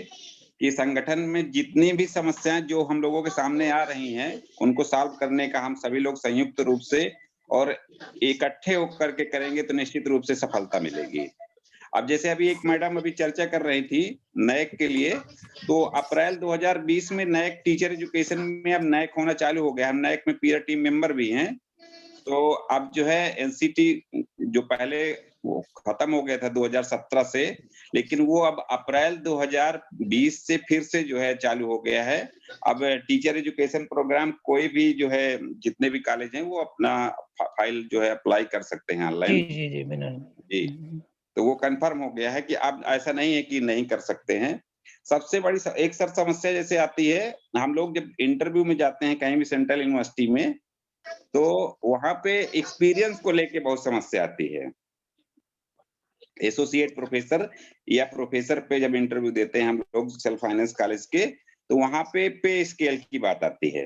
कि संगठन में जितनी भी समस्याएं जो हम लोगों के सामने आ रही हैं, उनको सॉल्व करने का हम सभी लोग संयुक्त रूप से और इकट्ठे होकर के करेंगे तो निश्चित रूप से सफलता मिलेगी। अब जैसे अभी एक मैडम अभी चर्चा कर रही थी नैक के लिए, तो अप्रैल 2020 में नैक टीचर एजुकेशन में अब नैक होना चालू हो गया। हम नैक में पीयर टीम मेंबर भी हैं। तो अब जो है NCT जो पहले वो खत्म हो गया था 2017 से, लेकिन वो अब अप्रैल 2020 से फिर से जो है चालू हो गया है। अब टीचर एजुकेशन प्रोग्राम कोई भी जो है, जितने भी कॉलेज हैं, वो अपना फाइल जो है अप्लाई कर सकते हैं ऑनलाइन। जी, तो वो कंफर्म हो गया है कि अब ऐसा नहीं है कि नहीं कर सकते हैं। सबसे बड़ी एक सर समस्या जैसे आती है, हम लोग जब इंटरव्यू में जाते हैं कहीं भी सेंट्रल यूनिवर्सिटी में, तो वहां पे एक्सपीरियंस को लेके बहुत समस्या आती है। एसोसिएट प्रोफेसर या प्रोफेसर पे जब इंटरव्यू देते हैं हम लोग सेल्फ फाइनेंस कॉलेज के, तो वहां पे स्केल की बात आती है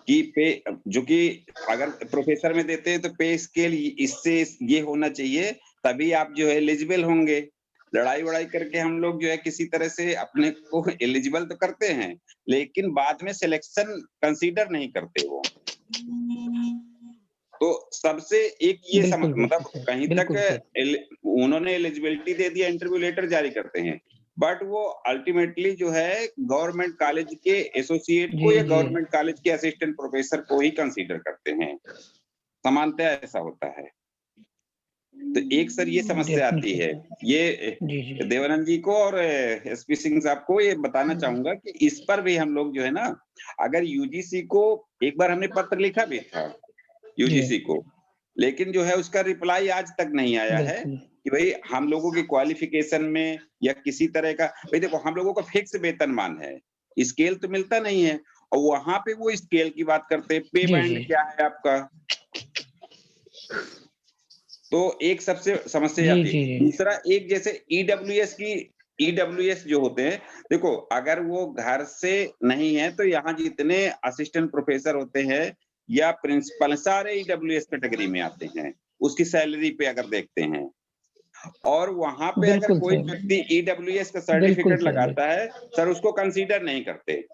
कि पे, जो कि अगर प्रोफेसर में देते हैं तो पे स्केल इससे ये होना चाहिए, तभी आप जो है एलिजिबल होंगे। लड़ाई वड़ाई करके हम लोग जो है किसी तरह से अपने को एलिजिबल तो करते हैं, लेकिन बाद में सिलेक्शन कंसीडर नहीं करते वो। तो सबसे एक ये मतलब कहीं तक उन्होंने एलिजिबिलिटी दे दिया, इंटरव्यू लेटर जारी करते हैं, बट वो अल्टीमेटली जो है गवर्नमेंट कॉलेज के एसोसिएट को या गवर्नमेंट कॉलेज के असिस्टेंट प्रोफेसर को ही कंसीडर करते हैं। सामान्यतः ऐसा होता है। तो एक सर ये समस्या आती है, ये देवानंद जी को और SP सिंह साहब को ये बताना चाहूंगा कि इस पर भी हम लोग जो है ना, अगर UGC को एक बार हमने पत्र लिखा भी था UGC को, लेकिन जो है उसका रिप्लाई आज तक नहीं आया है कि भाई हम लोगों की क्वालिफिकेशन में या किसी तरह का, भाई देखो हम लोगों का फिक्स वेतनमान है, स्केल तो मिलता नहीं है, और वहां पे वो स्केल की बात करते हैं, पे बैंड क्या है आपका। तो एक सबसे समस्या आती है। दूसरा एक जैसे EWS जो होते हैं, देखो अगर वो घर से नहीं है तो यहाँ जितने असिस्टेंट प्रोफेसर होते हैं या प्रिंसिपल सारे EWS कैटेगरी में आते हैं, उसकी सैलरी पे अगर देखते हैं, और वहां पे अगर कोई व्यक्ति EWS का सर्टिफिकेट लगाता है सर, उसको कंसीडर नहीं करते।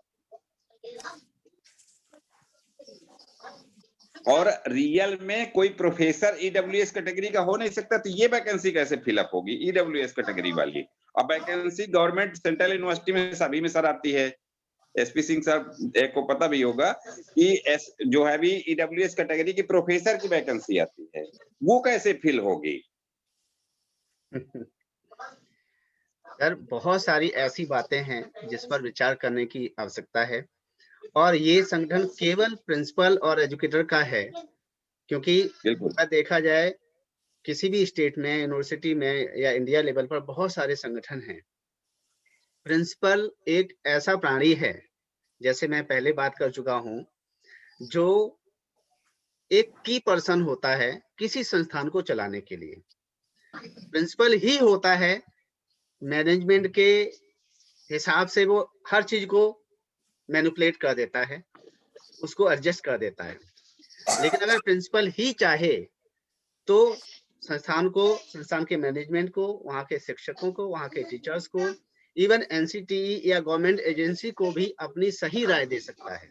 और रियल में कोई प्रोफेसर ईडब्ल्यूएस कैटेगरी का हो नहीं सकता, तो ये वैकेंसी कैसे फिलअप होगी ईडब्ल्यूएस कैटेगरी वाली? अब वैकेंसी गवर्नमेंट सेंट्रल यूनिवर्सिटी में सभी में सर आती है। एसपी सिंह सर को पता भी होगा कि जो है भी ईडब्ल्यूएस कैटेगरी की प्रोफेसर की वैकेंसी आती है, वो कैसे फिल होगी? सर बहुत सारी ऐसी बातें हैं जिस पर विचार करने की आवश्यकता है, और ये संगठन केवल प्रिंसिपल और एजुकेटर का है, क्योंकि अगर देखा जाए किसी भी स्टेट में, यूनिवर्सिटी में या इंडिया लेवल पर बहुत सारे संगठन हैं। प्रिंसिपल एक ऐसा प्राणी है, जैसे मैं पहले बात कर चुका हूं, जो एक की पर्सन होता है किसी संस्थान को चलाने के लिए। प्रिंसिपल ही होता है मैनेजमेंट के हिसाब से, वो हर चीज को मैनिपुलेट कर देता है, उसको एडजस्ट कर देता है। लेकिन अगर प्रिंसिपल ही चाहे तो संस्थान को, संस्थान के मैनेजमेंट को, वहाँ के शिक्षकों को, वहाँ के टीचर्स को, इवन एनसीटीई या गवर्नमेंट एजेंसी को भी अपनी सही राय दे सकता है।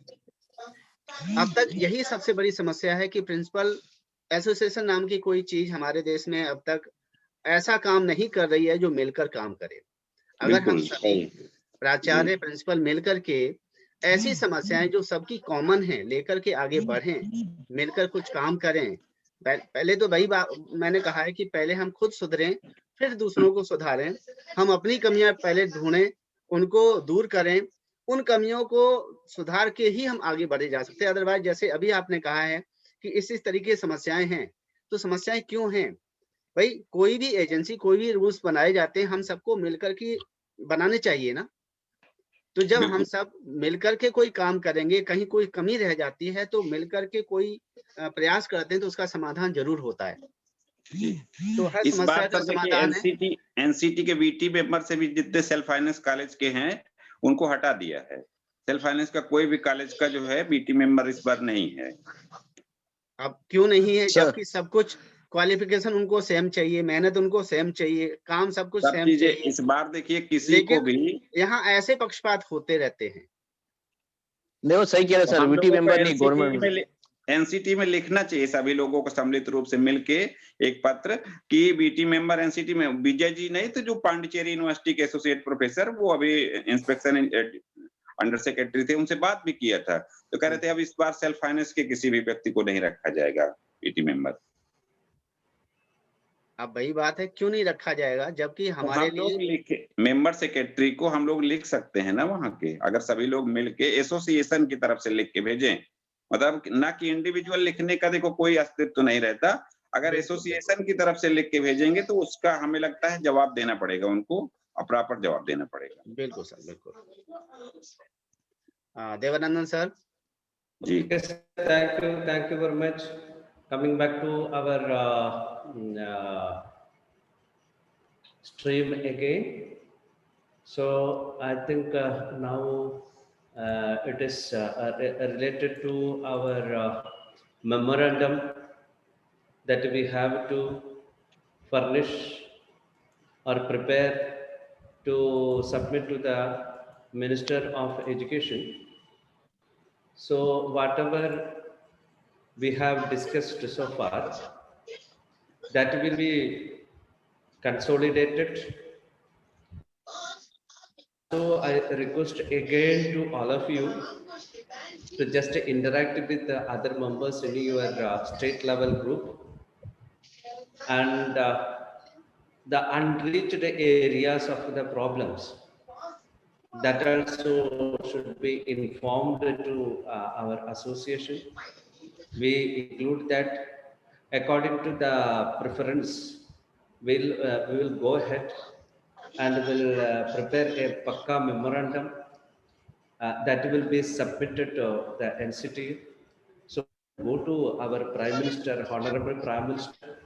अब तक यही सबसे बड़ी समस्या है कि प्रिंसिपल एसोसिएशन नाम की कोई चीज हमारे देश में अब तक ऐसा काम नहीं कर रही है जो मिलकर काम करे। अगर हम सभी प्राचार्य प्रिंसिपल मिलकर के ऐसी समस्याएं जो सबकी कॉमन है लेकर के आगे बढ़ें, मिलकर कुछ काम करें। पहले तो वही बात मैंने कहा है कि पहले हम खुद सुधरें, फिर दूसरों को सुधारें। हम अपनी कमियां पहले ढूंढें, उनको दूर करें, उन कमियों को सुधार के ही हम आगे बढ़े जा सकते हैं। अदरवाइज जैसे अभी आपने कहा है कि इस तरीके की समस्याएं हैं, तो समस्याएं क्यों हैं भाई? कोई भी एजेंसी, कोई भी रूल्स बनाए जाते हैं, हम सबको मिलकर के बनाने चाहिए ना। तो जब हम सब मिलकर के कोई काम करेंगे, कहीं कोई कमी रह जाती है तो मिलकर के कोई प्रयास करते हैं तो उसका समाधान जरूर होता है। तो हर इस समस्या बार का सर देखिए समाधान है। एनसीटी के बीटी मेंबर से भी जितने सेल्फ फाइनेंस कॉलेज के हैं उनको हटा दिया है। सेल्फ फाइनेंस का कोई भी कॉलेज का जो है बीटी मेंबर इस बार नहीं है। अब क्यों नहीं है? जबकि सब कुछ क्वालिफिकेशन उनको सेम चाहिए, मेहनत उनको सेम चाहिए, काम सब कुछ सब सेम चीजें चाहिए। इस बार देखिए किसी को भी यहाँ ऐसे पक्षपात होते रहते हैं। देखो सही कह रहे तो सर, हम बीटी लोगों को मेंबर नहीं गवर्नमेंट। एनसीटी में लिखना चाहिए सभी लोगों को सम्मिलित रूप से मिलके एक पत्र कि बीटी मेंबर एनसीटी में विजय जी नहीं तो जो पांडिचेरी यूनिवर्सिटी के एसोसिएट प्रोफेसर, वो अभी इंस्पेक्शन अंडर सेक्रेटरी थे, उनसे बात भी किया था, तो कह रहे थे अब इस बार सेल्फ फाइनेंस के किसी भी व्यक्ति को नहीं रखा जाएगा बीटी मेंबर। अब वही बात है, क्यों नहीं रखा जाएगा? जबकि हमारे लिए मेंबर सेक्रेटरी को हम लोग लिख सकते हैं ना वहां के, अगर सभी लोग मिलके एसोसिएशन की तरफ से लिख के भेजें, मतलब ना कि इंडिविजुअल लिखने का देखो कोई अस्तित्व तो नहीं रहता। अगर एसोसिएशन की तरफ से लिख के भेजेंगे तो उसका हमें लगता है जवाब देना पड़ेगा उनको, प्रॉपर जवाब देना पड़ेगा। बिल्कुल सर, बिल्कुल। Devanandan sir ji. Thank you very much. Coming back to our stream again. So I think now it is related to our memorandum that we have to furnish or prepare to submit to the Minister of Education. So whatever we have discussed so far, that will be consolidated. So I request again to all of you to just interact with the other members in your state level group, and the unreached areas of the problems, that also should be informed to our association. We include that according to the preference. We will go ahead and will prepare a Pakka memorandum that will be submitted to the NCT. So go to our Prime Minister, Honorable Prime Minister,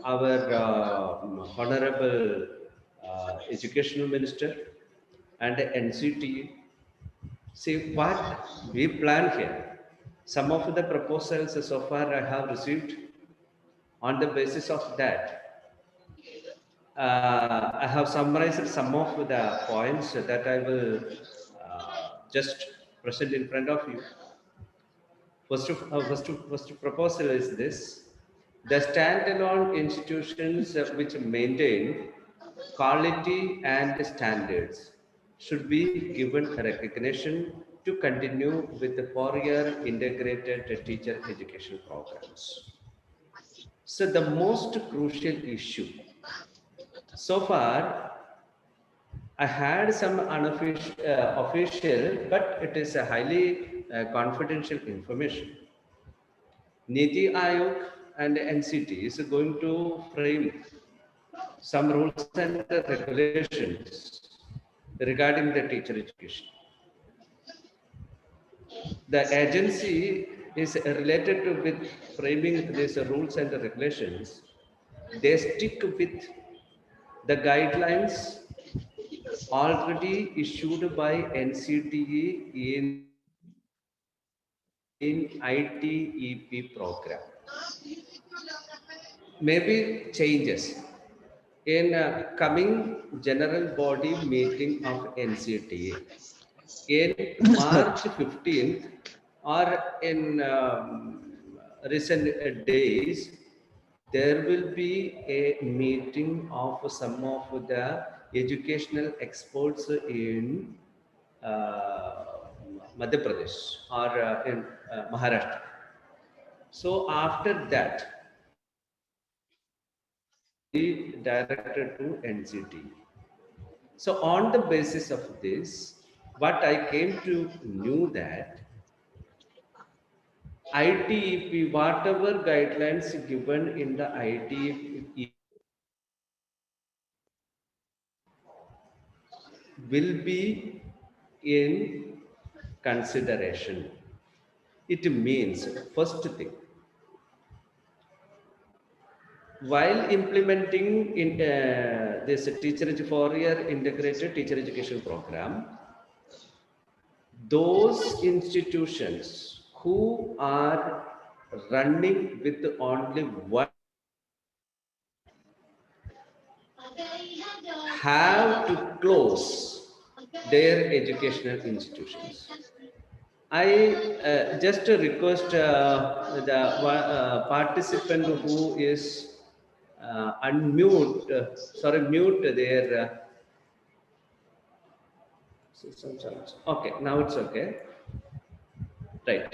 our Honorable Educational Minister, and the NCT. See what we plan here. Some of the proposals so far I have received. On the basis of that, I have summarized some of the points that I will just present in front of you. First proposal is this: the standalone institutions which maintain quality and standards should be given recognition to continue with the 4-year integrated teacher education programs. So the most crucial issue so far, I had some unofficial, official, but it is a highly confidential information. Niti Aayog and NCT is going to frame some rules and regulations regarding the teacher education. The agency is related to with framing these rules and regulations. They stick with the guidelines already issued by NCTE in ITEP program. Maybe changes in coming general body meeting of NCTE in March 15th or in recent days. There will be a meeting of some of the educational experts in Madhya Pradesh or in Maharashtra. So after that, be directed to NCT. So on the basis of this, what I came to know that ITEP, whatever guidelines given in the ITEP will be in consideration. It means, first thing, while implementing in this 4-year integrated teacher education program, those institutions who are running with only one have to close their educational institutions. I just request the participant who is mute their okay, now it's okay, right?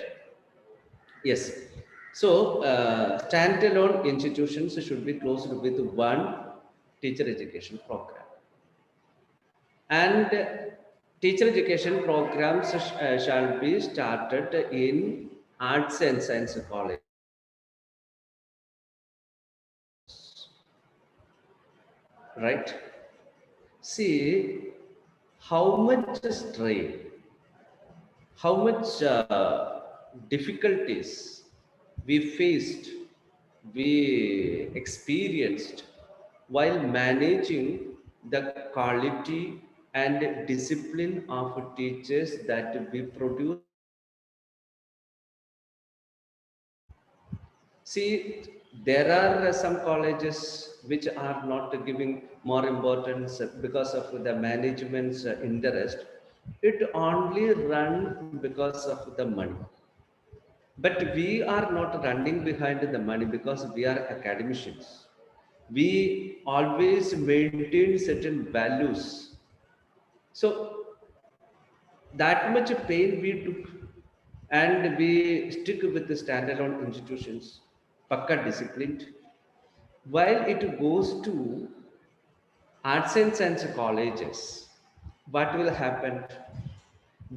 Yes. So standalone institutions should be closed with one teacher education program, and teacher education programs shall be started in arts and science college. Right? See how much strain, how much difficulties we faced, we experienced while managing the quality and discipline of teachers that we produce. See, there are some colleges which are not giving more importance because of the management's interest. It only run because of the money. But we are not running behind the money because we are academicians. We always maintain certain values. So that much pain we took, and we stick with the standalone institutions, pakka disciplined. While it goes to arts and science colleges, what will happen?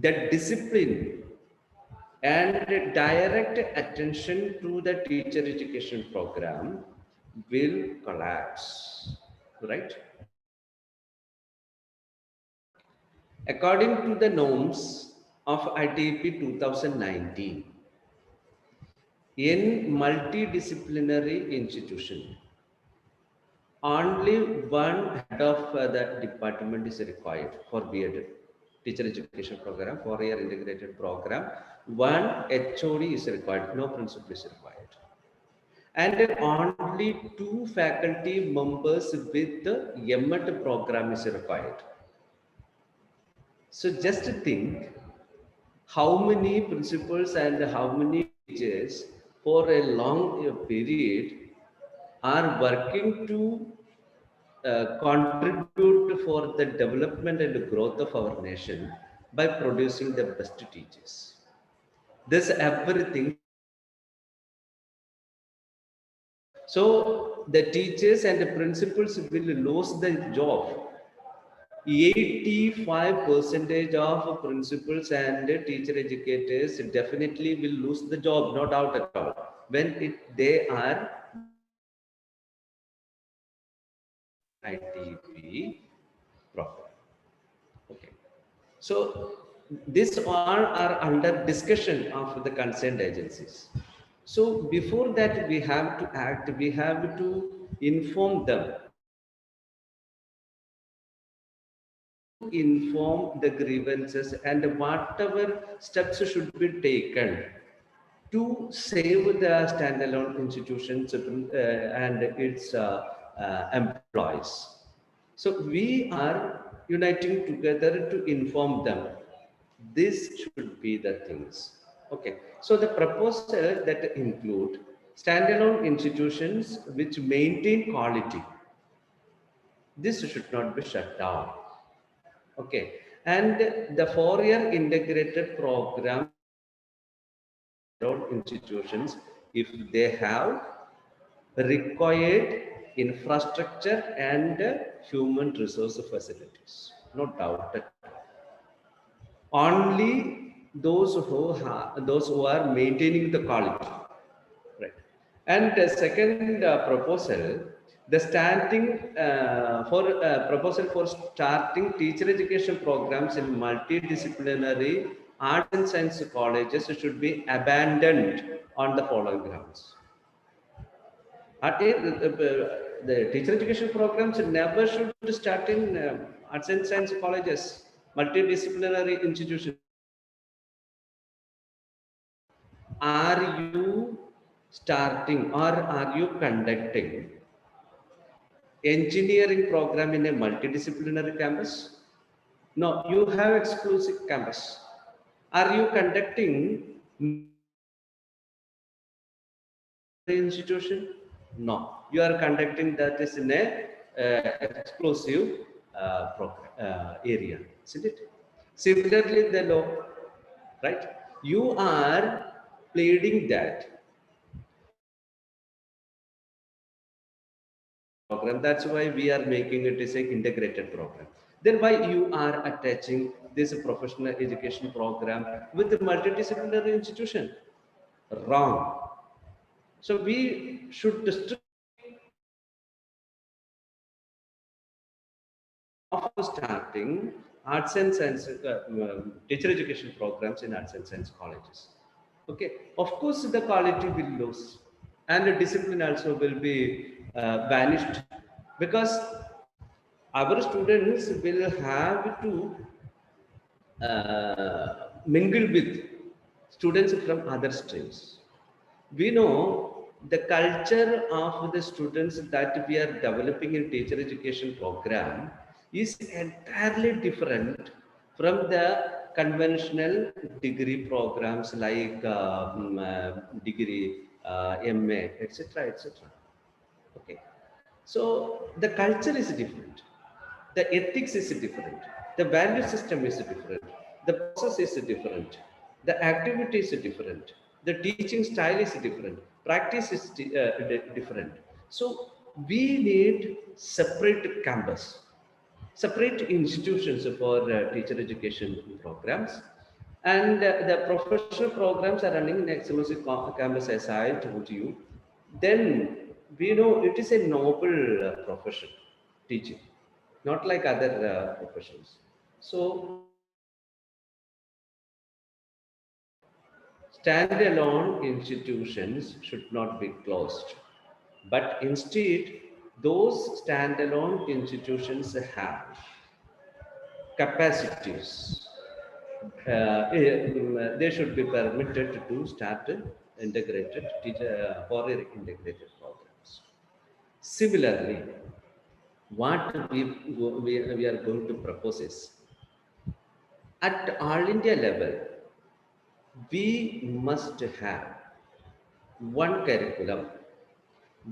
The discipline and direct attention to the teacher education program will collapse, right? According to the norms of ITEP 2019, in multidisciplinary institution, only one head of the department is required for B.Ed, teacher education program, 4-year integrated program. One HOD is required, no principal is required. And only 2 faculty members with the M.Ed program is required. So just think how many principals and how many teachers for a long period are working to contribute for the development and growth of our nation by producing the best teachers. This everything. So the teachers and the principals will lose the job. 85% of principals and teacher educators definitely will lose the job, no doubt at all, when they are ITP program. Okay. So these all are under discussion of the concerned agencies. So before that we have to act, we have to inform them, inform the grievances and whatever steps should be taken to save the standalone institutions and its employees. So we are uniting together to inform them. This should be the things. Okay. So the proposal that include standalone institutions which maintain quality. This should not be shut down. Okay. And the 4-year integrated program institutions, if they have required infrastructure and human resource facilities, no doubt. Only those who are maintaining the quality, right? And the second proposal, the proposal for starting teacher education programs in multidisciplinary arts and science colleges should be abandoned on the following grounds. The teacher education programs never should start in arts and science colleges, multidisciplinary institutions. Are you starting or are you conducting engineering program in a multidisciplinary campus? No, you have exclusive campus. Are you conducting institution? No, you are conducting that is in a exclusive program area, isn't it? Similarly, the law, right? You are pleading that program. That's why we are making it as an integrated program. Then why you are attaching this professional education program with the multidisciplinary institution? Wrong. So we should starting arts and science teacher education programs in arts and science colleges. Okay, of course the quality will lose and the discipline also will be vanished, because our students will have to mingle with students from other streams. We know the culture of the students that we are developing in teacher education program is entirely different from the conventional degree programs like degree, MA, etc., etc. Okay, so the culture is different, the ethics is different, the value system is different, the process is different, the activity is different, the teaching style is different, practice is different. So we need separate campus, separate institutions for teacher education programs, and the professional programs are running in exclusive campus, as I told you. Then we know it is a noble profession, teaching, not like other professions. So standalone institutions should not be closed, but instead those standalone institutions have capacities. They should be permitted to start integrated teacher four-year integrated programs. Similarly, what we are going to propose is, at all India level, we must have one curriculum,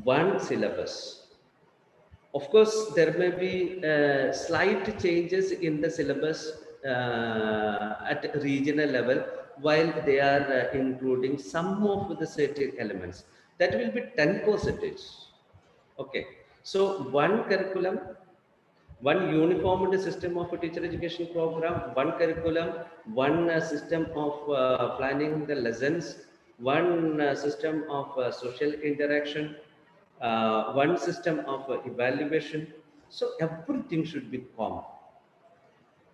one syllabus. Of course, there may be slight changes in the syllabus at regional level, while they are including some of the certain elements. That will be 10%. Okay, so one curriculum, one uniformed system of a teacher education program, one curriculum, one system of planning the lessons, one system of social interaction, one system of evaluation. So everything should be common.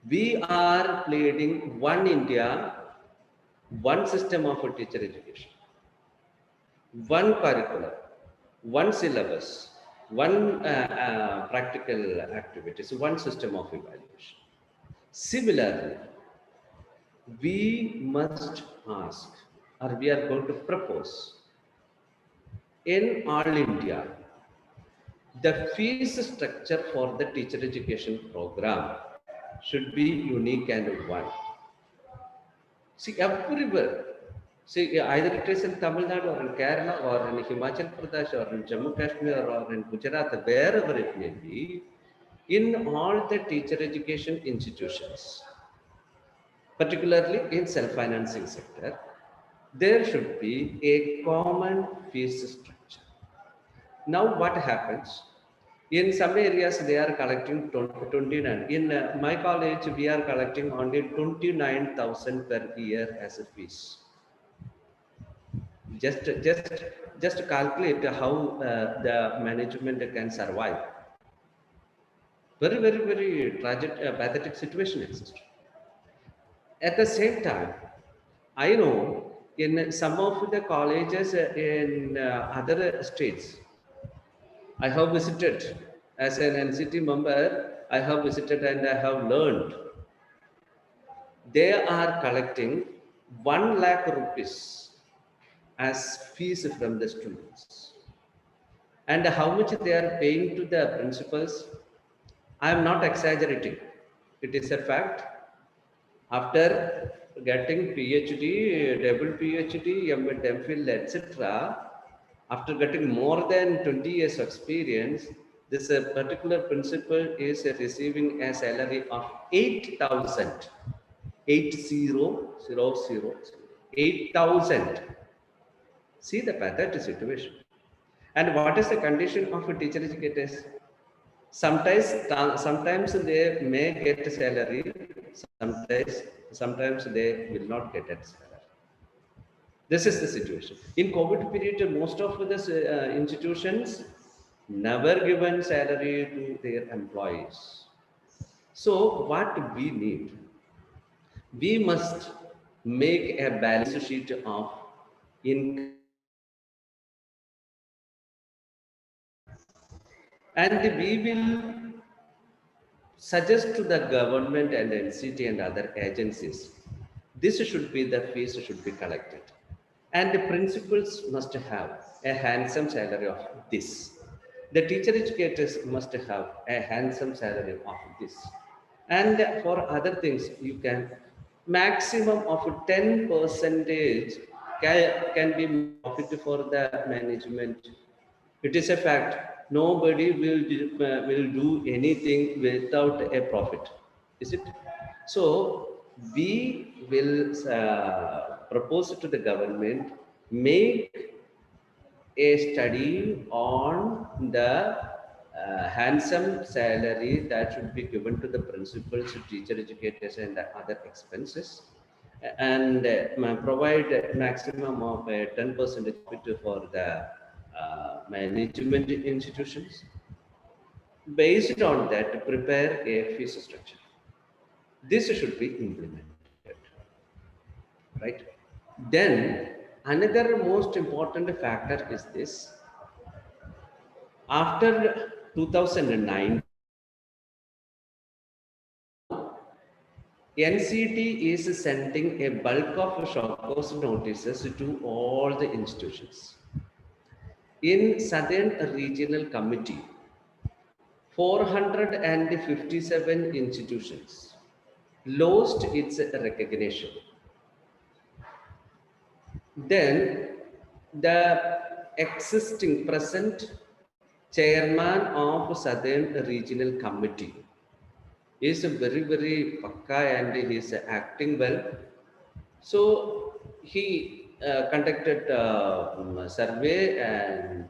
We are pleading one India, one system of a teacher education, one curriculum, one syllabus, one practical activities, one system of evaluation. Similarly, we must ask, or we are going to propose, in all India, the fees structure for the teacher education program should be unique and one. See, everywhere, see, either it is in Tamil Nadu or in Kerala or in Himachal Pradesh or in Jammu Kashmir or in Gujarat, wherever it may be, in all the teacher education institutions, particularly in self-financing sector, there should be a common fees structure. Now what happens? In some areas, they are collecting 29. In my college, we are collecting only 29,000 per year as a fees. Just calculate how the management can survive. Very tragic, pathetic situation exists. At the same time, I know in some of the colleges in other states, I have visited as an NCT member. I have visited and I have learned. They are collecting 1 lakh rupees as fees from the students. And how much they are paying to the principals, I am not exaggerating. It is a fact. After getting PhD, double PhD, MPhil, MPhil, etc., after getting more than 20 years of experience, this particular principal is receiving a salary of 8,000. 8,000. See the pathetic situation. And what is the condition of teacher educators? Sometimes they may get a salary, sometimes they will not get a salary. This is the situation. In COVID period, most of the institutions never given salary to their employees. So what we need? We must make a balance sheet of income. And we will suggest to the government and NCT and other agencies, this should be the fees should be collected. And the principals must have a handsome salary of this. The teacher educators must have a handsome salary of this. And for other things, you can maximum of 10% can be profit for the management. It is a fact. Nobody will do anything without a profit, is it? So we will propose to the government, make a study on the handsome salary that should be given to the principals, teacher educators and other expenses, and provide a maximum of 10% for the management institutions. Based on that, prepare a fee structure. This should be implemented, right? Then another most important factor is this. After 2009, NCT is sending a bulk of shock cause notices to all the institutions. In Southern Regional Committee, 457 institutions lost its recognition. Then the existing present chairman of Southern Regional Committee is very, very pakka and he is acting well. So he conducted survey and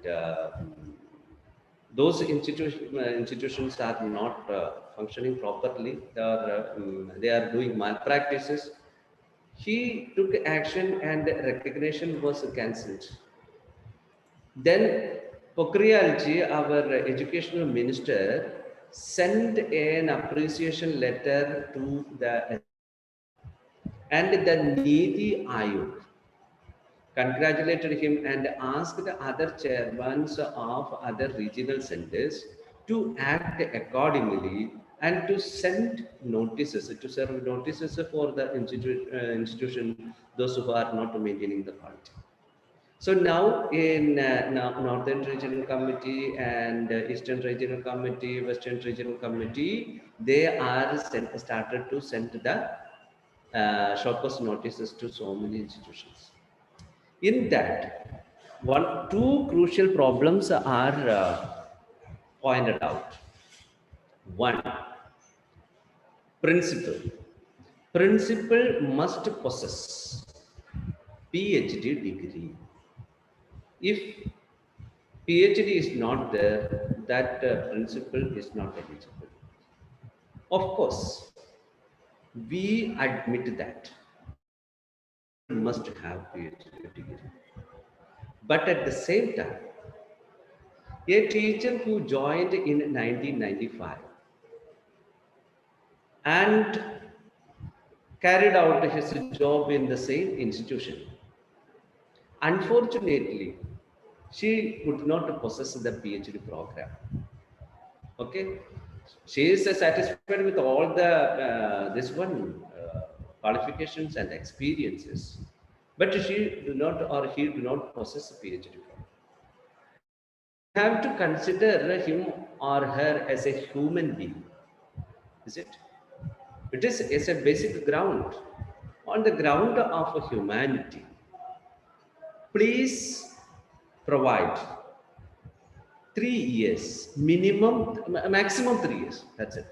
those institutions are not functioning properly. They are doing malpractices. He took action and recognition was cancelled. Then Pokhriyalji, our educational minister, sent an appreciation letter to the and the Niti Ayog congratulated him and asked the other chairmen of other regional centers to act accordingly and to send notices, to serve notices for the institution, those who are not maintaining the quality. So now in Northern Regional Committee and Eastern Regional Committee, Western Regional Committee, they are started to send the short post notices to so many institutions. In that, two crucial problems are pointed out. One, principal. Principal must possess PhD degree. If PhD is not there, that principal is not eligible. Of course, we admit that must have PhD degree. But at the same time, a teacher who joined in 1995 and carried out his job in the same institution, unfortunately, she could not possess the PhD program. Okay, she is satisfied with all the qualifications and experiences, but she do not or he do not possess a PhD program. You have to consider him or her as a human being. Is it? It is a basic ground. On the ground of humanity, please provide 3 years, maximum 3 years, that's it.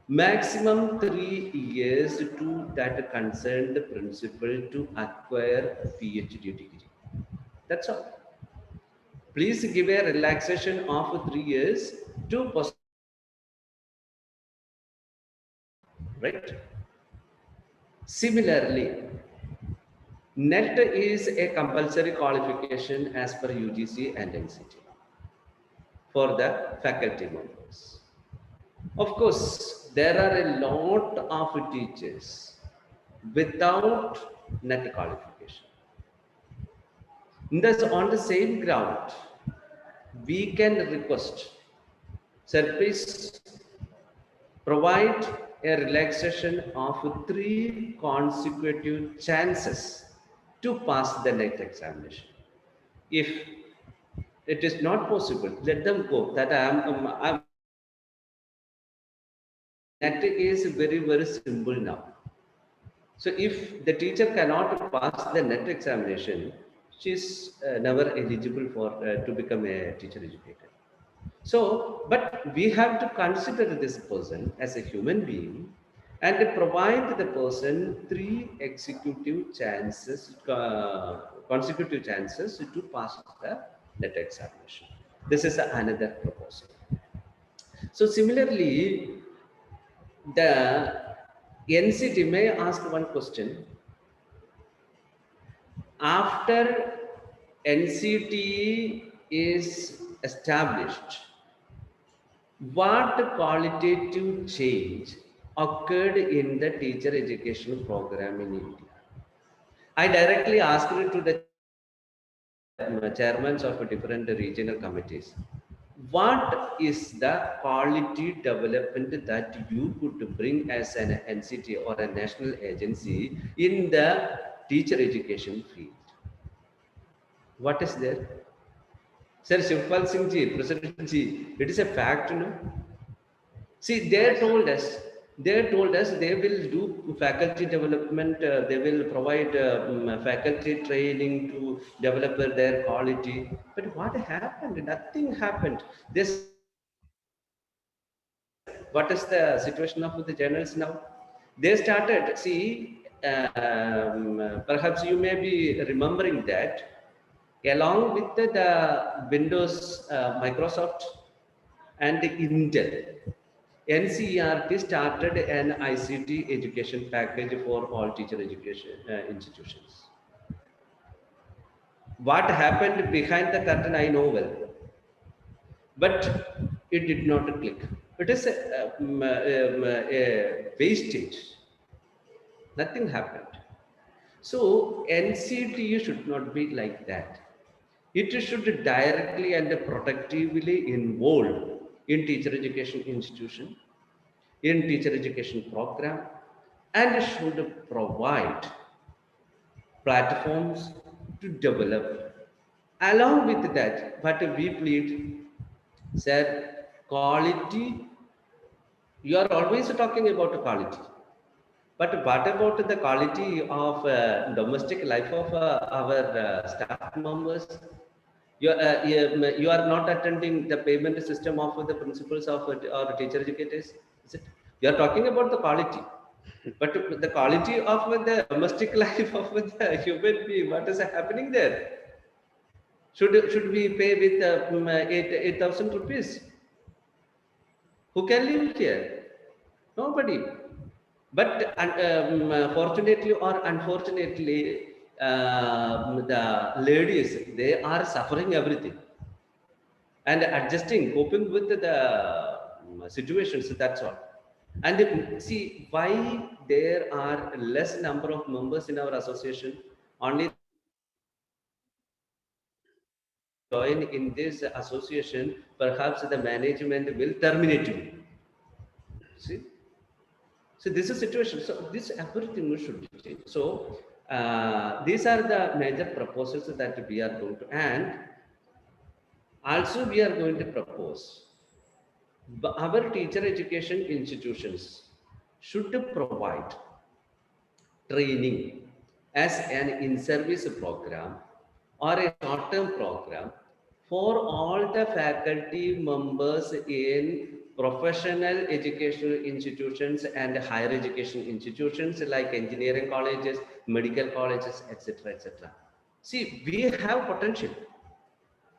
Maximum 3 years to that concerned principal to acquire a PhD degree. That's all. Please give a relaxation of 3 years to post. Right? Similarly, NET is a compulsory qualification as per UGC and NCT for the faculty members. Of course, there are a lot of teachers without NET qualification. Thus, on the same ground, we can request, sir, please provide a relaxation of 3 consecutive chances to pass the NET examination. If it is not possible, let them go. That NET is very, very simple now. So if the teacher cannot pass the NET examination, she is never eligible for to become a teacher educator. So, but we have to consider this person as a human being and provide the person 3 consecutive chances to pass the NET examination. This is another proposal. So similarly, the NCT, may I ask one question? After NCT is established, what qualitative change occurred in the teacher education program in India? I directly asked it to the chairmen of different regional committees. What is the quality development that you could bring as an NCT or a national agency in the teacher education field? What is there? Sir Shivpal Singh ji, President ji, it is a fact, no? See, they told us They told us they will do faculty development, they will provide faculty training to develop their quality. But what happened? Nothing happened. This. What is the situation of the journals now? They started, see, perhaps you may be remembering that along with the Windows, Microsoft and Intel, NCERT started an ICT education package for all teacher education institutions. What happened behind the curtain, I know well, but it did not click. It is a wastage. Nothing happened. So NCTE should not be like that. It should directly and productively involve in teacher education institution, in teacher education program, and should provide platforms to develop. Along with that, what we plead, sir, quality, you are always talking about quality. But what about the quality of domestic life of our staff members? You are not attending the payment system of the principals of or teacher educators, is it? You are talking about the quality. But the quality of the domestic life of the human being, what is happening there? Should we pay with 8,000 rupees? Who can live here? Nobody. But fortunately or unfortunately, the ladies, they are suffering everything and adjusting, coping with the situations, that's all. And see, why there are less number of members in our association, only join in this association, perhaps the management will terminate you. See? So this is a situation. So this everything should change. So these are the major proposals that we are going to, and also we are going to propose our teacher education institutions should provide training as an in-service program or a short-term program for all the faculty members in professional educational institutions and higher education institutions like engineering colleges, medical colleges, etc., etc. See, we have potential.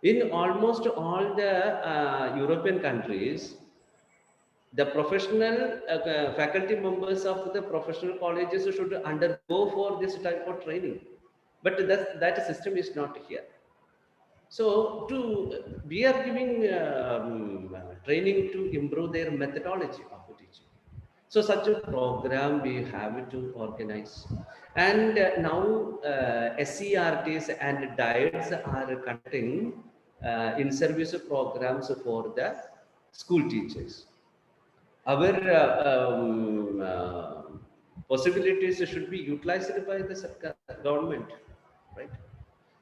In almost all the European countries, the professional faculty members of the professional colleges should undergo for this type of training. But that system is not here. So we are giving training to improve their methodology of teaching. So such a program we have to organize. And now SCRTs and diets are conducting in-service programs for the school teachers. Our possibilities should be utilized by the government, right?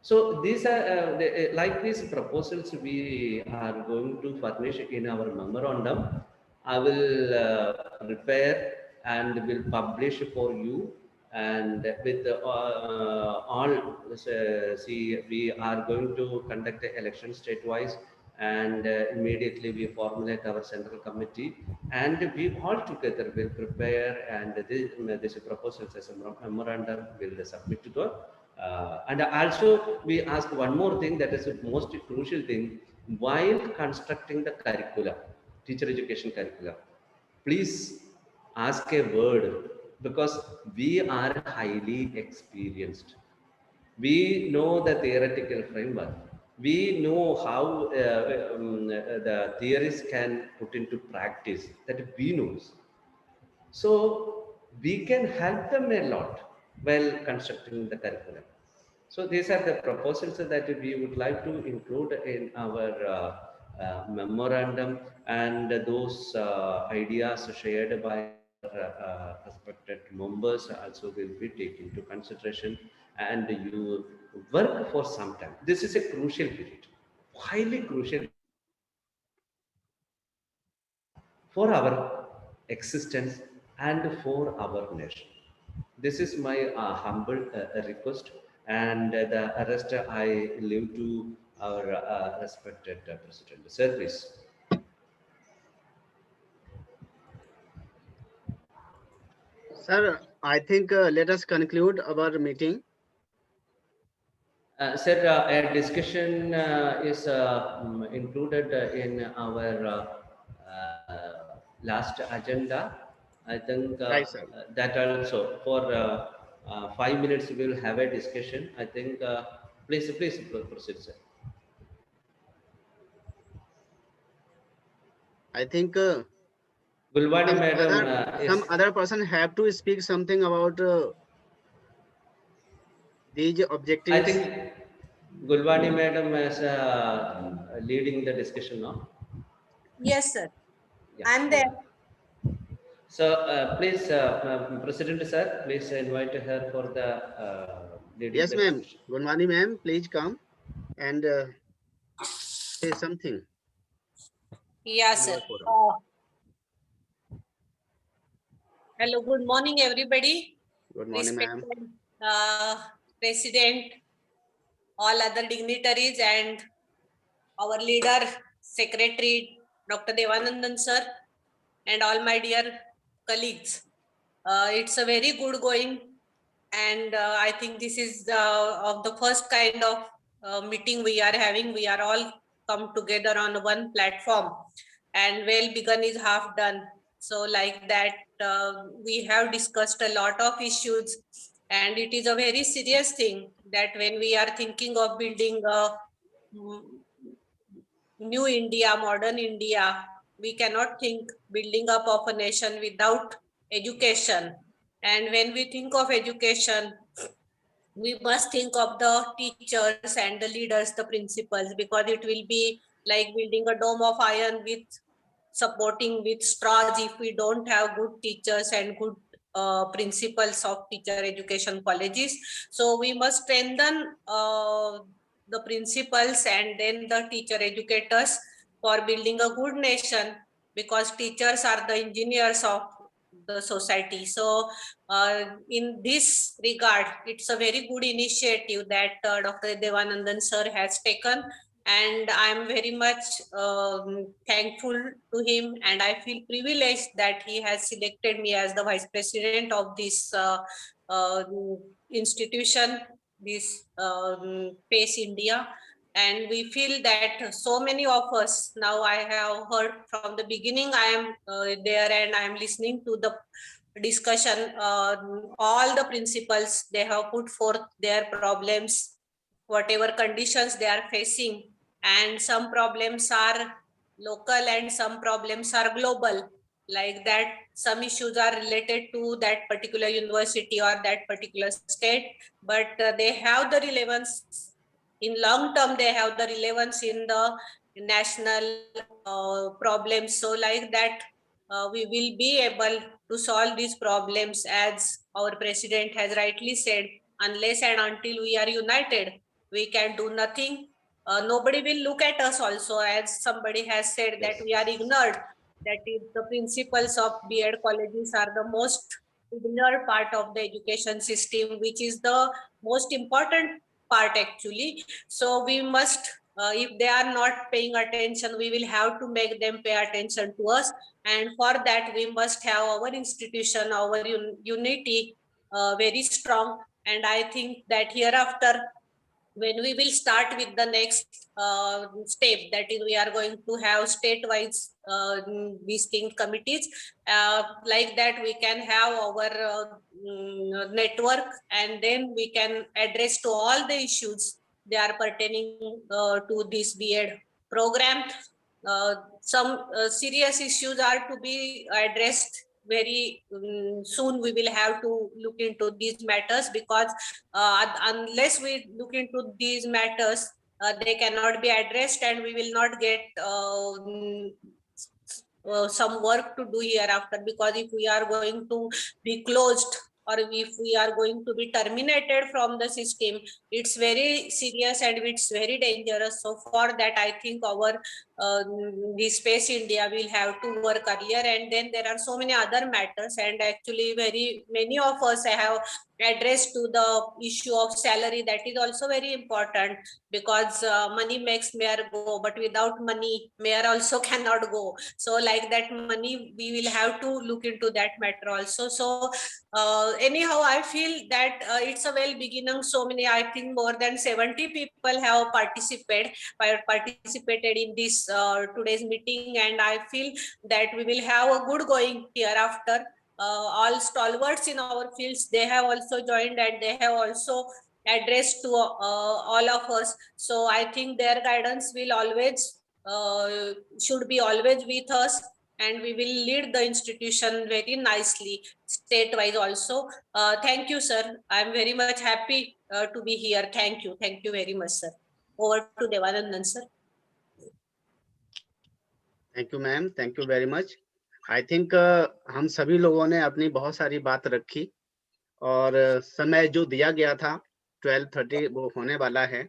So these are like these proposals we are going to furnish in our memorandum. I will prepare and will publish for you, and with all see, we are going to conduct the election statewise, and immediately we formulate our central committee, and we all together will prepare, and this proposals as a memorandum will submit to the and also we ask one more thing, that is the most crucial thing, while constructing the curriculum, teacher education curriculum, please ask a word, because we are highly experienced. We know the theoretical framework. We know how the theories can put into practice, that we know. So we can help them a lot while constructing the curriculum. So these are the proposals that we would like to include in our memorandum, and those ideas shared by respected members also will be taken into consideration, and you work for some time. This is a crucial period, highly crucial for our existence and for our nation. This is my humble request, and the rest I leave to our respected President. Sir, please. Sir, I think let us conclude our meeting. Sir, a discussion is included in our last agenda. I think Right, sir. that also for 5 minutes we will have a discussion. I think please proceed, sir. I think Gulwani madam some other person have to speak something about these objectives. I think Gulwani madam is leading the discussion now. Yes, sir. Yeah. I'm there. So please, President sir, please invite her for the leading. Yes, the ma'am. discussion. Gunwani ma'am, please come and say something. Yeah, sir. Hello, good morning, everybody. Good morning, ma'am. Respected President, all other dignitaries, and our leader, Secretary, Dr. Devanandan sir, and all my dear colleagues. It's a very good going, and I think this is of the first kind of meeting we are having. We are all come together on one platform, and well begun is half done. So like that, we have discussed a lot of issues, and it is a very serious thing that when we are thinking of building a new India, modern India, we cannot think building up of a nation without education. And when we think of education, we must think of the teachers and the leaders, the principals, because it will be like building a dome of iron with supporting with straws if we don't have good teachers and good principals of teacher education colleges. So we must strengthen the principals and then the teacher educators for building a good nation, because teachers are the engineers of the society. So in this regard, it's a very good initiative that Dr. Devanandan sir has taken, and I'm very much thankful to him, and I feel privileged that he has selected me as the vice president of this institution, this PACE India. And we feel that so many of us, now I have heard from the beginning, I am there and I am listening to the discussion, all the principals, they have put forth their problems, whatever conditions they are facing, and some problems are local and some problems are global, like that some issues are related to that particular university or that particular state, but they have the relevance in long term, they have the relevance in the national problems. So like that, we will be able to solve these problems, as our president has rightly said, unless and until we are united, we can do nothing. Nobody will look at us also, as somebody has said, that we are ignored, that is the principals of B.Ed colleges are the most ignored part of the education system, which is the most important part actually. So we must, if they are not paying attention, we will have to make them pay attention to us. And for that, we must have our institution, our unity very strong. And I think that hereafter, when we will start with the next step, that is we are going to have state-wise distinct committees, like that we can have our network, and then we can address to all the issues they are pertaining to this B.Ed program. Some serious issues are to be addressed very soon. We will have to look into these matters, because unless we look into these matters, they cannot be addressed, and we will not get some work to do hereafter, because if we are going to be closed or if we are going to be terminated from the system, it's very serious and it's very dangerous. So for that, I think our the Space India will have to work earlier, and then there are so many other matters, and actually very many of us have addressed to the issue of salary. That is also very important, because money makes mayor go, but without money mayor also cannot go. So like that, money, we will have to look into that matter also. So anyhow, I feel that it's a well beginning. So many, I think more than 70 people have participated in this today's meeting, and I feel that we will have a good going hereafter. All stalwarts in our fields, they have also joined, and they have also addressed to all of us. So I think their guidance will always should be always with us, and we will lead the institution very nicely state-wise also. Thank you, sir. I'm very much happy to be here. Thank you very much, sir. Over to Devanandan, sir. Thank you ma'am, thank you very much. I think हम सभी लोगों ने अपनी बहुत सारी बात रखी, और समय जो दिया गया था 12:30 वो होने वाला है।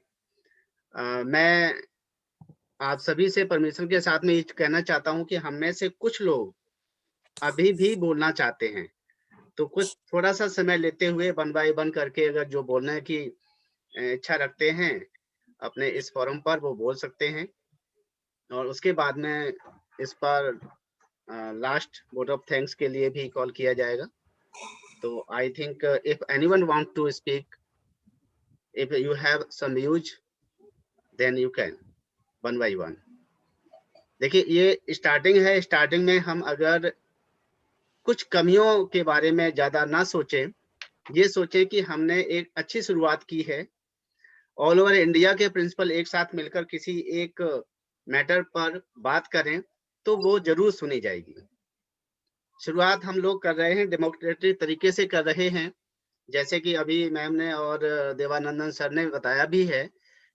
मैं आप सभी से परमिशन के साथ में ये कहना चाहता हूं कि हम में से कुछ लोग अभी भी बोलना चाहते हैं, तो कुछ थोड़ा सा समय लेते हुए वन बाय वन करके अगर जो बोलने की इच्छा रखते हैं अपने इस फोरम पर, वो बोल सकते हैं, और उसके बाद में इस पर लास्ट वोट ऑफ थैंक्स के लिए भी कॉल किया जाएगा। तो I think if anyone want to speak, if you have some views, then you can one by one. देखिए, ये स्टार्टिंग है, स्टार्टिंग में हम अगर कुछ कमियों के बारे में ज्यादा ना सोचें, ये सोचें कि हमने एक अच्छी शुरुआत की है, ऑल ओवर इंडिया के प्रिंसिपल एक साथ मिलकर किसी एक मैटर पर बात करें तो वो जरूर सुनी जाएगी। शुरुआत हम लोग कर रहे हैं, डेमोक्रेटिक तरीके से कर रहे हैं, जैसे कि अभी मैम ने और देवानंदन सर ने बताया भी है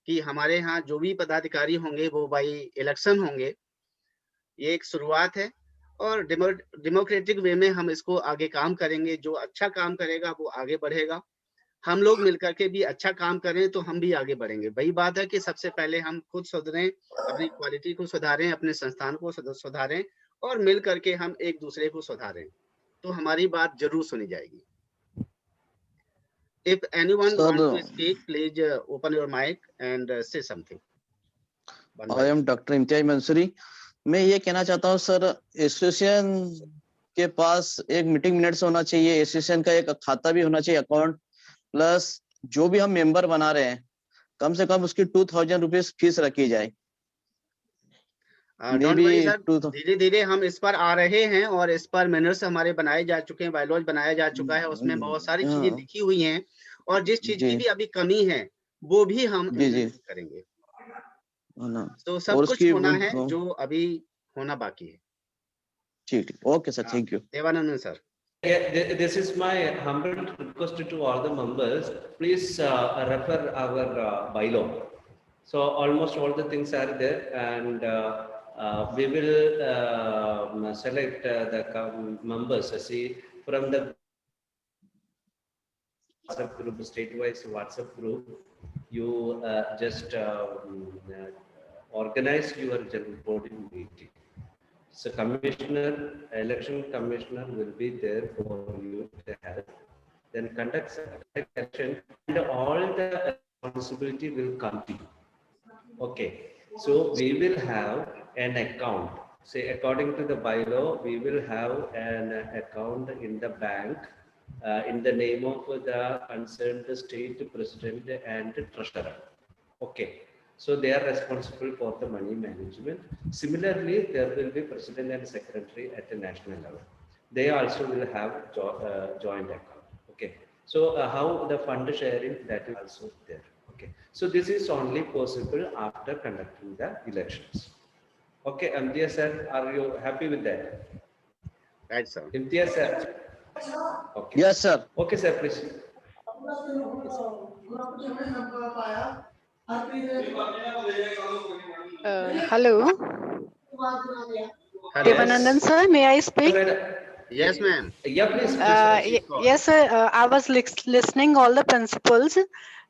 कि हमारे यहाँ जो भी पदाधिकारी होंगे वो बाई इलेक्शन होंगे। ये एक शुरुआत है, और डेमोक्रेटिक वे में हम इसको आगे काम करेंगे। जो अच्छा काम करेगा वो आगे बढ़ेगा, हम लोग मिलकर के भी अच्छा काम करें तो हम भी आगे बढ़ेंगे। वही बात है कि सबसे पहले हम खुद सुधरें, अपनी क्वालिटी को सुधारें, अपने संस्थान को सुधारें, और मिल करके हम एक दूसरे को सुधारें, तो हमारी बात जरूर सुनी जाएगी। If anyone wants to speak, please open your mic and say something. I am Dr. Imtiaz Mansuri. मैं ये कहना चाहता हूँ सर, एसोसिएशन के पास एक मीटिंग मिनट्स होना चाहिए, एसोसिएशन का एक खाता भी होना चाहिए, अकाउंट, प्लस जो भी हम मेंबर बना रहे हैं कम से कम उसकी 2000 रुपीज फीस रखी जाए। धीरे धीरे हम इस पर आ रहे हैं, और इस पर मिनट्स हमारे बनाए जा चुके हैं, बायलॉज बनाया जा चुका है, उसमें बहुत सारी चीजें लिखी हुई हैं, और जिस चीज की भी अभी कमी है वो भी हम करेंगे। तो सब कुछ होना है जो अभी होना बाकी है। ठीक, okay sir, thank you. Devanandan sir. This is my humble request to all the members. Please refer our bylaw. So almost all the things are there, and we will select the members. See, from the WhatsApp group, state-wise WhatsApp group, you just organize your general board meeting. So election commissioner will be there for you to help. Then conduct election, and all the responsibility will come to you. Okay. So we will have an account. Say according to the bylaw, we will have an account in the bank in the name of the concerned state president and treasurer. Okay. So they are responsible for the money management. Similarly, there will be president and secretary at the national level. They also will have joint account. Okay. So how the fund sharing, that is also there. Okay. So this is only possible after conducting the elections. Okay. Imtiaz sir, are you happy with that? Right, sir. Imtiaz sir. Okay. Yes, sir. Okay, sir, please. Hello. Devanandan sir, may I speak? Yes, ma'am. Yeah, please. Yes, sir. I was listening all the principles,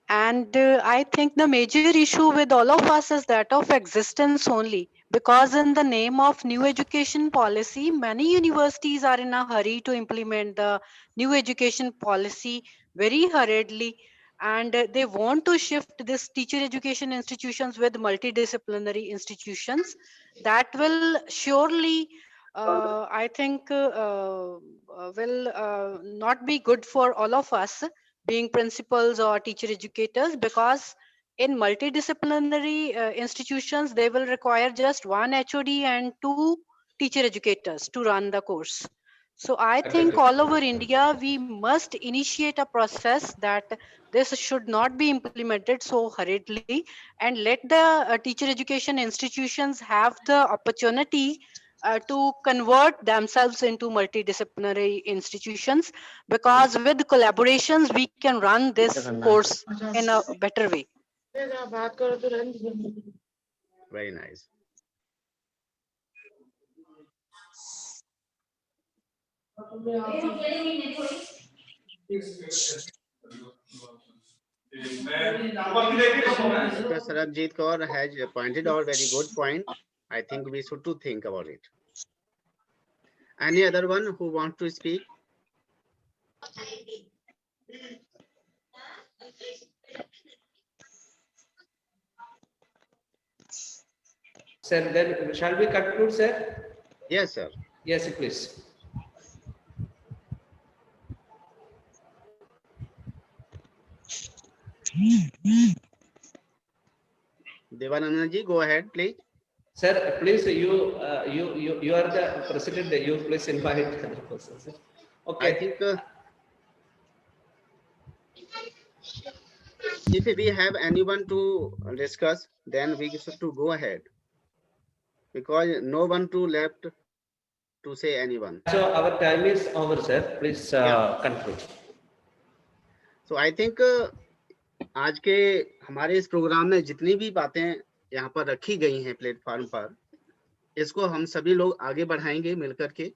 and I think the major issue with all of us is that of existence only. Because in the name of new education policy, many universities are in a hurry to implement the new education policy very hurriedly, and they want to shift this teacher education institutions with multidisciplinary institutions. That will surely I think will not be good for all of us being principals or teacher educators, because in multidisciplinary institutions they will require just one HOD and 2 teacher educators to run the course. So I think all over India we must initiate a process that this should not be implemented so hurriedly, and let the teacher education institutions have the opportunity to convert themselves into multidisciplinary institutions, because with collaborations we can run this course in a better way. Very nice. Dr. Sarabjit Kaur has pointed out very good point. I think we should to think about it. Any other one who wants to speak? Sir, then shall we conclude, sir? Yes, sir. Yes, please. Devananda ji, go ahead, please. Sir, please, you are the president. You please invite the person, sir. Okay. I think if we have anyone to discuss, then we should to go ahead, because no one to left to say anyone. So our time is over, sir. Please conclude. So I think आज के हमारे इस programme में जितनी भी बातें यहाँ पर रखी गई हैं प्लेटफॉर्म पर, इसको हम सभी लोग आगे बढ़ाएंगे मिलकर के।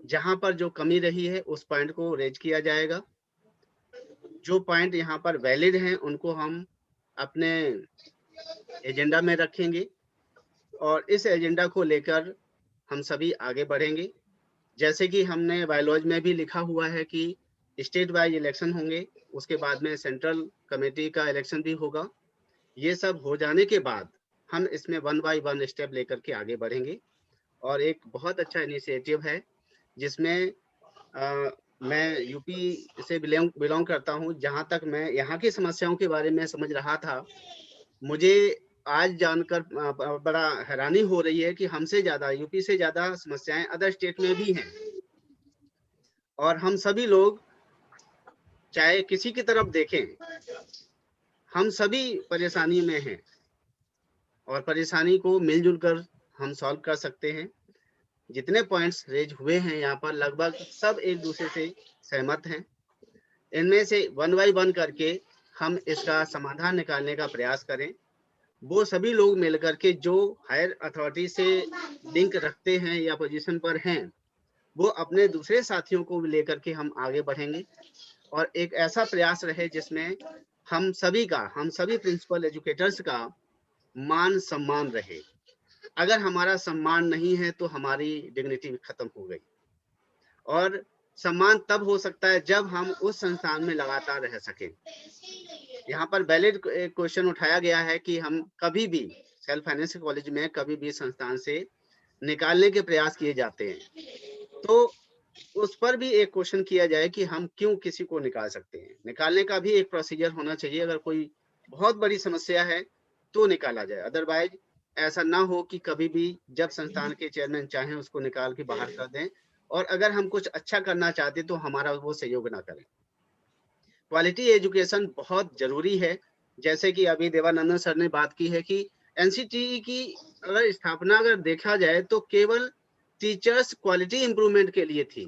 जहां पर जो कमी रही है उस पॉइंट को रेज किया जाएगा। जो पॉइंट यहाँ पर वैलिड हैं उनको हम अपने एजेंडा में रखेंगे और इस एजेंडा को लेकर हम सभी आगे बढ़ेंगे। जैसे कि हमने बायोलॉजी में भी लिखा हुआ है कि स्टेट वाइज इलेक्शन होंगे, उसके बाद में सेंट्रल कमेटी का इलेक्शन भी होगा। ये सब हो जाने के बाद हम इसमें 1 बाय 1 स्टेप लेकर के आगे बढ़ेंगे। और एक बहुत अच्छा इनिशिएटिव है जिसमें मैं यूपी से बिलोंग करता हूं। जहां तक मैं यहाँ की समस्याओं के बारे में समझ रहा था, मुझे आज जानकर बड़ा हैरानी हो रही है कि हमसे ज्यादा, यूपी से ज्यादा समस्याएं अदर स्टेट में भी हैं। और हम सभी लोग चाहे किसी की तरफ देखें, हम सभी परेशानी में हैं और परेशानी को मिलजुल कर हम सॉल्व कर सकते हैं। जितने पॉइंट्स रेज हुए हैं यहाँ पर लगभग सब एक दूसरे से सहमत हैं। इनमें से 1 बाय 1 करके हम इसका समाधान निकालने का प्रयास करें। वो सभी लोग मिलकर के जो हायर अथॉरिटी से लिंक रखते हैं या पोजीशन पर हैं, वो अपने दूसरे साथियों को लेकर के हम आगे बढ़ेंगे और एक ऐसा प्रयास रहे जिसमें हम सभी प्रिंसिपल एजुकेटर्स का मान सम्मान रहे। अगर हमारा सम्मान नहीं है तो हमारी डिग्निटी खत्म हो गई। और सम्मान तब हो सकता है जब हम उस संस्थान में लगातार रह सकें। यहाँ पर वैलिड क्वेश्चन उठाया गया है कि हम कभी भी सेल्फ फाइनेंस कॉलेज में कभी भी संस्थान से निकालने के प्रयास किए जाते हैं, तो उस पर भी एक क्वेश्चन किया जाए कि हम क्यों किसी को निकाल सकते हैं। निकालने का भी एक प्रोसीजर होना चाहिए। अगर कोई बहुत बड़ी समस्या है तो निकाला जाए, अदरवाइज ऐसा ना हो कि कभी भी जब संस्थान के चेयरमैन चाहें उसको निकाल के बाहर कर दें, और अगर हम कुछ अच्छा करना चाहते तो हमारा वो सहयोग ना करें। क्वालिटी एजुकेशन बहुत जरूरी है। जैसे कि अभी देवानंदन सर ने बात की है कि एनसीटीई की अगर स्थापना अगर देखा जाए तो केवल टीचर्स क्वालिटी इंप्रूवमेंट के लिए थी,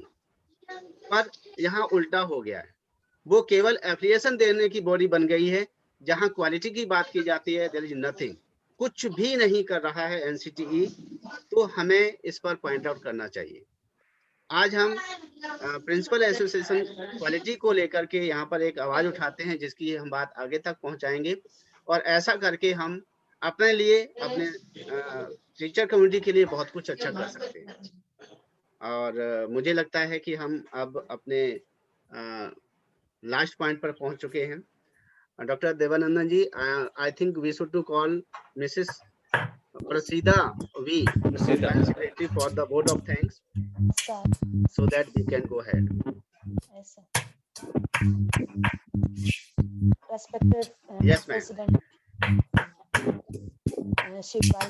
पर यहाँ उल्टा हो गया है। वो केवल एफिलिएशन देने की बॉडी बन गई है। जहाँ क्वालिटी की बात की जाती है देयर इज नथिंग, कुछ भी नहीं कर रहा है एनसीटीई। तो हमें इस पर पॉइंट आउट करना चाहिए। आज हम प्रिंसिपल एसोसिएशन क्वालिटी को लेकर के यहाँ पर एक आवाज उठाते हैं, जिसकी हम बात आगे तक पहुंचाएंगे, और ऐसा करके हम अपने लिए, अपने टीचर कम्युनिटी के लिए बहुत कुछ अच्छा कर सकते हैं। और मुझे लगता है कि हम अब अपने लास्ट पॉइंट पर पहुंच चुके हैं। Doctor Devanandan ji, I think we should to call Mrs Prasida V, Secretary for the Vote of Thanks, so that we can go ahead. Yes, sir. Respected Yes, ma'am. President Shivpal,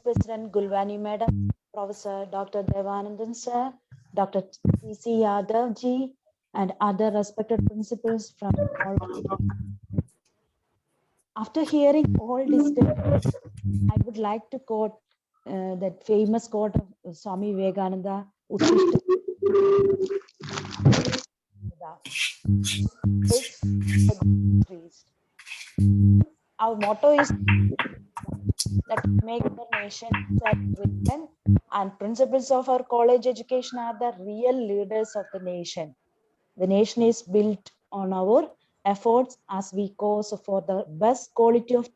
President Gulwani Madam, Professor Dr. Devanandan Sir, Dr. T.C. Yadav Ji, and other respected principals from all. After hearing all discussions, I would like to quote that famous quote of Swami Vivekananda, Our motto is that make the nation self-reliant, and principles of our college education are the real leaders of the nation. The nation is built on our efforts as we cause for the best quality of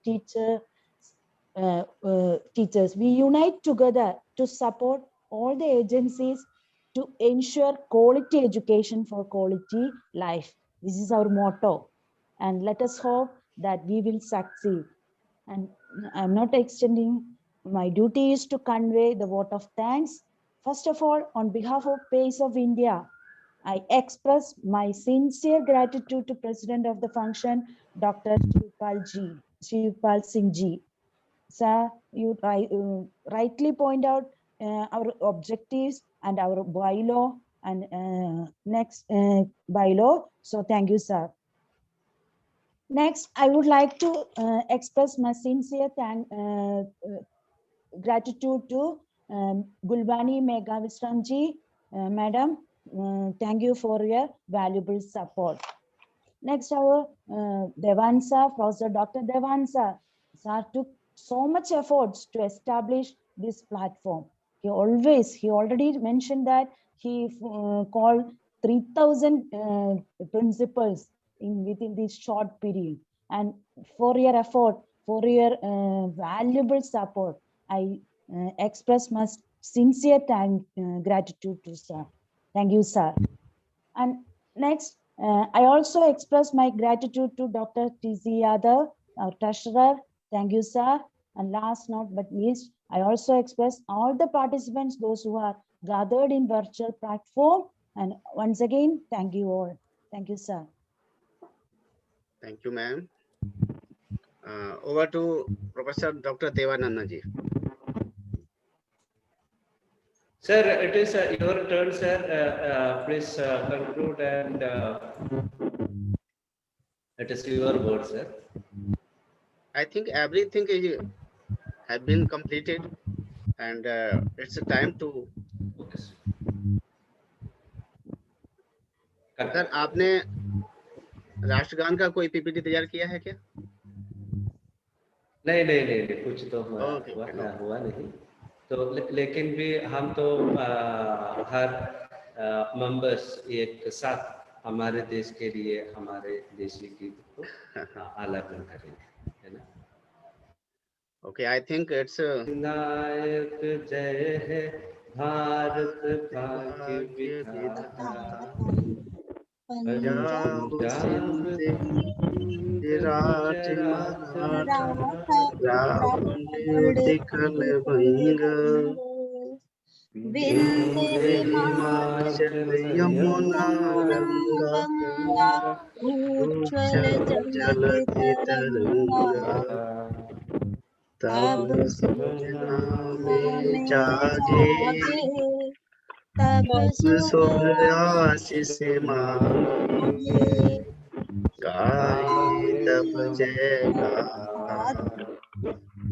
teachers. We unite together to support all the agencies to ensure quality education for quality life. This is our motto, and let us hope that we will succeed. And I'm not extending. My duty is to convey the vote of thanks. First of all, on behalf of PACE of India, I express my sincere gratitude to President of the function, Dr. Shivpal Singh Ji. Sir, you rightly point out our objectives and our bylaw and next bylaw. So thank you, sir. Next, I would like to express my sincere gratitude to Gulwani Megha Visram Ji, Madam. Thank you for your valuable support. Next, our Devan Sir, Professor Dr. Devan Sir took so much efforts to establish this platform. He already mentioned that he called 3,000 principals within this short period. And for your effort, for your valuable support, I express my sincere gratitude to sir. Thank you, sir. And next, I also express my gratitude to Dr. T.C. Yadav, our treasurer. Thank you, sir. And last not but least, I also express all the participants, those who are gathered in virtual platform. And once again, thank you all. Thank you, sir. Thank you, ma'am. Over to Professor Dr. Devanandan Ji. Sir, it is your turn, sir. Please conclude and it is your word, sir. I think everything has been completed, and it's a time to. Sir, आपने राष्ट्रगान का कोई PPT तैयार किया है क्या? नहीं, कुछ तो हुआ नहीं। तो लेकिन भी हम तो हर मेंबर्स एक साथ हमारे देश के लिए हमारे देशी गीत को आलापन करेंगे, है ना? Okay, I think it's नायक जय है भारत भाग्य विधाता, पंजाब विंध्य हिमाचल यमुना गंगा उज्ज्वल जलधि तरंगा, तब सुजना में जागे, तब सूर्य आशीष मांगे, गाए तब जयकार,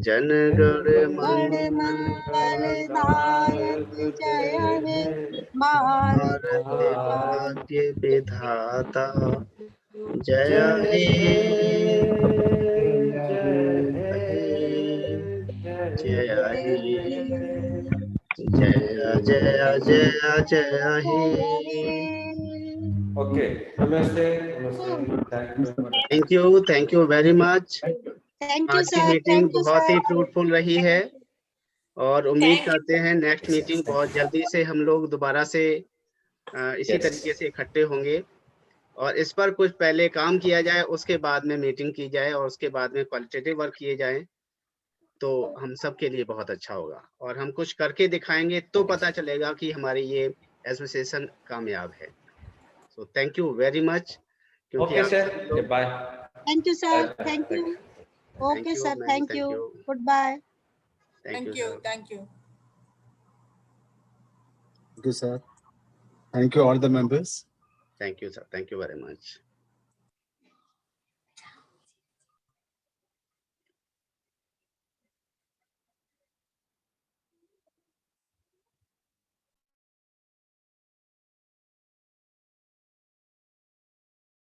जनगण मंगल दायक जय हे भारत भाग्य विधाता, जय हे जय हे जय जय जय जय हे। Okay. Namaste. Thank you very much. Thank you, आज की sir. मीटिंग Thank you, बहुत ही sir. फ्रूटफुल रही है और उम्मीद Thank you. करते हैं नेक्स्ट मीटिंग बहुत जल्दी से हम लोग दोबारा से इसी Yes. तरीके से इकट्ठे होंगे और इस पर कुछ पहले काम किया जाए, उसके बाद में मीटिंग की जाए और उसके बाद में क्वालिटेटिव वर्क किए जाए, तो हम सब के लिए बहुत अच्छा होगा। और हम कुछ करके दिखाएंगे तो पता चलेगा कि हमारी ये एसोसिएशन कामयाब है। So thank you very much. क्योंकि Okay, आप sir. सभी लोग Bye. Thank you, sir. Bye. Thank you. Thank Okay, you, sir. ma'am. Thank Thank you. you. Goodbye. Thank you, Thank you. sir. Thank you. Thank you, sir. Thank you, all the members. Thank you, sir. Thank you very much.